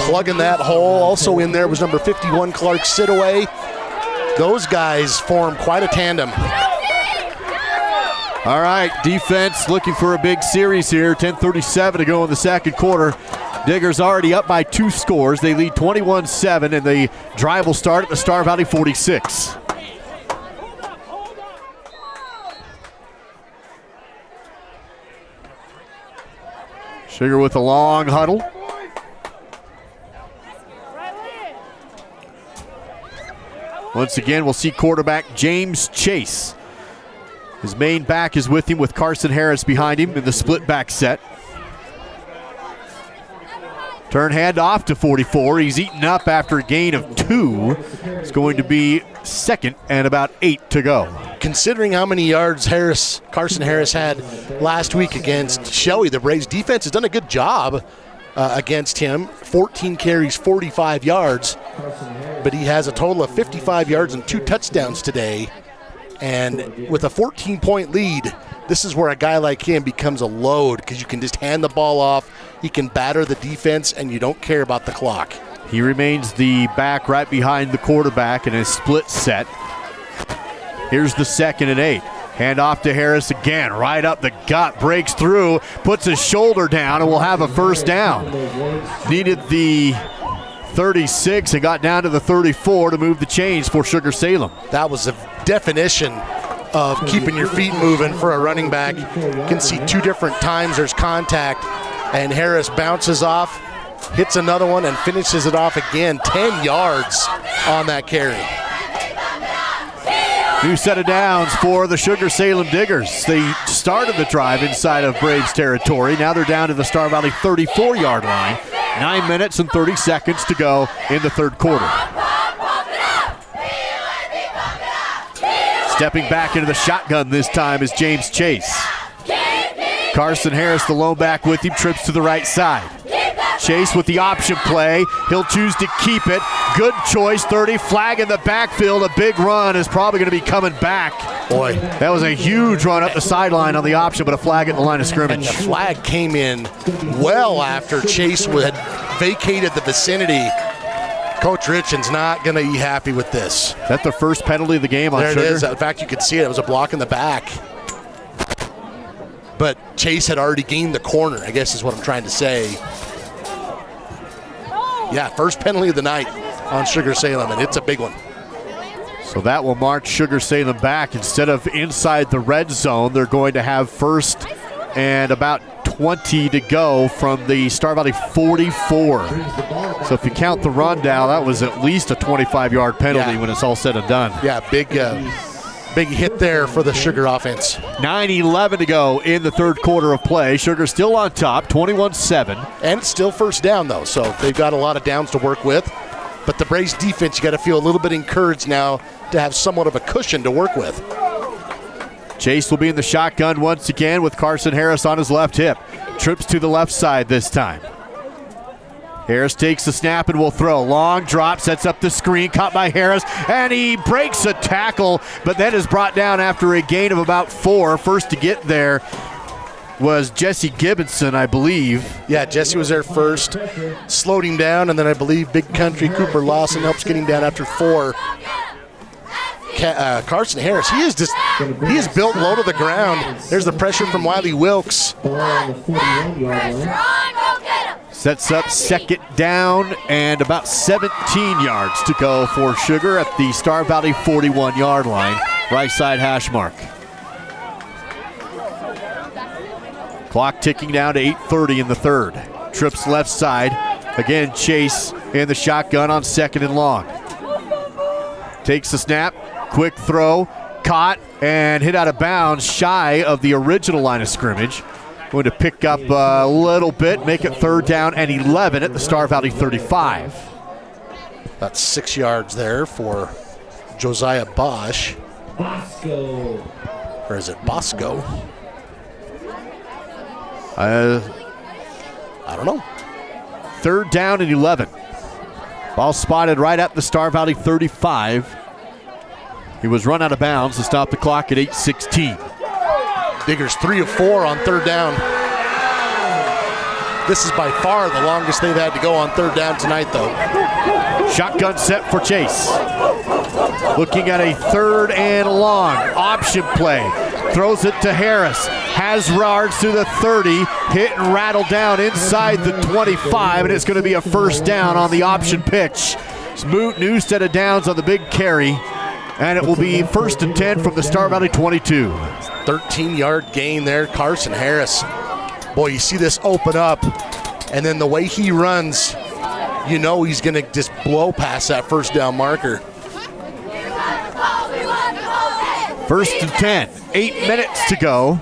plugging that hole. Also in there was number 51, Clark Sidaway. Those guys form quite a tandem. All right, defense looking for a big series here. 10:37 to go in the second quarter. Diggers already up by 2 scores. They lead 21-7, and the drive will start at the Star Valley 46. Sugar with a long huddle. Once again, we'll see quarterback James Chase. His main back is with him with Carson Harris behind him in the split back set. Turn hand off to 44. He's eaten up after a gain of 2. It's going to be 2nd and about 8 to go. Considering how many yards Carson Harris had last week against Shelley, the Braves defense has done a good job against him. 14 carries, 45 yards, but he has a total of 55 yards and 2 touchdowns today. And with a 14-point lead, this is where a guy like him becomes a load because you can just hand the ball off, he can batter the defense, and you don't care about the clock. He remains the back right behind the quarterback in a split set. Here's the 2nd and 8. Hand off to Harris again, right up the gut, breaks through, puts his shoulder down, and will have a first down. Needed the 36 and got down to the 34 to move the chains for Sugar Salem. That was a definition of keeping your feet moving for a running back. You can see 2 different times there's contact, and Harris bounces off, hits another one, and finishes it off again. 10 yards on that carry. New set of downs for the Sugar Salem Diggers. They started the drive inside of Braves territory. Now they're down to the Star Valley 34-yard line. 9 minutes and 30 seconds to go in the third quarter. Stepping back into the shotgun this time is James Chase. Carson Harris, the lone back with him, trips to the right side. Chase with the option play. He'll choose to keep it. Good choice, 30. Flag in the backfield. A big run is probably going to be coming back. Boy, that was a huge run up the sideline on the option, but a flag at the line of scrimmage. And the flag came in well after Chase had vacated the vicinity. Coach Richens not going to be happy with this. Is that the first penalty of the game on There Sugar? it is. In fact, you could see it. It was a block in the back. But Chase had already gained the corner, I guess is what I'm trying to say. Yeah, first penalty of the night on Sugar Salem, and it's a big one. So that will march Sugar Salem back. Instead of inside the red zone, they're going to have first and about 20 to go from the Star Valley 44. So if you count the rundown, that was at least a 25-yard penalty when it's all said and done. Yeah, big hit there for the Sugar offense. 9:11 to go in the third quarter of play. Sugar still on top, 21-7. And it's still first down, though, so they've got a lot of downs to work with. But the Braves defense, you got to feel a little bit encouraged now to have somewhat of a cushion to work with. Chase will be in the shotgun once again with Carson Harris on his left hip. Trips to the left side this time. Harris takes the snap and will throw. Long drop, sets up the screen, caught by Harris, and he breaks a tackle, but then is brought down after a gain of about 4. First to get there was Jesse Gibbonson, I believe. Yeah, Jesse was there first, slowed him down, and then I believe Big Country Cooper Lawson helps get him down after 4. Carson Harris, he is built low to the ground. There's the pressure from Wiley Wilkes. Sets up second down and about 17 yards to go for Sugar at the Star Valley 41-yard line, right side hash mark. Clock ticking down to 8:30 in the third. Trips left side. Again, Chase in the shotgun on second and long. Takes the snap, quick throw, caught and hit out of bounds shy of the original line of scrimmage. Going to pick up a little bit, make it third down and 11 at the Star Valley 35. About 6 yards there for Josiah Bosch. Bosco. Or is it Bosco? I don't know. Third down and 11. Ball spotted right at the Star Valley 35. He was run out of bounds to stop the clock at 8:16. Diggers 3 of 4 on third down. This is by far the longest they've had to go on third down tonight, though. Shotgun set for Chase. Looking at a third and long option play. Throws it to Harris. Has yards to the 30. Hit and rattle down inside the 25, and it's going to be a first down on the option pitch. New set of downs on the big carry, and it will be first and 10 from the Star Valley 22. 13-yard gain there, Carson Harris. Boy, you see this open up, and then the way he runs, you know he's going to just blow past that first down marker. First and 10, 8 minutes to go.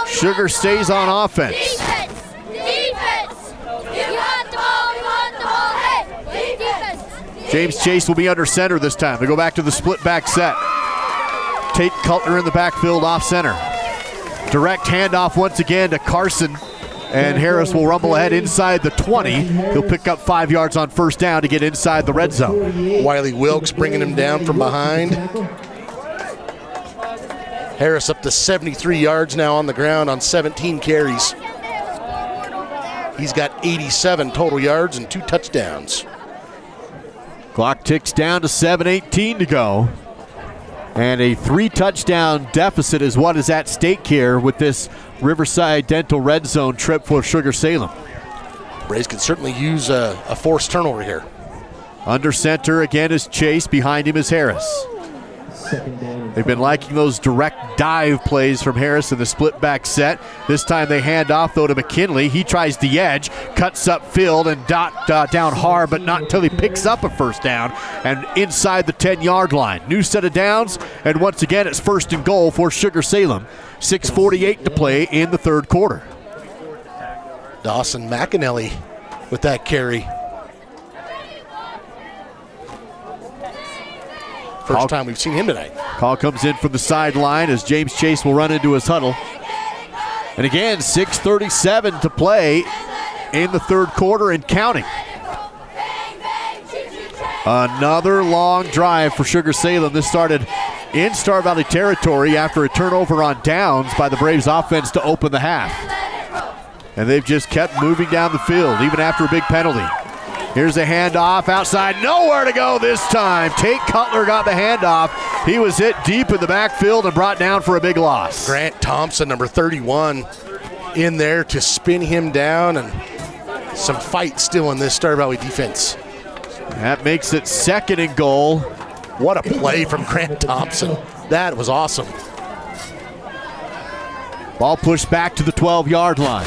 Sugar stays on offense. James Chase will be under center this time. They go back to the split back set. Tate Cutler in the backfield off center. Direct handoff once again to Carson, and Harris will rumble ahead inside the 20. He'll pick up 5 yards on first down to get inside the red zone. Wiley Wilkes bringing him down from behind. Harris up to 73 yards now on the ground on 17 carries. He's got 87 total yards and 2 touchdowns. Clock ticks down to 7:18 to go. And a 3-touchdown deficit is what is at stake here with this Riverside Dental red zone trip for Sugar Salem. Braves could certainly use a forced turnover here. Under center again is Chase. Behind him is Harris. They've been liking those direct dive plays from Harris in the split back set. This time they hand off though to McKinley. He tries the edge, cuts up field and down hard, but not until he picks up a first down and inside the 10-yard line. New set of downs, and once again it's first and goal for Sugar Salem. 6:48 to play in the third quarter. Dawson McAnally with that carry. First time we've seen him tonight. Call comes in from the sideline as James Chase will run into his huddle. And again, 6:37 to play in the third quarter and counting. Another long drive for Sugar Salem. This started in Star Valley territory after a turnover on downs by the Braves offense to open the half. And they've just kept moving down the field, even after a big penalty. Here's a handoff outside, nowhere to go this time. Tate Cutler got the handoff. He was hit deep in the backfield and brought down for a big loss. Grant Thompson, number 31, in there to spin him down, and some fight still in this Star Valley defense. That makes it second and goal. What a play from Grant Thompson. That was awesome. Ball pushed back to the 12-yard line.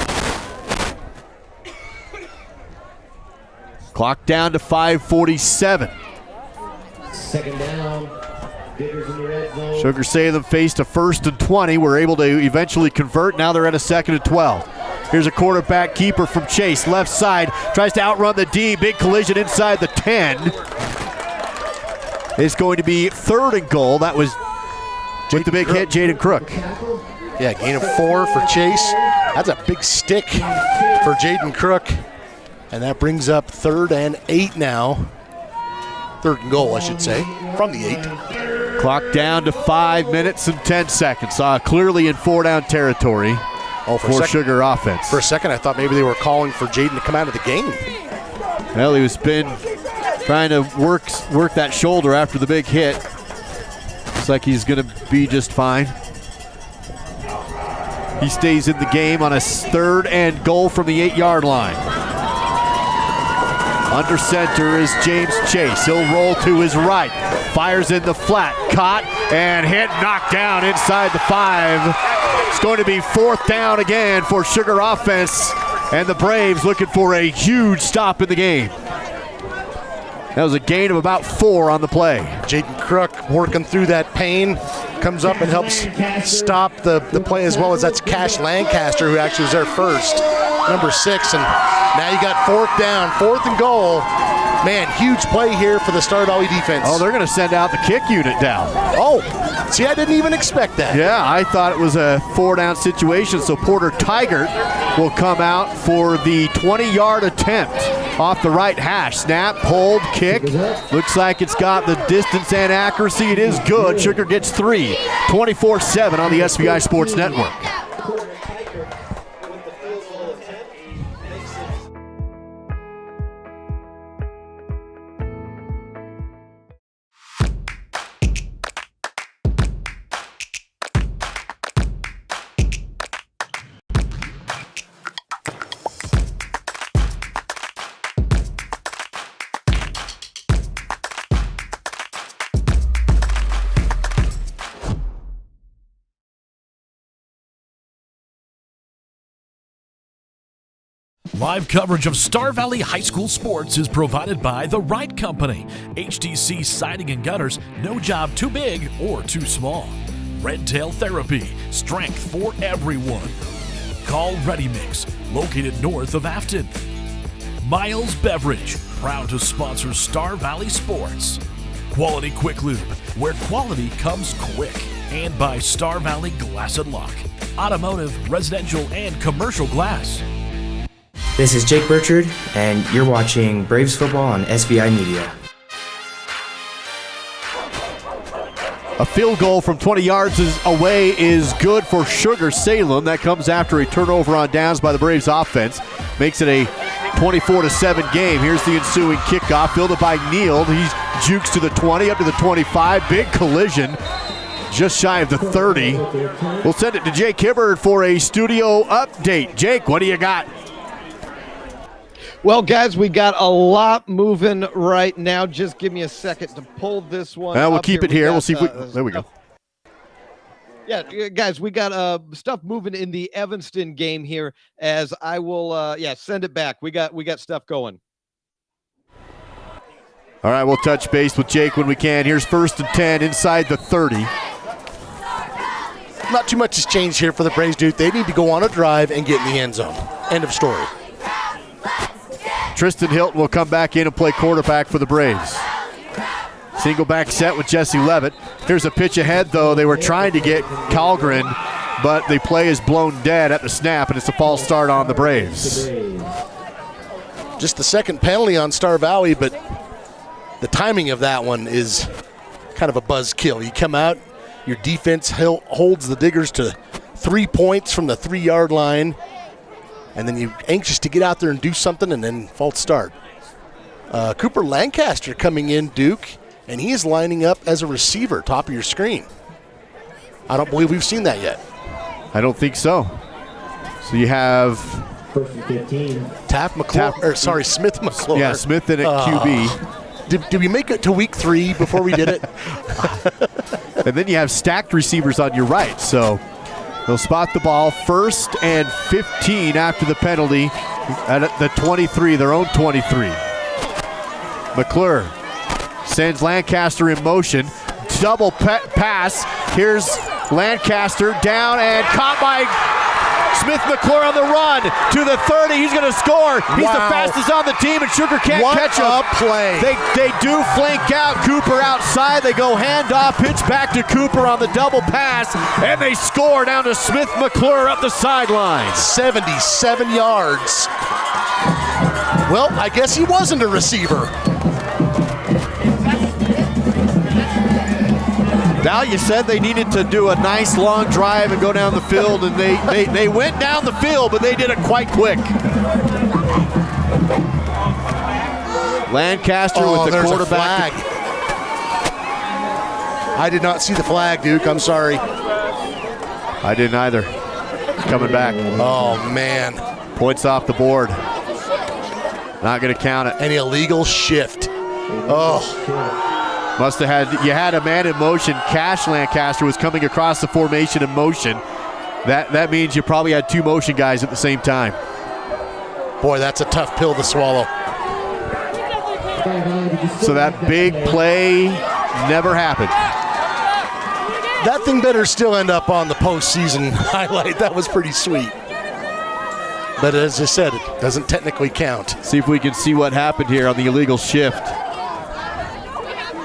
Clock down to 5:47. Second down. Diggers in the red zone. Sugar Salem faced a 1st and 20. Were able to eventually convert. Now they're at a 2nd and 12. Here's a quarterback keeper from Chase. Left side. Tries to outrun the D. Big collision inside the 10. It's going to be 3rd and goal. That was with the big hit, Jaden Crook. Yeah, gain of 4 for Chase. That's a big stick for Jaden Crook. And that brings up 3rd and 8 now. 3rd and goal, I should say, from the 8. Clock down to 5 minutes and 10 seconds. Clearly in 4-down territory for Sugar offense. For a second, I thought maybe they were calling for Jaden to come out of the game. Well, he was been trying to work that shoulder after the big hit. Looks like he's going to be just fine. He stays in the game on a 3rd and goal from the 8-yard line. Under center is James Chase. He'll roll to his right. Fires in the flat. Caught and hit, knocked down inside the 5. It's going to be 4th down again for Sugar offense. And the Braves looking for a huge stop in the game. That was a gain of about 4 on the play. Jaden Crook working through that pain. Comes up and helps stop the play, as well as that's Cash Lancaster, who actually was there first. Number 6, and now you got 4th down, 4th and goal. Man, huge play here for the Star Valley defense. Oh, they're going to send out the kick unit down. Oh, see, I didn't even expect that. Yeah, I thought it was a 4-down situation, so Porter Tigert will come out for the 20-yard attempt off the right hash. Snap, hold, kick. Looks like it's got the distance and accuracy. It is good. Sugar gets 3, 24-7 on the SVI Sports Network. Live coverage of Star Valley High School sports is provided by The Right Company. HTC Siding and Gutters, no job too big or too small. Red Tail Therapy, strength for everyone. Call Ready Mix, located north of Afton. Miles Beverage, proud to sponsor Star Valley sports. Quality Quick Lube, where quality comes quick. And by Star Valley Glass and Lock, automotive, residential, and commercial glass. This is Jake Burchard, and you're watching Braves football on SVI Media. A field goal from 20 yards away is good for Sugar Salem. That comes after a turnover on downs by the Braves offense. Makes it a 24-7 game. Here's the ensuing kickoff, fielded by Neal. He jukes to the 20, up to the 25. Big collision, just shy of the 30. We'll send it to Jake Hibbard for a studio update. Jake, what do you got? Well, guys, we got a lot moving right now. Just give me a second to pull this one up. We'll keep it here. We'll see if we... There we go. Yeah, guys, we got stuff moving in the Evanston game here, as I will, send it back. We got stuff going. All right, we'll touch base with Jake when we can. Here's 1st and 10 inside the 30. Not too much has changed here for the Braves, dude. They need to go on a drive and get in the end zone. End of story. Tristan Hilton will come back in and play quarterback for the Braves. Single back set with Jesse Levitt. Here's a pitch ahead, though. They were trying to get Kalgren, but the play is blown dead at the snap, and it's a false start on the Braves. Just the second penalty on Star Valley, but the timing of that one is kind of a buzzkill. You come out, your defense holds the Diggers to 3 points from the 3-yard line, and then you're anxious to get out there and do something, and then false start. Cooper Lancaster coming in, Duke, and he is lining up as a receiver, top of your screen. I don't believe we've seen that yet. I don't think so. So you have Smith McClure. Yeah, Smith in at QB. Did we make it to week 3 before we did it? And then you have stacked receivers on your right, so they'll spot the ball 1st and 15 after the penalty at the 23, their own 23. McClure sends Lancaster in motion. Double pass. Here's Lancaster down and caught by Smith McClure on the run to the 30. He's going to score. He's the fastest on the team, and Sugar can't catch him. What a play. They do flank out. Cooper outside. They go handoff, pitch back to Cooper on the double pass, and they score down to Smith McClure up the sideline. 77 yards. Well, I guess he wasn't a receiver. Val, you said they needed to do a nice long drive and go down the field, and they went down the field, but they did it quite quick. Lancaster with the quarterback. I did not see the flag, Duke. I'm sorry. I didn't either. Coming back. Oh, man. Points off the board. Not going to count it. An illegal shift. Oh. Must have had, you had a man in motion. Cash Lancaster was coming across the formation in motion. That means you probably had two motion guys at the same time. Boy, that's a tough pill to swallow. So that big play never happened. That thing better still end up on the postseason highlight. That was pretty sweet. But as I said, it doesn't technically count. See if we can see what happened here on the illegal shift.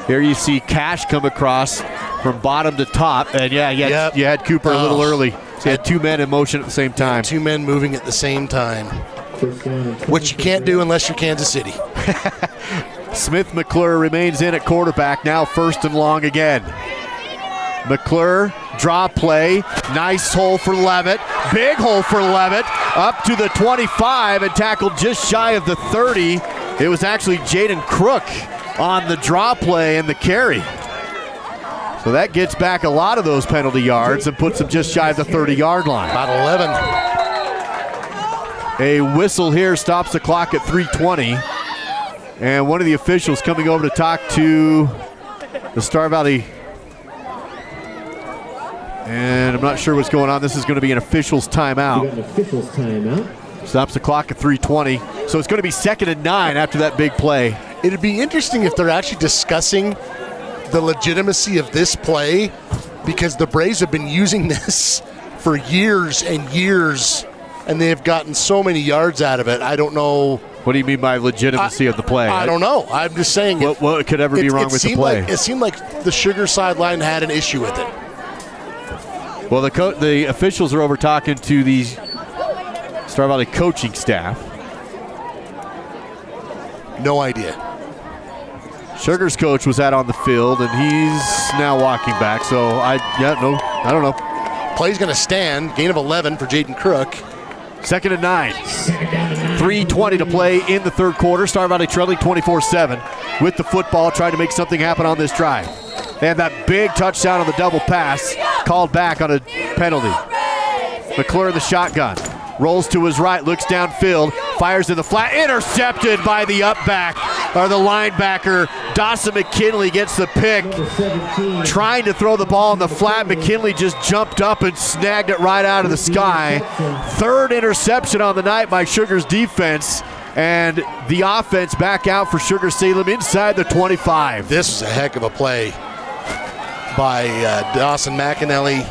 Here you see Cash come across from bottom to top. And yeah, you had Cooper a little early. So you had two men in motion at the same time. Two men moving at the same time. Which you can't do unless you're Kansas City. Smith McClure remains in at quarterback, now 1st and long again. McClure, draw play, nice hole for Levitt, big hole for Levitt, up to the 25 and tackled just shy of the 30. It was actually Jaden Crook on the draw play and the carry. So that gets back a lot of those penalty yards and puts them just shy of the 30-yard line. About 11. A whistle here stops the clock at 3:20. And one of the officials coming over to talk to the Star Valley. And I'm not sure what's going on. This is going to be an official's timeout. Stops the clock at 3:20. So it's going to be 2nd and 9 after that big play. It'd be interesting if they're actually discussing the legitimacy of this play, because the Braves have been using this for years and years, and they have gotten so many yards out of it. I don't know. What do you mean by legitimacy of the play? I don't know. I'm just saying. What could ever be wrong with the play? It seemed like the Sugar sideline had an issue with it. Well, the officials are over talking to the Star Valley coaching staff. No idea. Sugar's coach was out on the field, and he's now walking back. So I don't know. Play's going to stand. Gain of 11 for Jaden Crook. 2nd and 9. 3:20 to play in the third quarter. Star Valley trailing 24-7 with the football, trying to make something happen on this drive. They had that big touchdown on the double pass, called back on a penalty. McClure in the shotgun. Rolls to his right, looks downfield, fires in the flat, intercepted by the linebacker. Dawson McKinley gets the pick. Trying to throw the ball in the flat, McKinley just jumped up and snagged it right out of the sky. 3rd interception on the night by Sugar's defense, and the offense back out for Sugar Salem inside the 25. This was a heck of a play by Dawson McAnally.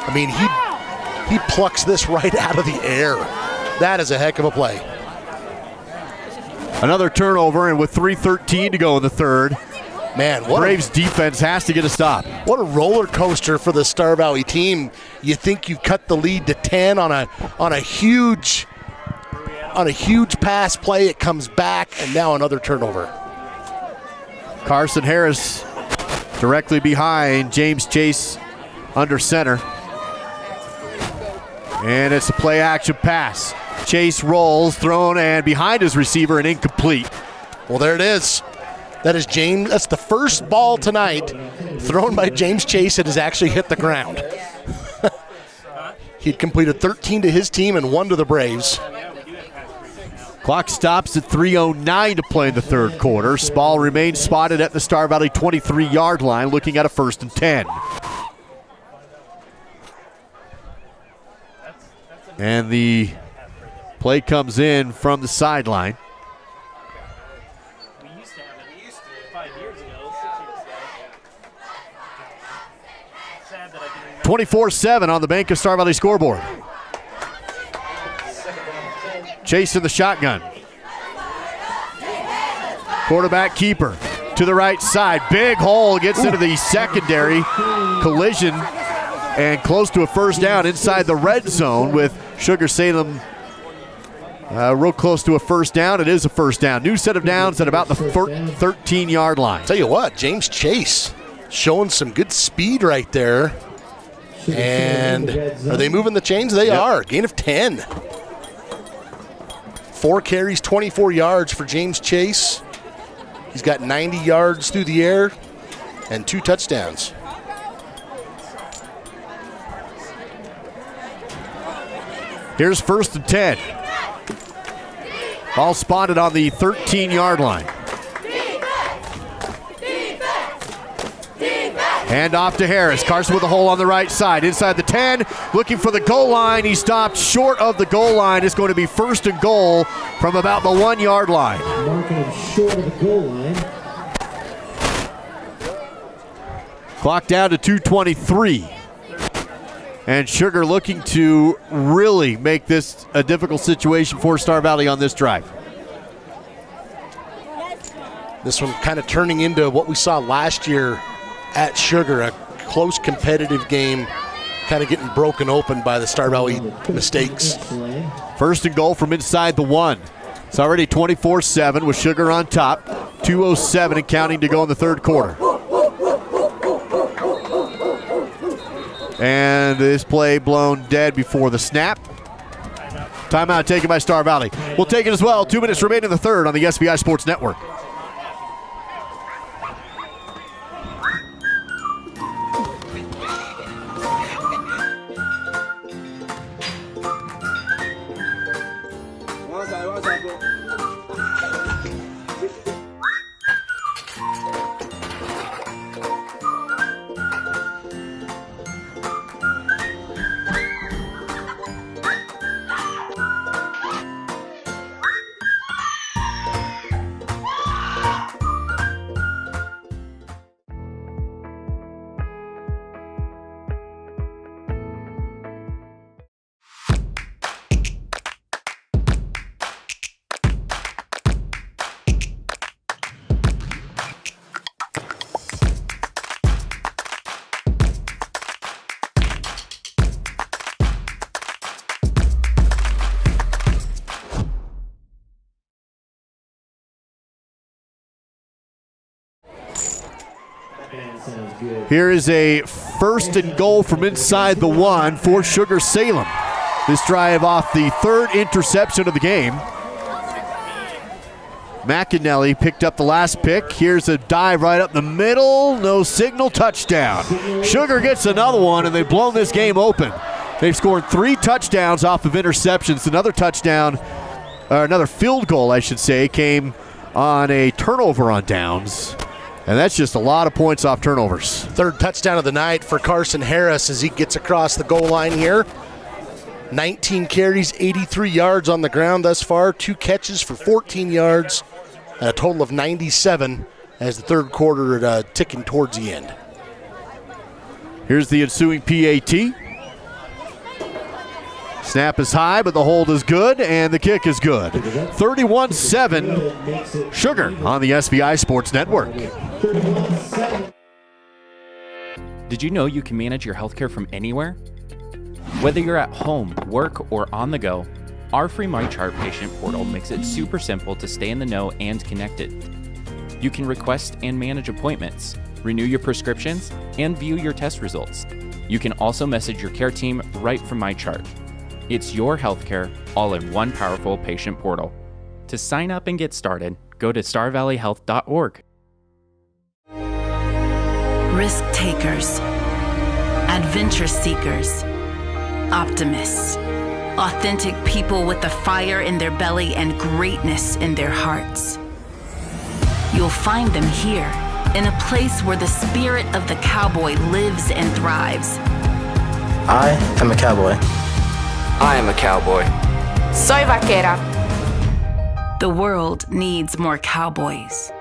I mean, he plucks this right out of the air. That is a heck of a play. Another turnover, and with 3:13 to go in the third, man, Braves defense has to get a stop. What a roller coaster for the Star Valley team. You think you've cut the lead to 10 on a huge pass play. It comes back, and now another turnover. Carson Harris directly behind James Chase under center. And it's a play action pass. Chase rolls, thrown, and behind his receiver, and incomplete. Well, there it is. That's the first ball tonight thrown by James Chase that has actually hit the ground. He'd completed 13 to his team and 1 to the Braves. Clock stops at 3:09 to play in the third quarter. Spall remains spotted at the Star Valley 23-yard line, looking at a 1st and 10. And the play comes in from the sideline. 24-7 on the Bank of Star Valley scoreboard. Chase in the shotgun. Quarterback keeper to the right side. Big hole, gets into the secondary. Collision and close to a first down inside the red zone with Sugar Salem real close to a first down. It is a first down. New set of downs at about the 13-yard line. Tell you what, James Chase showing some good speed right there. And are they moving the chains? They are. Gain of 10. 4 carries, 24 yards for James Chase. He's got 90 yards through the air and 2 touchdowns. Here's 1st and 10. All spotted on the 13-yard line. Hand off to Harris. Carson with a hole on the right side. Inside the 10, looking for the goal line. He stopped short of the goal line. It's going to be 1st and goal from about the 1-yard line. Marking him short of the goal line. Clock down to 2:23. And Sugar looking to really make this a difficult situation for Star Valley on this drive. This one kind of turning into what we saw last year at Sugar, a close competitive game, kind of getting broken open by the Star Valley mistakes. 1st and goal from inside the 1. It's already 24-7 with Sugar on top. 2:07 and counting to go in the 3rd quarter. And this play blown dead before the snap. Timeout taken by Star Valley. We'll take it as well. 2 minutes remaining in the 3rd on the SVI Sports Network. Here is a 1st and goal from inside the 1 for Sugar Salem. This drive off the 3rd interception of the game. McAnally picked up the last pick. Here's a dive right up the middle. No signal, touchdown. Sugar gets another one, and they've blown this game open. They've scored 3 touchdowns off of interceptions. Another touchdown, or another field goal, I should say, came on a turnover on downs. And that's just a lot of points off turnovers. 3rd touchdown of the night for Carson Harris as he gets across the goal line here. 19 carries, 83 yards on the ground thus far. 2 catches for 14 yards, and a total of 97 as the 3rd quarter ticking towards the end. Here's the ensuing PAT. Snap is high, but the hold is good, and the kick is good. 31-7, Sugar on the SVI Sports Network. Did you know you can manage your healthcare from anywhere? Whether you're at home, work, or on the go, our free MyChart patient portal makes it super simple to stay in the know and connected. You can request and manage appointments, renew your prescriptions, and view your test results. You can also message your care team right from MyChart. It's your healthcare all in one powerful patient portal. To sign up and get started, go to starvalleyhealth.org. Risk takers, adventure seekers, optimists, authentic people with the fire in their belly and greatness in their hearts. You'll find them here, in a place where the spirit of the cowboy lives and thrives. I am a cowboy. I am a cowboy. Soy vaquera. The world needs more cowboys.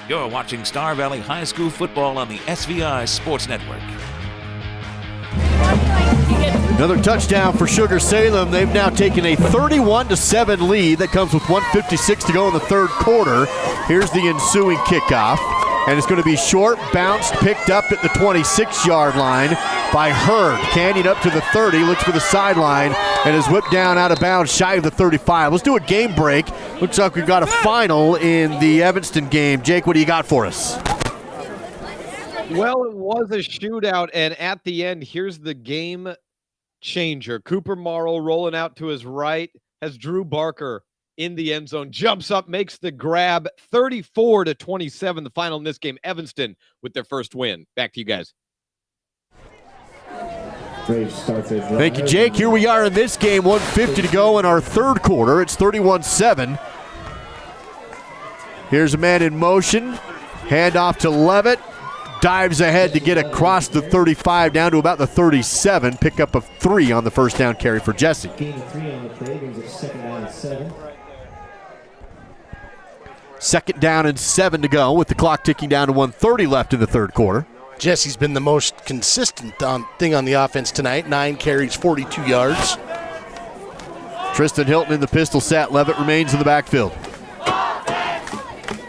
You're watching Star Valley High School football on the SVI Sports Network. Another touchdown for Sugar Salem. They've now taken a 31-7 lead. That comes with 1:56 to go in the third quarter. Here's the ensuing kickoff. And it's going to be short, bounced, picked up at the 26-yard line by Hurd. Canyon up to the 30, looks for the sideline, and is whipped down out of bounds shy of the 35. Let's do a game break. Looks like we've got a final in the Evanston game. Jake, what do you got for us? Well, it was a shootout, and at the end, here's the game changer. Cooper Morrow rolling out to his right, has Drew Barker in the end zone, jumps up, makes the grab, 34-27, the final in this game. Evanston with their first win. Back to you guys. Thank you, Jake. Here we are in this game, 1:50 to go in our third quarter. It's 31-7. Here's a man in motion. Handoff to Levitt. Dives ahead to get across the 35 down to about the 37. Pickup of 3 on the first down carry for Jesse. Gain of 3 on the play, brings it 2nd down and 7. 2nd down and 7 to go with the clock ticking down to 1:30 left in the third quarter. Jesse's been the most consistent thing on the offense tonight. 9 carries, 42 yards. Tristan Hilton in the pistol set. Levitt remains in the backfield.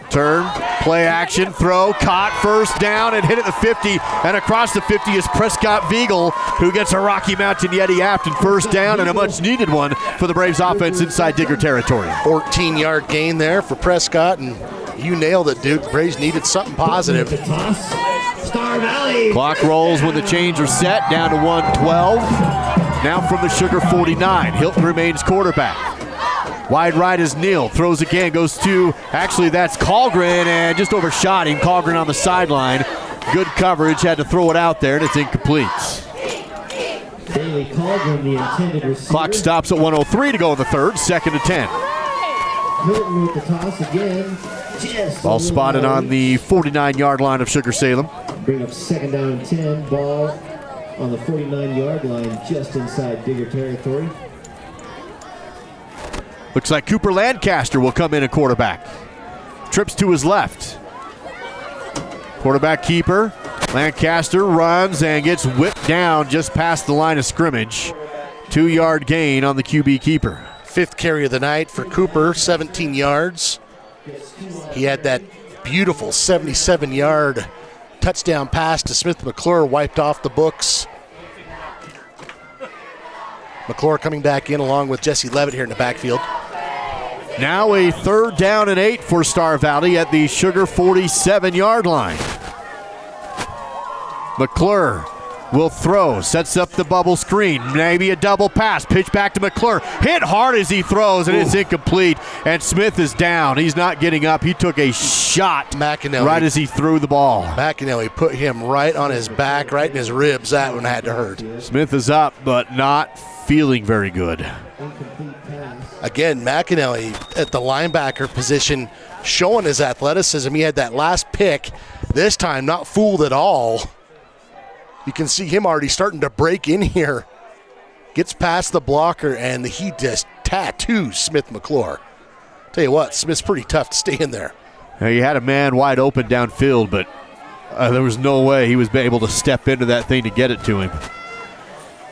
Turn, play action, throw, caught, first down, and hit at the 50. And across the 50 is Prescott Viegel, who gets a Rocky Mountain Yeti Afton first down and a much-needed one for the Braves offense inside Digger territory. 14-yard gain there for Prescott, and you nailed it, Duke. Braves needed something positive. Star Valley. Clock rolls when the chains are set, down to 1:12. Now from the Sugar 49, Hilton remains quarterback. Wide right is Neal, throws again, goes to, actually that's Colgren, and just overshot him. Colgren on the sideline. Good coverage, had to throw it out there, and it's incomplete. Bailey Colgren, the intended receiver. Clock stops at 1:03 to go in the third, 2nd and 10. Hilton with the toss again. Ball spotted on the 49-yard line of Sugar Salem. Bring up 2nd down and 10. Ball on the 49-yard line, just inside Digger territory. Looks like Cooper Lancaster will come in at quarterback. Trips to his left. Quarterback keeper. Lancaster runs and gets whipped down just past the line of scrimmage. 2-yard gain on the QB keeper. 5th carry of the night for Cooper, 17 yards. He had that beautiful 77-yard touchdown pass to Smith McClure, wiped off the books. McClure coming back in along with Jesse Levitt here in the backfield. Now a 3rd down and 8 for Star Valley at the Sugar 47-yard line. McClure will throw, sets up the bubble screen, maybe a double pass, pitch back to McClure, hit hard as he throws, and it's incomplete, and Smith is down. He's not getting up. He took a shot right as he threw the ball. McAnally put him right on his back, right in his ribs. That one had to hurt. Smith is up, but not feeling very good. Again, McAnally at the linebacker position, showing his athleticism. He had that last pick, this time not fooled at all. You can see him already starting to break in here. Gets past the blocker, and he just tattoos Smith McClure. Tell you what, Smith's pretty tough to stay in there. Now, he had a man wide open downfield, but there was no way he was able to step into that thing to get it to him.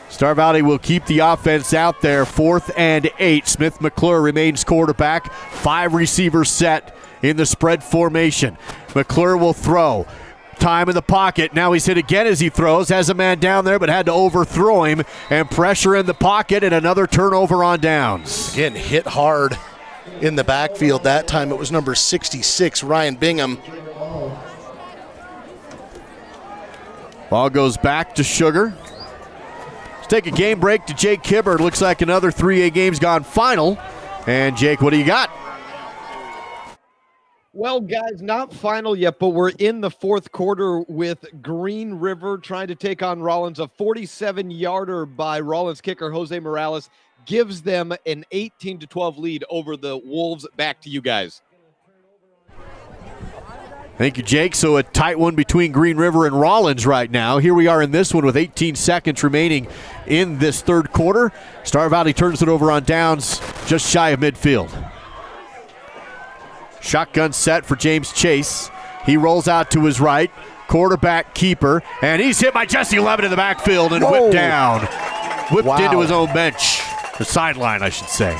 Star Valley will keep the offense out there. 4th and 8. Smith McClure remains quarterback. 5 receivers set in the spread formation. McClure will throw. Time in the pocket. Now he's hit again as he throws. Has a man down there, but had to overthrow him. And pressure in the pocket, and another turnover on downs. Again, hit hard in the backfield. That time it was number 66, Ryan Bingham. Ball goes back to Sugar. Let's take a game break to Jake Hibbard. Looks like another 3A game's gone final. And Jake, what do you got? Well, guys, not final yet, but we're in the 4th quarter with Green River trying to take on Rollins. A 47-yarder by Rollins kicker Jose Morales gives them an 18-12 lead over the Wolves. Back to you guys. Thank you, Jake. So a tight one between Green River and Rollins right now. Here we are in this one with 18 seconds remaining in this third quarter. Star Valley turns it over on downs just shy of midfield. Shotgun set for James Chase. He rolls out to his right. Quarterback keeper. And he's hit by Jesse Levitt in the backfield and whipped down. whipped into his own bench. The sideline, I should say.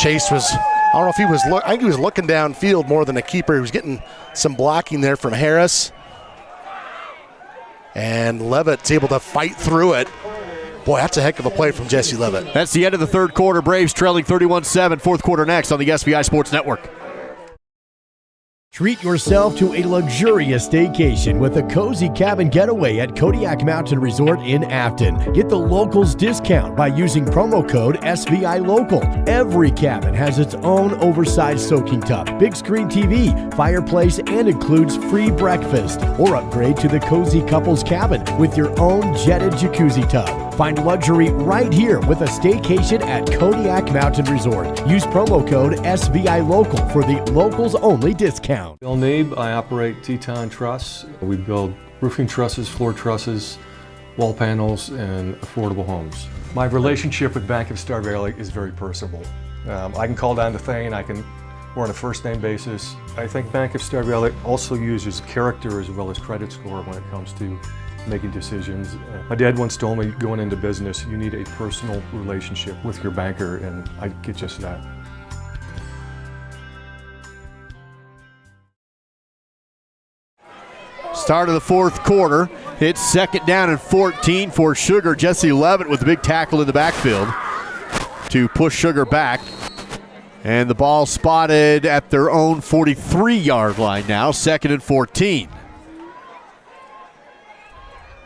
Chase was, I don't know if he was, I think he was looking downfield more than a keeper. He was getting some blocking there from Harris. And Levitt's able to fight through it. Boy, that's a heck of a play from Jesse Levitt. That's the end of the third quarter. Braves trailing 31-7. Fourth quarter next on the SVI Sports Network. Treat yourself to a luxurious staycation with a cozy cabin getaway at Kodiak Mountain Resort in Afton. Get the locals discount by using promo code SVILOCAL. Every cabin has its own oversized soaking tub, big screen TV, fireplace, and includes free breakfast. Or upgrade to the cozy couples cabin with your own jetted jacuzzi tub. Find luxury right here with a staycation at Kodiak Mountain Resort. Use promo code SVILOCAL for the locals only discount. Bill Nabe, I operate Teton Truss. We build roofing trusses, floor trusses, wall panels, and affordable homes. My relationship with Bank of Star Valley is very personable. I can call down to Thane, we're on a first name basis. I think Bank of Star Valley also uses character as well as credit score when it comes to making decisions. My dad once told me, going into business, you need a personal relationship with your banker, and I get just that. Start of the fourth quarter. It's second down and 14 for Sugar. Jesse Levitt with a big tackle in the backfield to push Sugar back. And the ball spotted at their own 43-yard line now, second and 14.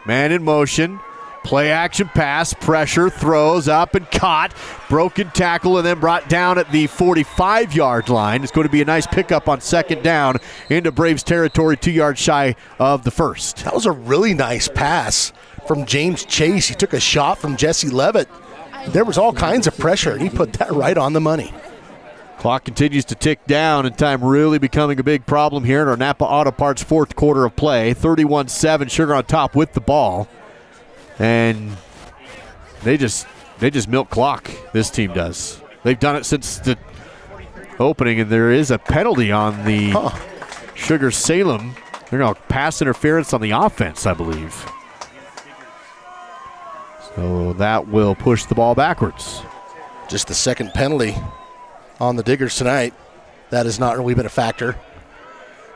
Man in motion, play action pass, pressure, throws up and caught. Broken tackle and then brought down at the 45-yard line. It's going to be a nice pickup on second down into Braves territory, 2 yards shy of the first. That was a really nice pass from James Chase. He took a shot from Jesse Levitt. There was all kinds of pressure, and he put that right on the money. Clock continues to tick down, and time really becoming a big problem here in our Napa Auto Parts fourth quarter of play. 31-7, Sugar on top with the ball. And they just milk clock, this team does. They've done it since the opening, and there is a penalty on the Sugar Salem. They're going to pass interference on the offense, I believe. So that will push the ball backwards. Just the second penalty on the Diggers tonight. That has not really been a factor.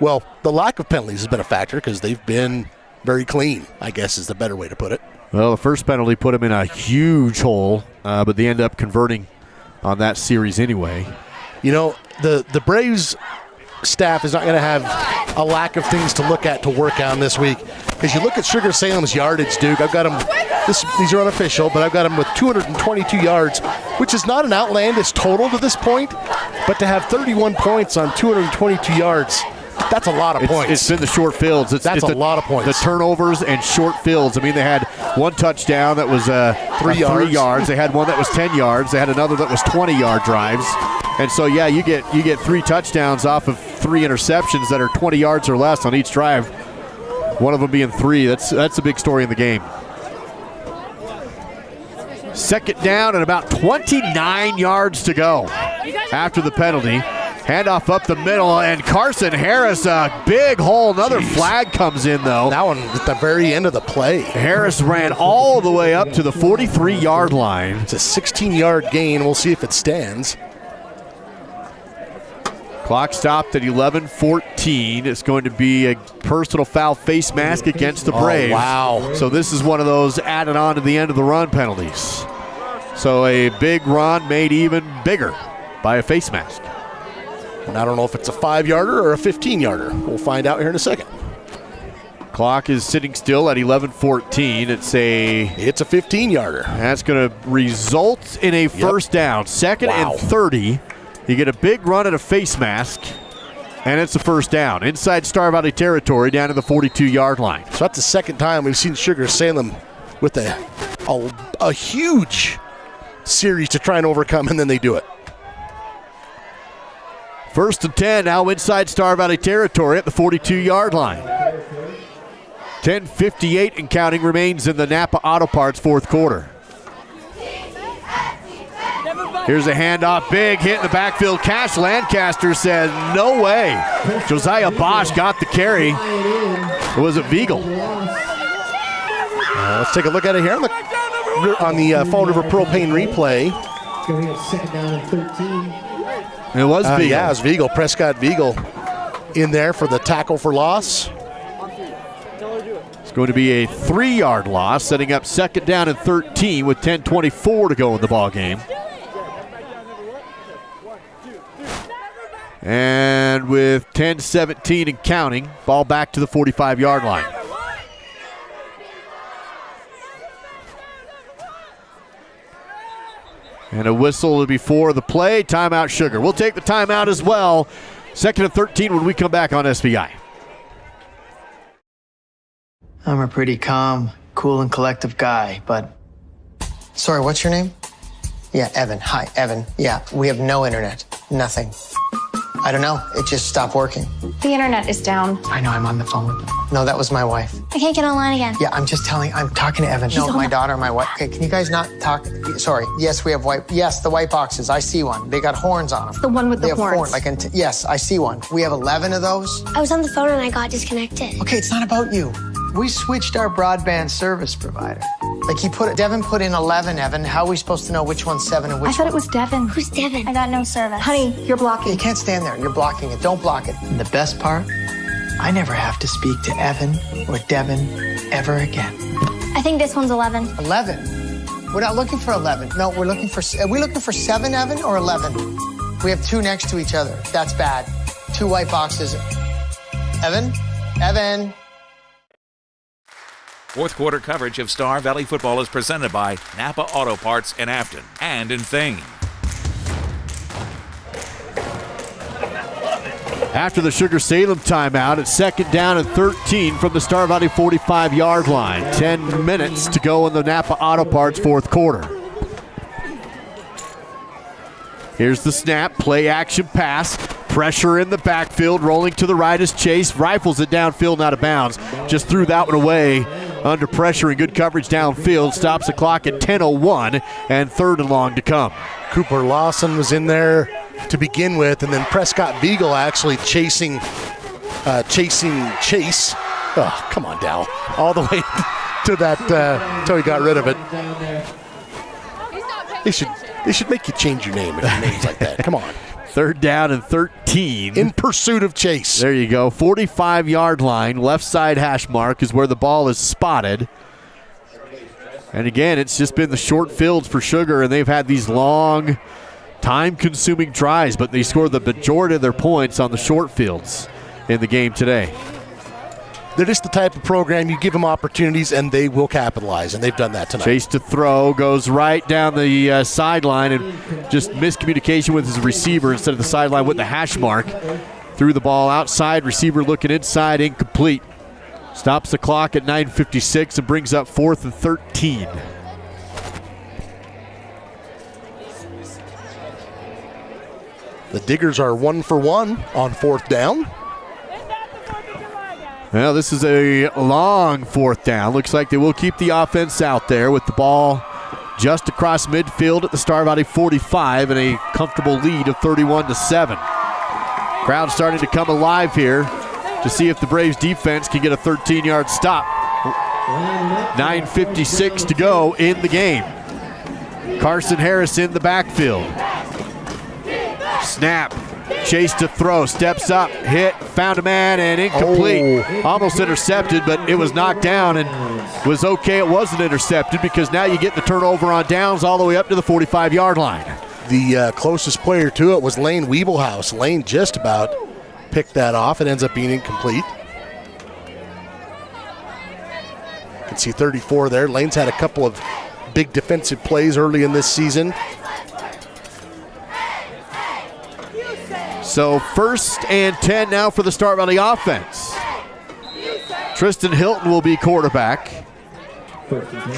Well, the lack of penalties has been a factor because they've been very clean, I guess is the better way to put it. Well, the first penalty put them in a huge hole, but they end up converting on that series anyway. You know, the Braves staff is not going to have a lack of things to look at to work on this week. As you look at Sugar Salem's yardage, Duke, I've got them, these are unofficial, but I've got them with 222 yards, which is not an outlandish total to this point, but to have 31 points on 222 yards, that's a lot of points. It's been the short fields. That's a lot of points. The turnovers and short fields. I mean, they had one touchdown that was 3 yards. They had one that was 10 yards. They had another that was 20-yard drives. And so, yeah, you get 3 touchdowns off of 3 interceptions that are 20 yards or less on each drive. One of them being 3. That's a big story in the game. Second down and about 29 yards to go after the penalty. Handoff up the middle, and Carson Harris, a big hole. Another flag comes in, though. That one at the very end of the play. Harris ran all the way up to the 43-yard line. It's a 16-yard gain. We'll see if it stands. Clock stopped at 11:14. It's going to be a personal foul face mask against the Braves. Oh, wow. So this is one of those added on to the end of the run penalties. So a big run made even bigger by a face mask. And I don't know if it's a 5-yarder or a 15-yarder. We'll find out here in a second. Clock is sitting still at 11:14. It's a 15-yarder. That's going to result in a first down. Second and 30. You get a big run at a face mask, and it's a first down. Inside Star Valley territory down to the 42-yard line. So that's the second time we've seen Sugar Salem with a huge series to try and overcome, and then they do it. First and 10 now inside Star Valley territory at the 42-yard line. 10:58 and counting remains in the Napa Auto Parts fourth quarter. Here's a handoff, big hit in the backfield. Cash Lancaster said, no way. Josiah Bosch got the carry. Or was it Viegel? Let's take a look at it here on the Fall River Propane replay. Going to second down and 13. It was Viegel. Yeah, it was Viegel. Prescott Viegel in there for the tackle for loss. It's going to be a 3-yard loss, setting up second down and 13 with 10:24 to go in the ball game. And with 10:17 and counting, ball back to the 45-yard line. And a whistle before the play. Timeout, Sugar. We'll take the timeout as well. Second and 13 when we come back on SVI. I'm a pretty calm, cool, and collective guy, but... Sorry, what's your name? Yeah, Evan. Hi, Evan. Yeah, we have no internet. Nothing. I don't know. It just stopped working. The internet is down. I know, I'm on the phone with them. No, that was my wife. I can't get online again. Yeah, I'm talking to Evan. No, my daughter, my wife. Okay, can you guys not talk? Sorry. Yes, we have the white boxes. I see one. They got horns on them. The one with the horns. Yes, I see one. We have 11 of those. I was on the phone and I got disconnected. Okay, it's not about you. We switched our broadband service provider. Devin put in 11, Evan. How are we supposed to know which one's 7 and which I thought it was Devin. Who's Devin? I got no service. Honey, you're blocking. You can't stand there. You're blocking it. Don't block it. And the best part, I never have to speak to Evan or Devin ever again. I think this one's 11. 11? We're not looking for 11. No, are we looking for 7, Evan, or 11? We have 2 next to each other. That's bad. 2 white boxes. Evan? Fourth quarter coverage of Star Valley football is presented by Napa Auto Parts in Afton and in Thane. After the Sugar Salem timeout, it's second down and 13 from the Star Valley 45-yard line. 10 minutes to go in the Napa Auto Parts fourth quarter. Here's the snap, play action pass. Pressure in the backfield, rolling to the right as Chase rifles it downfield, out of bounds. Just threw that one away under pressure and good coverage downfield. Stops the clock at 10:01 and third and long to come. Cooper Lawson was in there to begin with, and then Prescott Viegel actually chasing Chase. Oh, come on, Dow. All the way to that until he got rid of it. They should make you change your name if your name's like that. Come on. Third down and 13. In pursuit of Chase. There you go. 45-yard line. Left side hash mark is where the ball is spotted. And again, it's just been the short fields for Sugar, and they've had these long, time-consuming tries, but they scored the majority of their points on the short fields in the game today. They're just the type of program you give them opportunities and they will capitalize, and they've done that tonight. Chase to throw, goes right down the sideline, and just miscommunication with his receiver instead of the sideline with the hash mark. Threw the ball outside, receiver looking inside, incomplete. Stops the clock at 9:56 and brings up 4th and 13. The Diggers are 1 for 1 on 4th down. Well, this is a long 4th down. Looks like they will keep the offense out there with the ball just across midfield at the Star Valley 45 and a comfortable lead of 31-7. Crowd starting to come alive here to see if the Braves defense can get a 13-yard stop. 9:56 to go in the game. Carson Harris in the backfield. Snap. Chase to throw, steps up, hit, found a man, and incomplete. Almost intercepted, but it was knocked down and was okay. It wasn't intercepted because now you get the turnover on downs all the way up to the 45-yard line. The closest player to it was Lane Weeblehouse. Lane just about picked that off. It ends up being incomplete. You can see 34 there. Lane's had a couple of big defensive plays early in this season. So 1st and 10 now for the Star Valley offense. Tristan Hilton will be quarterback.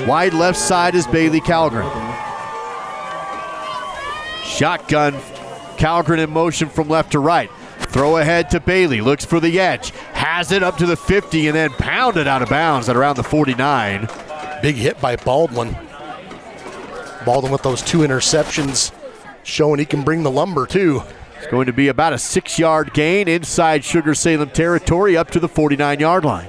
Wide left side is Bailey Calgren. Shotgun, Calgren in motion from left to right. Throw ahead to Bailey, looks for the edge. Has it up to the 50 and then pounded out of bounds at around the 49. Big hit by Baldwin. Baldwin with those 2 interceptions showing he can bring the lumber too. It's going to be about a 6-yard gain inside Sugar Salem territory up to the 49-yard line.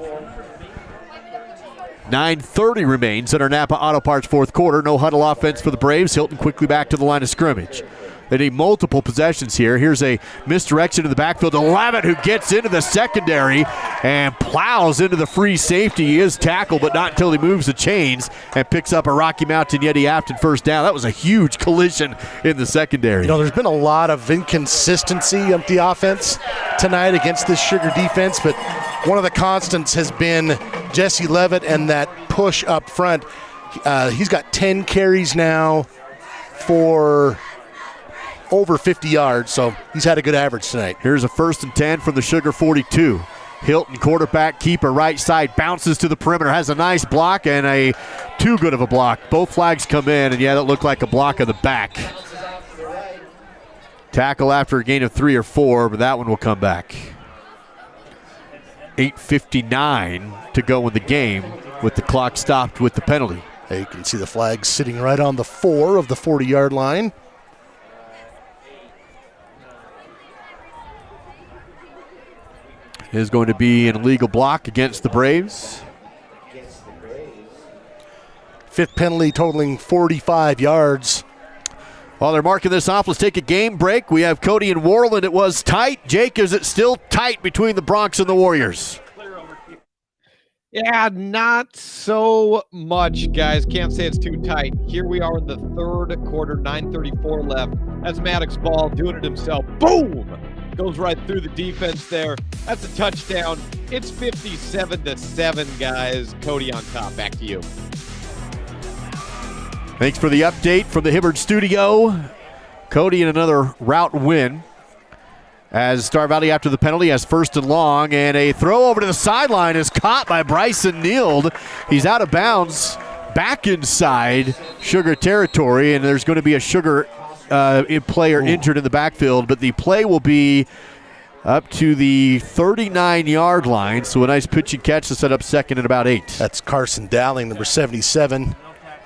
9:30 remains in our Napa Auto Parts fourth quarter. No huddle offense for the Braves. Hilton quickly back to the line of scrimmage. They need multiple possessions here. Here's a misdirection in the backfield to Levitt, who gets into the secondary and plows into the free safety. He is tackled, but not until he moves the chains and picks up a Rocky Mountain Yeti Afton first down. That was a huge collision in the secondary. You know, there's been a lot of inconsistency of the offense tonight against this Sugar defense, but one of the constants has been Jesse Levitt and that push up front. He's got 10 carries now for over 50 yards, so he's had a good average tonight. Here's a 1st and 10 from the Sugar 42. Hilton, quarterback, keeper, right side, bounces to the perimeter, has a nice block and a too good of a block. Both flags come in, and yeah, that looked like a block of the back. Tackle after a gain of 3 or 4, but that one will come back. 8:59 to go in the game with the clock stopped with the penalty. You can see the flag sitting right on the 4 of the 40-yard line. Is going to be an illegal block against the Braves. 5th penalty totaling 45 yards. While they're marking this off, let's take a game break. We have Cody and Worland. It was tight. Jake, is it still tight between the Broncs and the Warriors? Yeah, not so much, guys. Can't say it's too tight. Here we are in the third quarter, 9:34 left. That's Maddox Ball doing it himself. Boom! Goes right through the defense there. That's a touchdown. It's 57-7, guys. Cody on top. Back to you. Thanks for the update from the Hibbard studio. Cody in another route win as Star Valley after the penalty has 1st and long, and a throw over to the sideline is caught by Bryson Neild. He's out of bounds back inside Sugar territory, and there's going to be a Sugar player injured in the backfield, but the play will be up to the 39-yard line, so a nice pitch and catch to set up 2nd and about 8. That's Carson Dowling, number 77.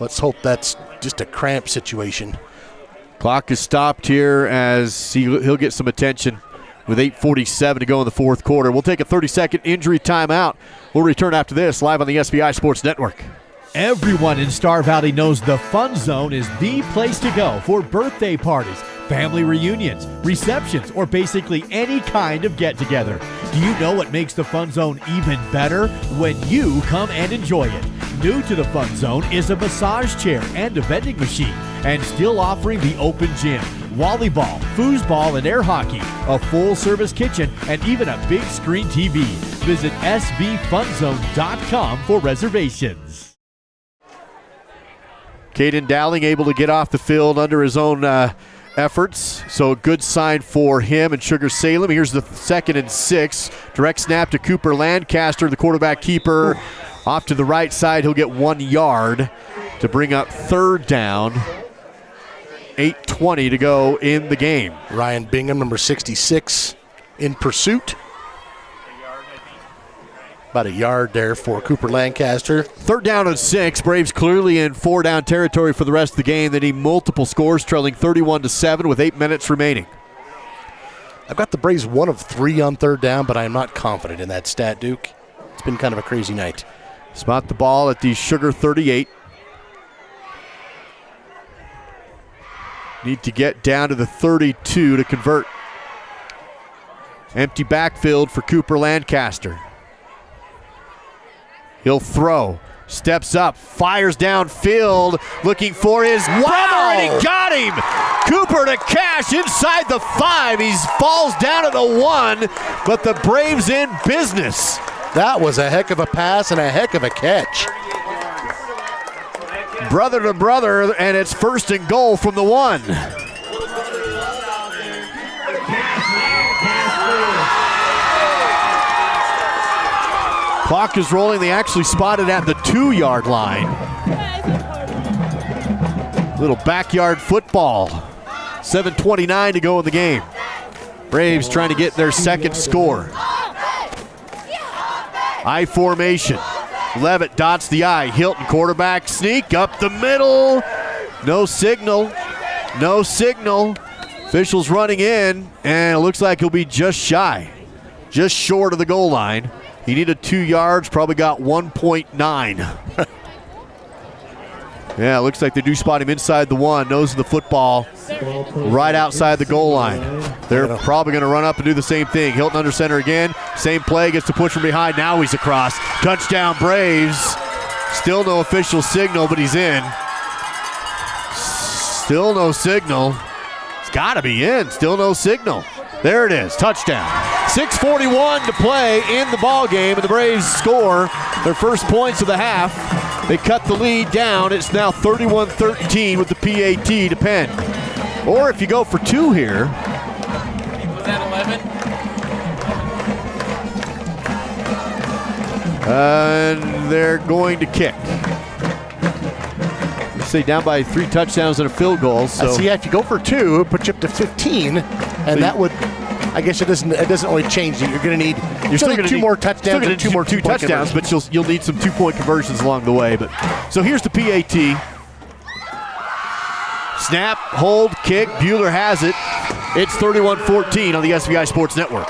Let's hope that's just a cramp situation. Clock is stopped here as he'll get some attention with 8:47 to go in the fourth quarter. We'll take a 30-second injury timeout. We'll return after this live on the SBI Sports Network. Everyone in Star Valley knows the Fun Zone is the place to go for birthday parties, family reunions, receptions, or basically any kind of get-together. Do you know what makes the Fun Zone even better? When you come and enjoy it. New to the Fun Zone is a massage chair and a vending machine, and still offering the open gym, volleyball, foosball, and air hockey, a full-service kitchen, and even a big screen TV. Visit sbfunzone.com for reservations. Caden Dowling able to get off the field under his own efforts, so a good sign for him and Sugar Salem. Here's the 2nd and 6. Direct snap to Cooper Lancaster, the quarterback keeper. Off to the right side, he'll get 1 yard to bring up 3rd down. 8:20 to go in the game. Ryan Bingham, number 66, in pursuit. About a yard there for Cooper Lancaster. 3rd down and 6. Braves clearly in 4-down territory for the rest of the game. They need multiple scores, trailing 31-7 with 8 minutes remaining. I've got the Braves 1 of 3 on 3rd down, but I am not confident in that stat, Duke. It's been kind of a crazy night. Spot the ball at the Sugar 38. Need to get down to the 32 to convert. Empty backfield for Cooper Lancaster. He'll throw, steps up, fires downfield, looking for his brother, and he got him! Cooper to Cash inside the 5. He falls down at the 1, but the Braves in business. That was a heck of a pass and a heck of a catch. Brother to brother, and it's 1st and goal from the 1. Clock is rolling. They actually spotted at the 2-yard line. Little backyard football. 7:29 to go in the game. Braves trying to get their 2nd score. I formation. Levitt dots the I. Hilton quarterback sneak up the middle. No signal. No signal. Officials running in, and it looks like he'll be just shy. Just short of the goal line. He needed 2 yards, probably got 1.9. Yeah, it looks like they do spot him inside the 1, nose of the football, right outside the goal line. They're probably going to run up and do the same thing. Hilton under center again. Same play, gets to push from behind. Now he's across. Touchdown Braves. Still no official signal, but he's in. Still no signal. It's got to be in. Still no signal. There it is. Touchdown. 6:41 to play in the ball game, and the Braves score their first points of the half. They cut the lead down. It's now 31-13 with the PAT to Penn. Or if you go for 2 here. Was that 11? And they're going to kick. Say down by 3 touchdowns and a field goal. So see, if you go for 2, it puts you up to 15, and that would, I guess it doesn't really change it. You're going to need still going to 2 more touchdowns and 2 more 2 touchdowns, but you'll need some 2-point conversions along the way. But so here's the PAT. Snap, hold, kick. Bueller has it. It's 31-14 on the SVI Sports Network.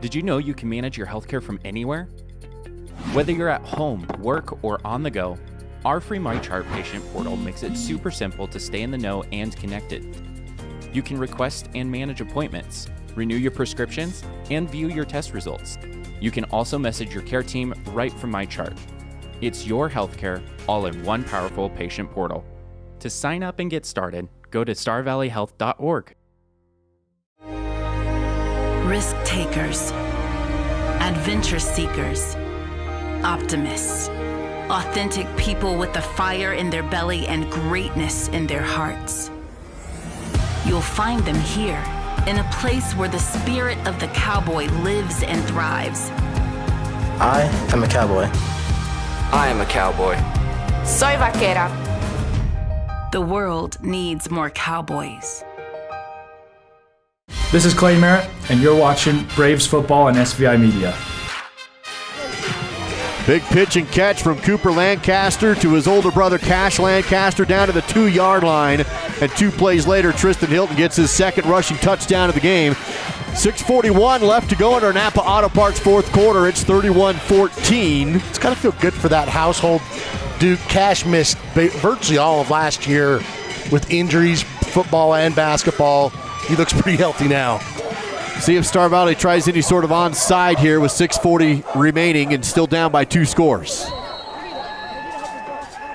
Did you know you can manage your healthcare from anywhere? Whether you're at home, work, or on the go, our free MyChart patient portal makes it super simple to stay in the know and connected. You can request and manage appointments, renew your prescriptions, and view your test results. You can also message your care team right from MyChart. It's your healthcare all in one powerful patient portal. To sign up and get started, go to starvalleyhealth.org. Risk takers, adventure seekers, optimists, authentic people with the fire in their belly and greatness in their hearts. You'll find them here, in a place where the spirit of the cowboy lives and thrives. I am a cowboy. I am a cowboy. Soy vaquera. The world needs more cowboys. This is Clay Merritt, and you're watching Braves football on SVI Media. Big pitch and catch from Cooper Lancaster to his older brother Cash Lancaster down to the 2-yard line. And 2 plays later, Tristan Hilton gets his second rushing touchdown of the game. 6:41 left to go in our Napa Auto Parts fourth quarter. It's 31-14. It's got to feel good for that household. Duke Cash missed virtually all of last year with injuries, football and basketball. He looks pretty healthy now. See if Star Valley tries any sort of onside here with 6:40 remaining and still down by 2 scores.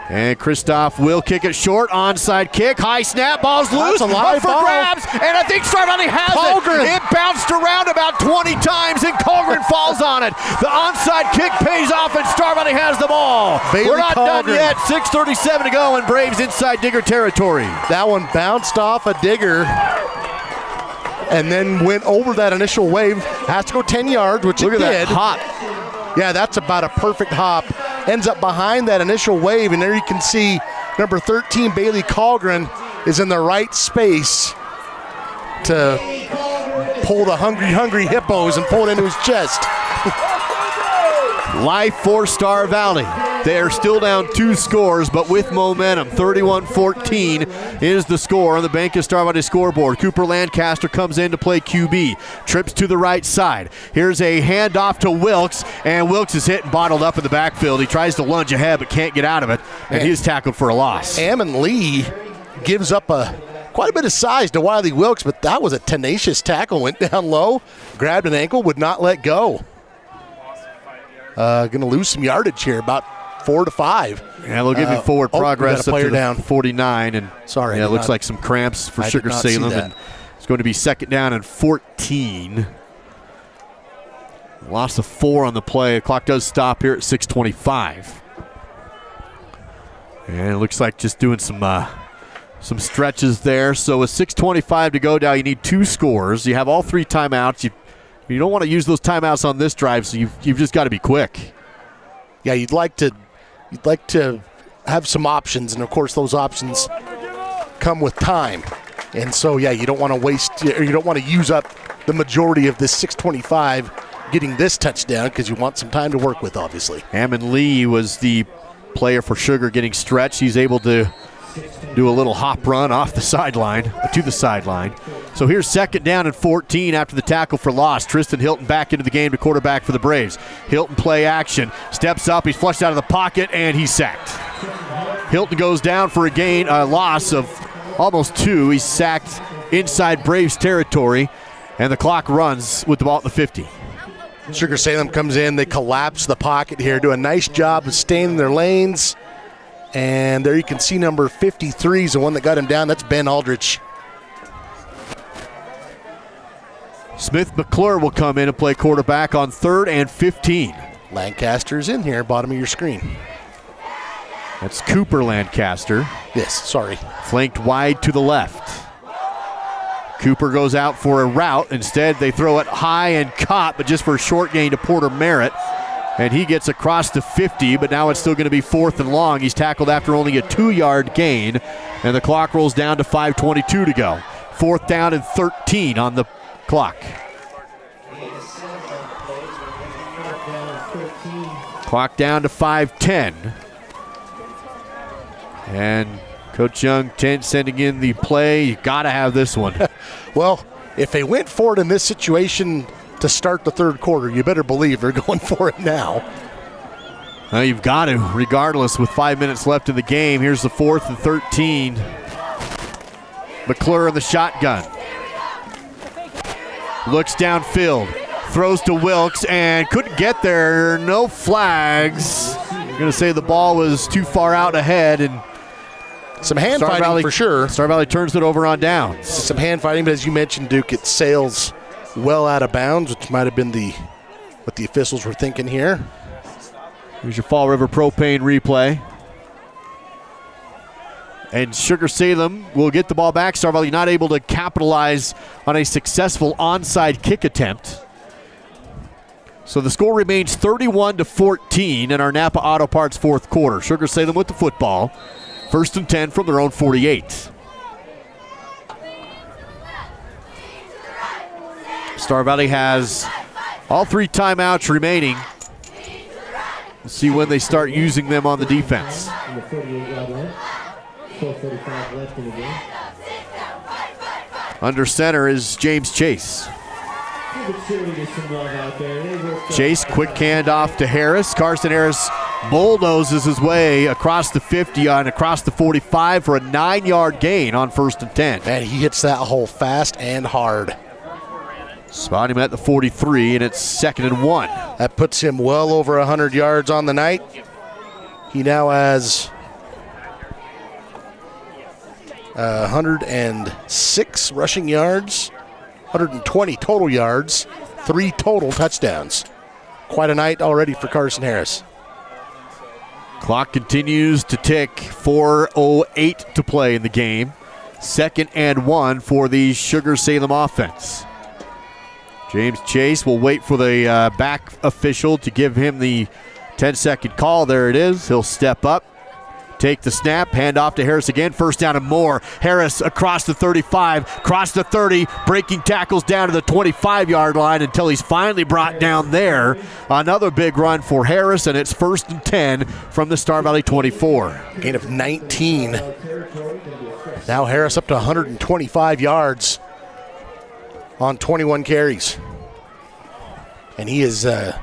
And Kristoff will kick it short. Onside kick. High snap. Ball's loose. That's a live for ball. grabs. And I think Star Valley has Colgren. it. It bounced around about 20 times and Colgren falls on it. The onside kick pays off and Star Valley has the ball. We're not done yet. 6:37 to go and Braves inside Digger territory. That one bounced off a Digger and then went over that initial wave. Has to go 10 yards, which Look it at did. that hop. Yeah, that's about a perfect hop. Ends up behind that initial wave, and there you can see number 13, Bailey Colgren, is in the right space to pull the hungry hippos and pull it into his chest. Life for Star Valley. They are still down 2 scores, but with momentum. 31-14 is the score on the Bank of Star Valley scoreboard. Cooper Lancaster comes in to play QB. Trips to the right side. Here's a handoff to Wilkes, and Wilkes is hit and bottled up in the backfield. He tries to lunge ahead, but can't get out of it, and he's tackled for a loss. Ammon Lee gives up quite a bit of size to Wiley Wilkes, but that was a tenacious tackle. Went down low, grabbed an ankle, would not let go. Going to lose some yardage here, about 4 to 5. Yeah, they'll give him forward progress up to the down. 49. And sorry, yeah, it looks like some cramps for Sugar Salem. And it's going to be 2nd down and 14. Loss of 4 on the play. The clock does stop here at 6:25. And it looks like just doing some stretches there. So with 6:25 to go now, you need 2 scores. You have all 3 timeouts. You don't want to use those timeouts on this drive, so you've just got to be quick. Yeah, you'd like to have some options, and of course those options come with time. And so yeah, you don't want to waste, or you don't want to use up the majority of this 6:25 getting this touchdown because you want some time to work with, obviously. Ammon Lee was the player for Sugar getting stretched. He's able to do a little hop run off the sideline, to the sideline. So here's 2nd down and 14 after the tackle for loss. Tristan Hilton back into the game to quarterback for the Braves. Hilton play action, steps up, he's flushed out of the pocket, and he's sacked. Hilton goes down for a loss of almost 2. He's sacked inside Braves territory, and the clock runs with the ball at the 50. Sugar Salem comes in, they collapse the pocket here, do a nice job of staying in their lanes. And there you can see number 53 is the one that got him down. That's Ben Aldrich. Smith McClure will come in and play quarterback on 3rd and 15. Lancaster's in here, bottom of your screen. That's Cooper Lancaster. Yes, sorry. Flanked wide to the left. Cooper goes out for a route. Instead, they throw it high and caught, but just for a short gain to Porter Merritt. And he gets across the 50, but now it's still going to be 4th and long. He's tackled after only a 2-yard gain, and the clock rolls down to 5:22 to go. 4th down and 13 on the clock. Clock down to 5:10. And Coach Young sending in the play. You got to have this one. Well, if they went for it in this situation to start the 3rd quarter, you better believe they're going for it now. You've got to, regardless, with 5 minutes left in the game. Here's the 4th and 13. McClure in the shotgun. Looks downfield. Throws to Wilkes and couldn't get there. No flags. I'm going to say the ball was too far out ahead, and some hand fighting for sure. Star Valley turns it over on downs. Some hand fighting, but as you mentioned, Duke, it sails well out of bounds, which might have been what the officials were thinking here. Here's your Fall River Propane replay. And Sugar Salem will get the ball back. Star Valley not able to capitalize on a successful onside kick attempt. So the score remains 31-14 in our Napa Auto Parts 4th quarter. Sugar Salem with the football. 1st and 10 from their own 48. Star Valley has all 3 timeouts remaining. We'll see when they start using them on the defense. Under center is James Chase. Chase, quick handoff to Harris. Carson Harris bulldozes his way across the 50 and across the 45 for a 9-yard gain on 1st and 10. Man, he hits that hole fast and hard. Spot him at the 43, and it's 2nd and 1. That puts him well over 100 yards on the night. He now has 106 rushing yards, 120 total yards, 3 total touchdowns. Quite a night already for Carson Harris. Clock continues to tick. 4:08 to play in the game. 2nd and 1 for the Sugar Salem offense. James Chase will wait for the back official to give him the 10-second call. There it is. He'll step up, take the snap, hand off to Harris again. 1st down and more. Harris across the 35, across the 30, breaking tackles down to the 25-yard line until he's finally brought down there. Another big run for Harris, and it's 1st and 10 from the Star Valley 24. Gain of 19. Now Harris up to 125 yards on 21 carries. And he is, they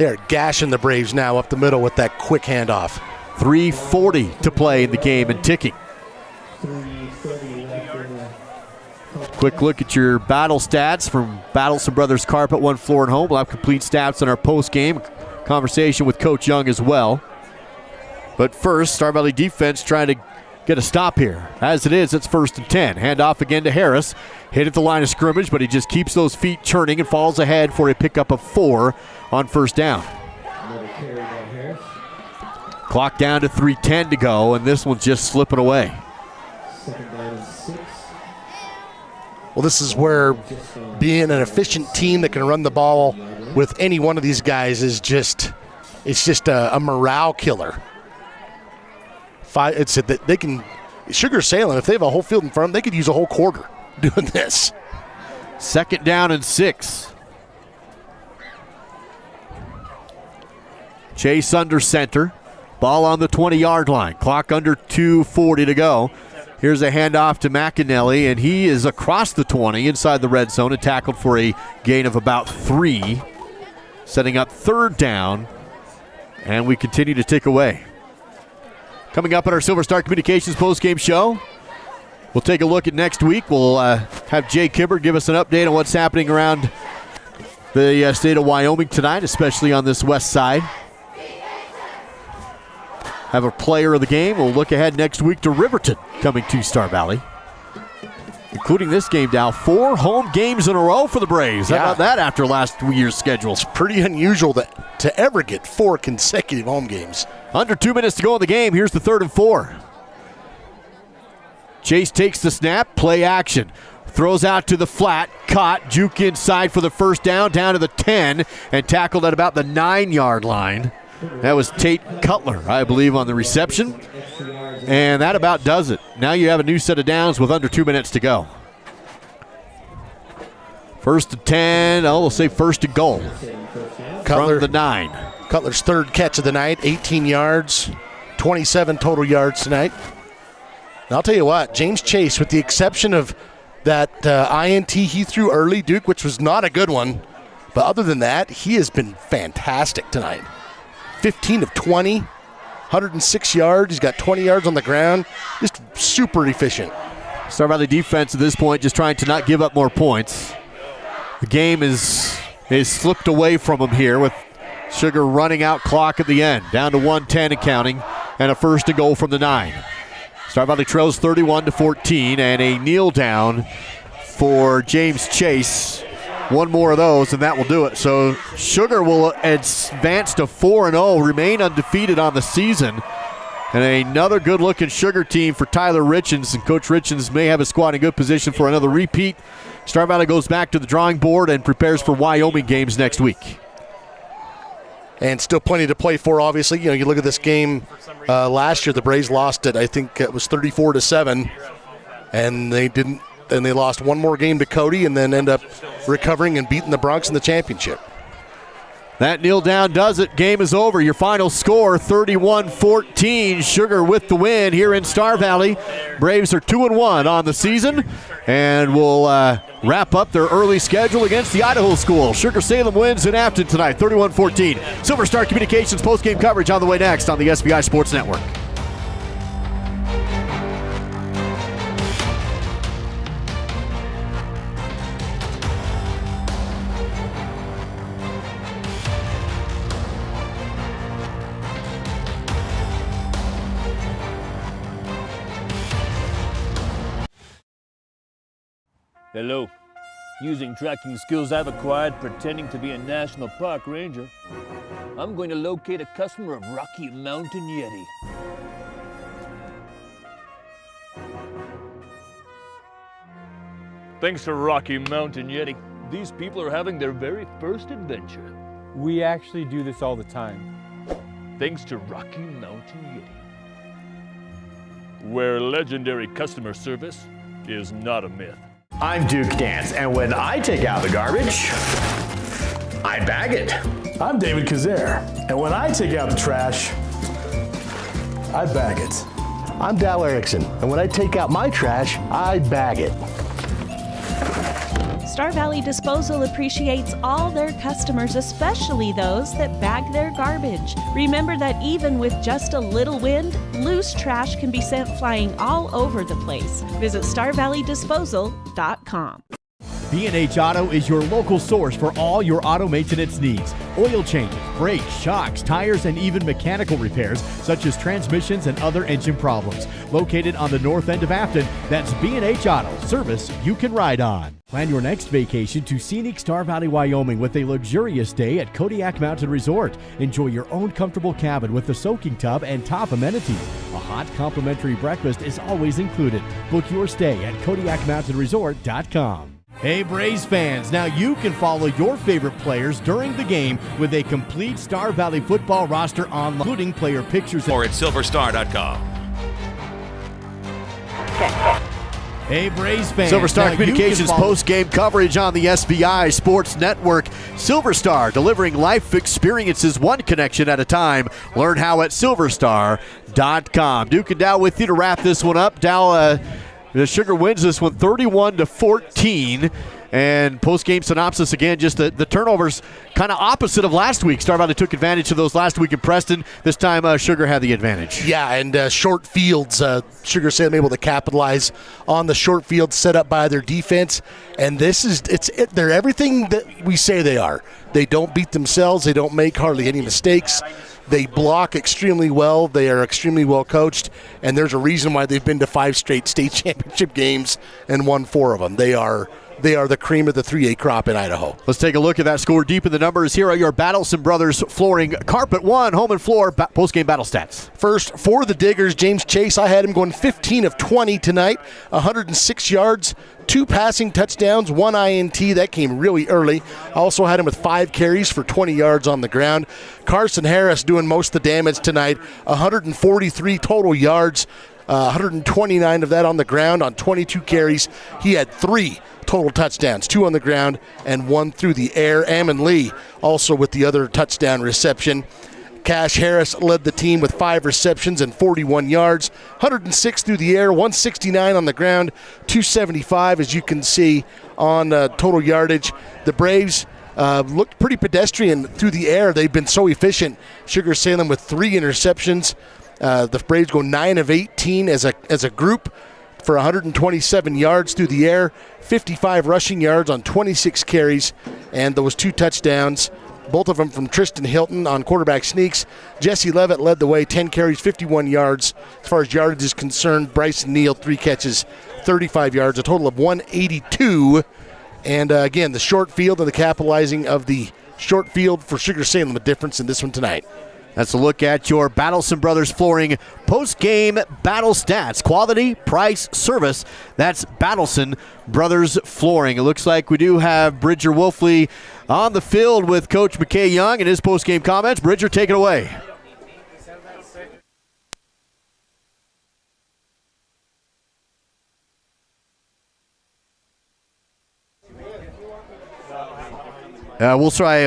are gashing the Braves now up the middle with that quick handoff. 3:40 to play in the game and ticking. Quick look at your battle stats from Battleson Brothers Carpet, One Floor and Home. We'll have complete stats on our post-game conversation with Coach Young as well. But first, Star Valley defense trying to get a stop here. As it is, it's 1st and 10. Hand off again to Harris. Hit at the line of scrimmage, but he just keeps those feet churning and falls ahead for a pickup of 4 on 1st down. Clock down to 3:10 to go, and this one's just slipping away. Well, this is where being an efficient team that can run the ball with any one of these guys is just a morale killer. It's that they can, Sugar Salem, if they have a whole field in front of them, they could use a whole quarter doing this. 2nd down and 6. Chase under center. Ball on the 20-yard line. Clock under 2:40 to go. Here's a handoff to McAnally, and he is across the 20 inside the red zone and tackled for a gain of about 3, setting up 3rd down, and we continue to tick away. Coming up on our Silver Star Communications postgame show, we'll take a look at next week. We'll have Jay Kibber give us an update on what's happening around the state of Wyoming tonight, especially on this west side. Have a player of the game. We'll look ahead next week to Riverton coming to Star Valley, including this game now. 4 home games in a row for the Braves. How about that after last year's schedule? It's pretty unusual to ever get 4 consecutive home games. Under 2 minutes to go in the game. Here's the 3rd and 4. Chase takes the snap, play action. Throws out to the flat, caught, juke inside for the 1st down to the 10, and tackled at about the 9-yard line. That was Tate Cutler, I believe, on the reception. And that about does it. Now you have a new set of downs with under 2 minutes to go. 1st and 10, we'll say 1st and goal. Cutler, from the 9. Cutler's 3rd catch of the night, 18 yards, 27 total yards tonight. And I'll tell you what, James Chase, with the exception of that INT he threw early, Duke, which was not a good one, but other than that, he has been fantastic tonight. 15 of 20, 106 yards. He's got 20 yards on the ground. Just super efficient. Star Valley defense at this point just trying to not give up more points. The game is slipped away from him here with Sugar running out clock at the end. Down to 1:10 and counting, and a 1st and goal from the 9. Star Valley trails 31-14, and a kneel down for James Chase. 1 more of those, and that will do it. So Sugar will advance to 4-0, remain undefeated on the season. And another good-looking Sugar team for Tyler Richens, and Coach Richens may have his squad in good position for another repeat. Star Valley goes back to the drawing board and prepares for Wyoming games next week. And still plenty to play for, obviously. You know, you look at this game last year, the Braves lost it, I think it was 34-7, and they lost 1 more game to Cody and then end up recovering and beating the Bronx in the championship. That kneel down does it. Game is over. Your final score, 31-14. Sugar with the win here in Star Valley. Braves are 2-1 on the season and will wrap up their early schedule against the Idaho School. Sugar Salem wins in Afton tonight, 31-14. Silver Star Communications postgame coverage on the way next on the SBI Sports Network. Hello. Using tracking skills I've acquired pretending to be a National Park Ranger, I'm going to locate a customer of Rocky Mountain Yeti. Thanks to Rocky Mountain Yeti, these people are having their very first adventure. We actually do this all the time. Thanks to Rocky Mountain Yeti, where legendary customer service is not a myth. I'm Duke Dance, and when I take out the garbage, I bag it. I'm David Kazare, and when I take out the trash, I bag it. I'm Dal Erickson, and when I take out my trash, I bag it. Star Valley Disposal appreciates all their customers, especially those that bag their garbage. Remember that even with just a little wind, loose trash can be sent flying all over the place. Visit StarValleyDisposal.com. B&H Auto is your local source for all your auto maintenance needs. Oil changes, brakes, shocks, tires, and even mechanical repairs such as transmissions and other engine problems. Located on the north end of Afton, that's B&H Auto, service you can ride on. Plan your next vacation to scenic Star Valley, Wyoming with a luxurious stay at Kodiak Mountain Resort. Enjoy your own comfortable cabin with a soaking tub and top amenities. A hot complimentary breakfast is always included. Book your stay at KodiakMountainResort.com. Hey Braves fans, now you can follow your favorite players during the game with a complete Star Valley football roster online, including player pictures. Or at silverstar.com. Hey Braves fans, Silver Star Communications post-game coverage on the SBI Sports Network. Silver Star, delivering life experiences one connection at a time. Learn how at silverstar.com. SugarSalemPostGame.com. Duke and Dow with you to wrap this one up. Dow, the Sugar wins this one 31-14. And post-game synopsis again, just the turnovers kind of opposite of last week. Star Valley took advantage of those last week in Preston. This time Sugar had the advantage. Yeah, and short fields. Sugar Salem able to capitalize on the short fields set up by their defense. And they're everything that we say they are. They don't beat themselves. They don't make hardly any mistakes. They block extremely well. They are extremely well coached. And there's a reason why they've been to 5 straight state championship games and won 4 of them. They are the cream of the 3A crop in Idaho. Let's take a look at that score deep in the numbers. Here are your Battleson Brothers Flooring Carpet 1 home and floor post-game battle stats. First, for the Diggers, James Chase, I had him going 15 of 20 tonight, 106 yards, 2 passing touchdowns, 1 INT. That came really early. I also had him with 5 carries for 20 yards on the ground. Carson Harris doing most of the damage tonight, 143 total yards, 129 of that on the ground on 22 carries. He had 3 total touchdowns, 2 on the ground and 1 through the air. Ammon Lee also with the other touchdown reception. Cash Harris led the team with 5 receptions and 41 yards, 106 through the air, 169 on the ground, 275 as you can see on total yardage. The Braves looked pretty pedestrian through the air. They've been so efficient. Sugar Salem with 3 interceptions. The Braves go 9 of 18 as a group for 127 yards through the air, 55 rushing yards on 26 carries, and those 2 touchdowns, both of them from Tristan Hilton on quarterback sneaks. Jesse Levitt led the way, 10 carries, 51 yards. As far as yardage is concerned, Bryson Neal, 3 catches, 35 yards, a total of 182. And again, the short field and the capitalizing of the short field for Sugar Salem, a difference in this one tonight. That's a look at your Battleson Brothers Flooring post-game battle stats. Quality, price, service. That's Battleson Brothers Flooring. It looks like we do have Bridger Wolfley on the field with Coach McKay Young and his post-game comments. Bridger, take it away. We'll try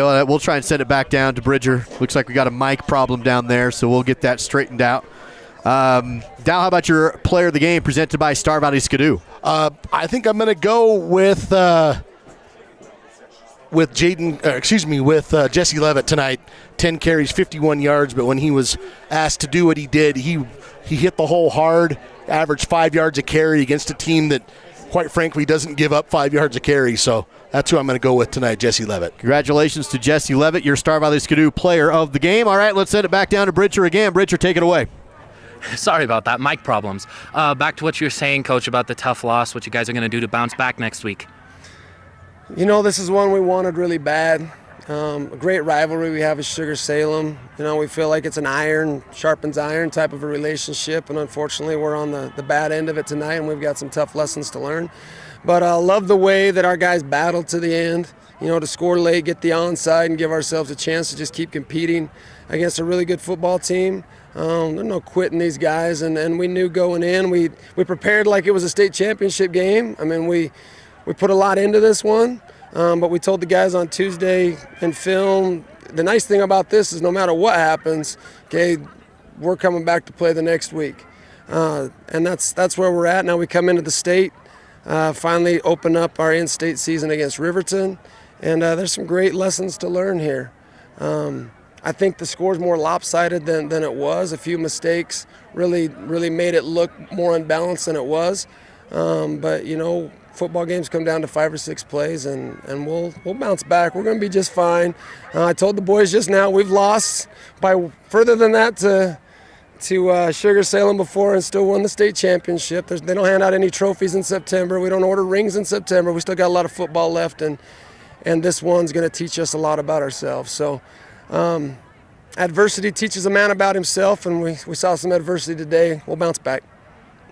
and send it back down to Bridger. Looks like we got a mic problem down there, so we'll get that straightened out. Dow, how about your player of the game presented by Star Valley Skidoo? I think I'm going to go with Jesse Levitt tonight. 10 carries, 51 yards, but when he was asked to do what he did, he hit the hole hard, averaged 5 yards a carry against a team that, quite frankly, doesn't give up 5 yards a carry. So that's who I'm going to go with tonight, Jesse Levitt. Congratulations to Jesse Levitt, your Star Valley Skidoo player of the game. All right, let's send it back down to Bridger again. Bridger, take it away. Sorry about that, mic problems. Back to what you were saying, Coach, about the tough loss, what you guys are going to do to bounce back next week. You know, this is one we wanted really bad. A great rivalry we have with Sugar Salem. You know, we feel like it's an iron sharpens iron type of a relationship, and unfortunately we're on the bad end of it tonight, and we've got some tough lessons to learn. But I love the way that our guys battled to the end, you know, to score late, get the onside, and give ourselves a chance to just keep competing against a really good football team. There's no quitting these guys, and we knew going in, we prepared like it was a state championship game. I mean, we put a lot into this one, but we told the guys on Tuesday in film, the nice thing about this is no matter what happens, okay, we're coming back to play the next week. And that's where we're at. Now we come into the state, finally open up our in-state season against Riverton, and there's some great lessons to learn here. I think the score's more lopsided than it was. A few mistakes really made it look more unbalanced than it was. But, you know, football games come down to 5 or 6 plays, and we'll bounce back. We're going to be just fine. I told the boys just now we've lost by further than that to Sugar Salem before and still won the state championship. They don't hand out any trophies in September. We don't order rings in September. We still got a lot of football left, and this one's going to teach us a lot about ourselves. So adversity teaches a man about himself, and we saw some adversity today. We'll bounce back.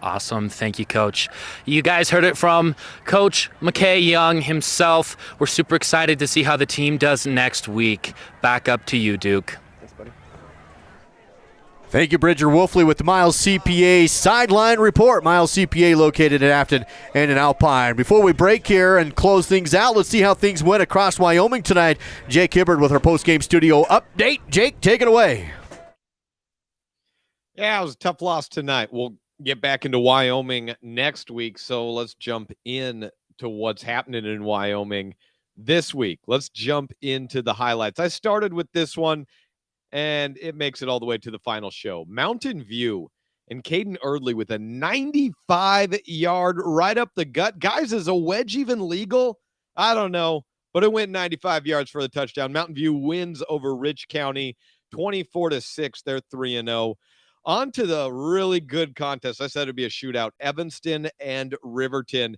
Awesome. Thank you, Coach. You guys heard it from Coach McKay Young himself. We're super excited to see how the team does next week. Back up to you, Duke. Thanks, buddy. Thank you, Bridger Wolfley, with the Miles CPA Sideline Report. Miles CPA located in Afton and in Alpine. Before we break here and close things out, let's see how things went across Wyoming tonight. Jake Hibbard with our post-game studio update. Jake, take it away. Yeah, it was a tough loss tonight. We'll get back into Wyoming next week, so let's jump in to what's happening in Wyoming this week. Let's jump into the highlights. I started with this one, and it makes it all the way to the final show. Mountain View and Caden Erdley with a 95-yard right up the gut. Guys, is a wedge even legal? I don't know, but it went 95 yards for the touchdown. Mountain View wins over Rich County 24-6. They're 3-0. On to the really good contest. I said it'd be a shootout. Evanston and Riverton.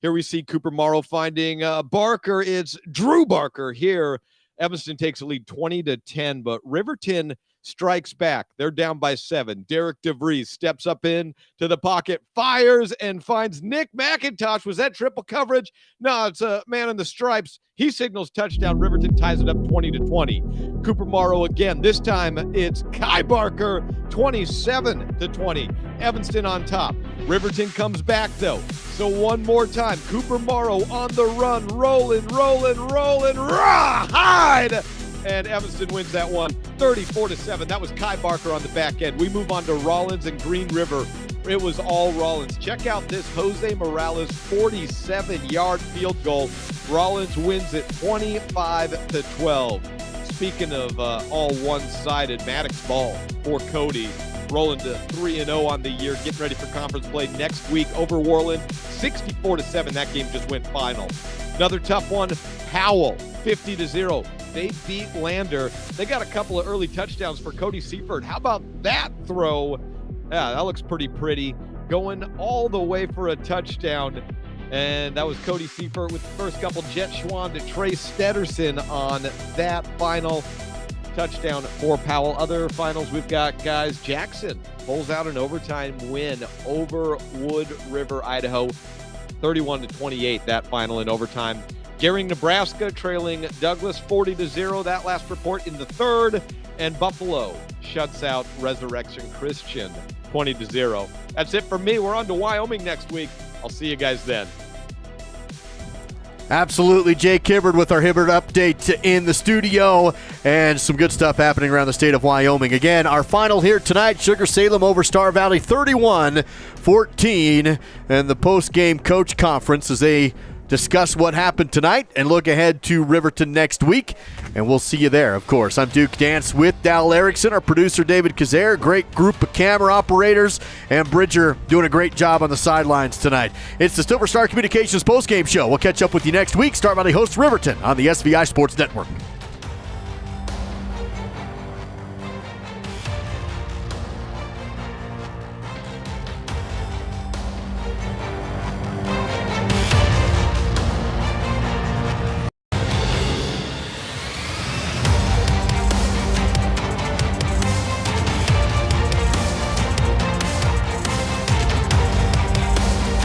Here we see Cooper Morrow finding Barker. It's Drew Barker here. Evanston takes a lead 20-10, but Riverton strikes back. They're down by 7. Derek DeVries steps up in to the pocket, fires, and finds Nick McIntosh. Was that triple coverage? No, it's a man in the stripes. He signals touchdown. Riverton ties it up 20-20. Cooper Morrow again. This time it's Kai Barker, 27-20. Evanston on top. Riverton comes back though. So one more time. Cooper Morrow on the run, rolling, rawhide. And Evanston wins that one 34-7. That was Kai Barker on the back end. We move on to Rollins and Green River. It was all Rollins. Check out this Jose Morales 47-yard field goal. Rollins wins it 25-12. Speaking of all one-sided, Maddox ball for Cody. Rolling to 3-0 on the year, getting ready for conference play next week over Worland. 64-7. That game just went final. Another tough one, Howell, 50-0. They beat Lander. They got a couple of early touchdowns for Cody Seifert. How about that throw? Yeah, that looks pretty. Going all the way for a touchdown. And that was Cody Seifert with the first couple. Jet Schwan to Trace Stederson on that final touchdown for Powell. Other finals we've got, guys. Jackson pulls out an overtime win over Wood River, Idaho. 31-28, that final in overtime. Gering, Nebraska trailing Douglas 40-0. That last report in the third. And Buffalo shuts out Resurrection Christian 20-0. That's it for me. We're on to Wyoming next week. I'll see you guys then. Absolutely. Jake Hibbard with our Hibbard update in the studio, and some good stuff happening around the state of Wyoming. Again, our final here tonight, Sugar Salem over Star Valley 31-14, and the post-game coach conference as they discuss what happened tonight and look ahead to Riverton next week. And we'll see you there, of course. I'm Duke Dance with Dal Erickson, our producer David Kazare, great group of camera operators, and Bridger doing a great job on the sidelines tonight. It's the Silver Star Communications postgame show. We'll catch up with you next week. Star Valley hosts Riverton on the SVI Sports Network.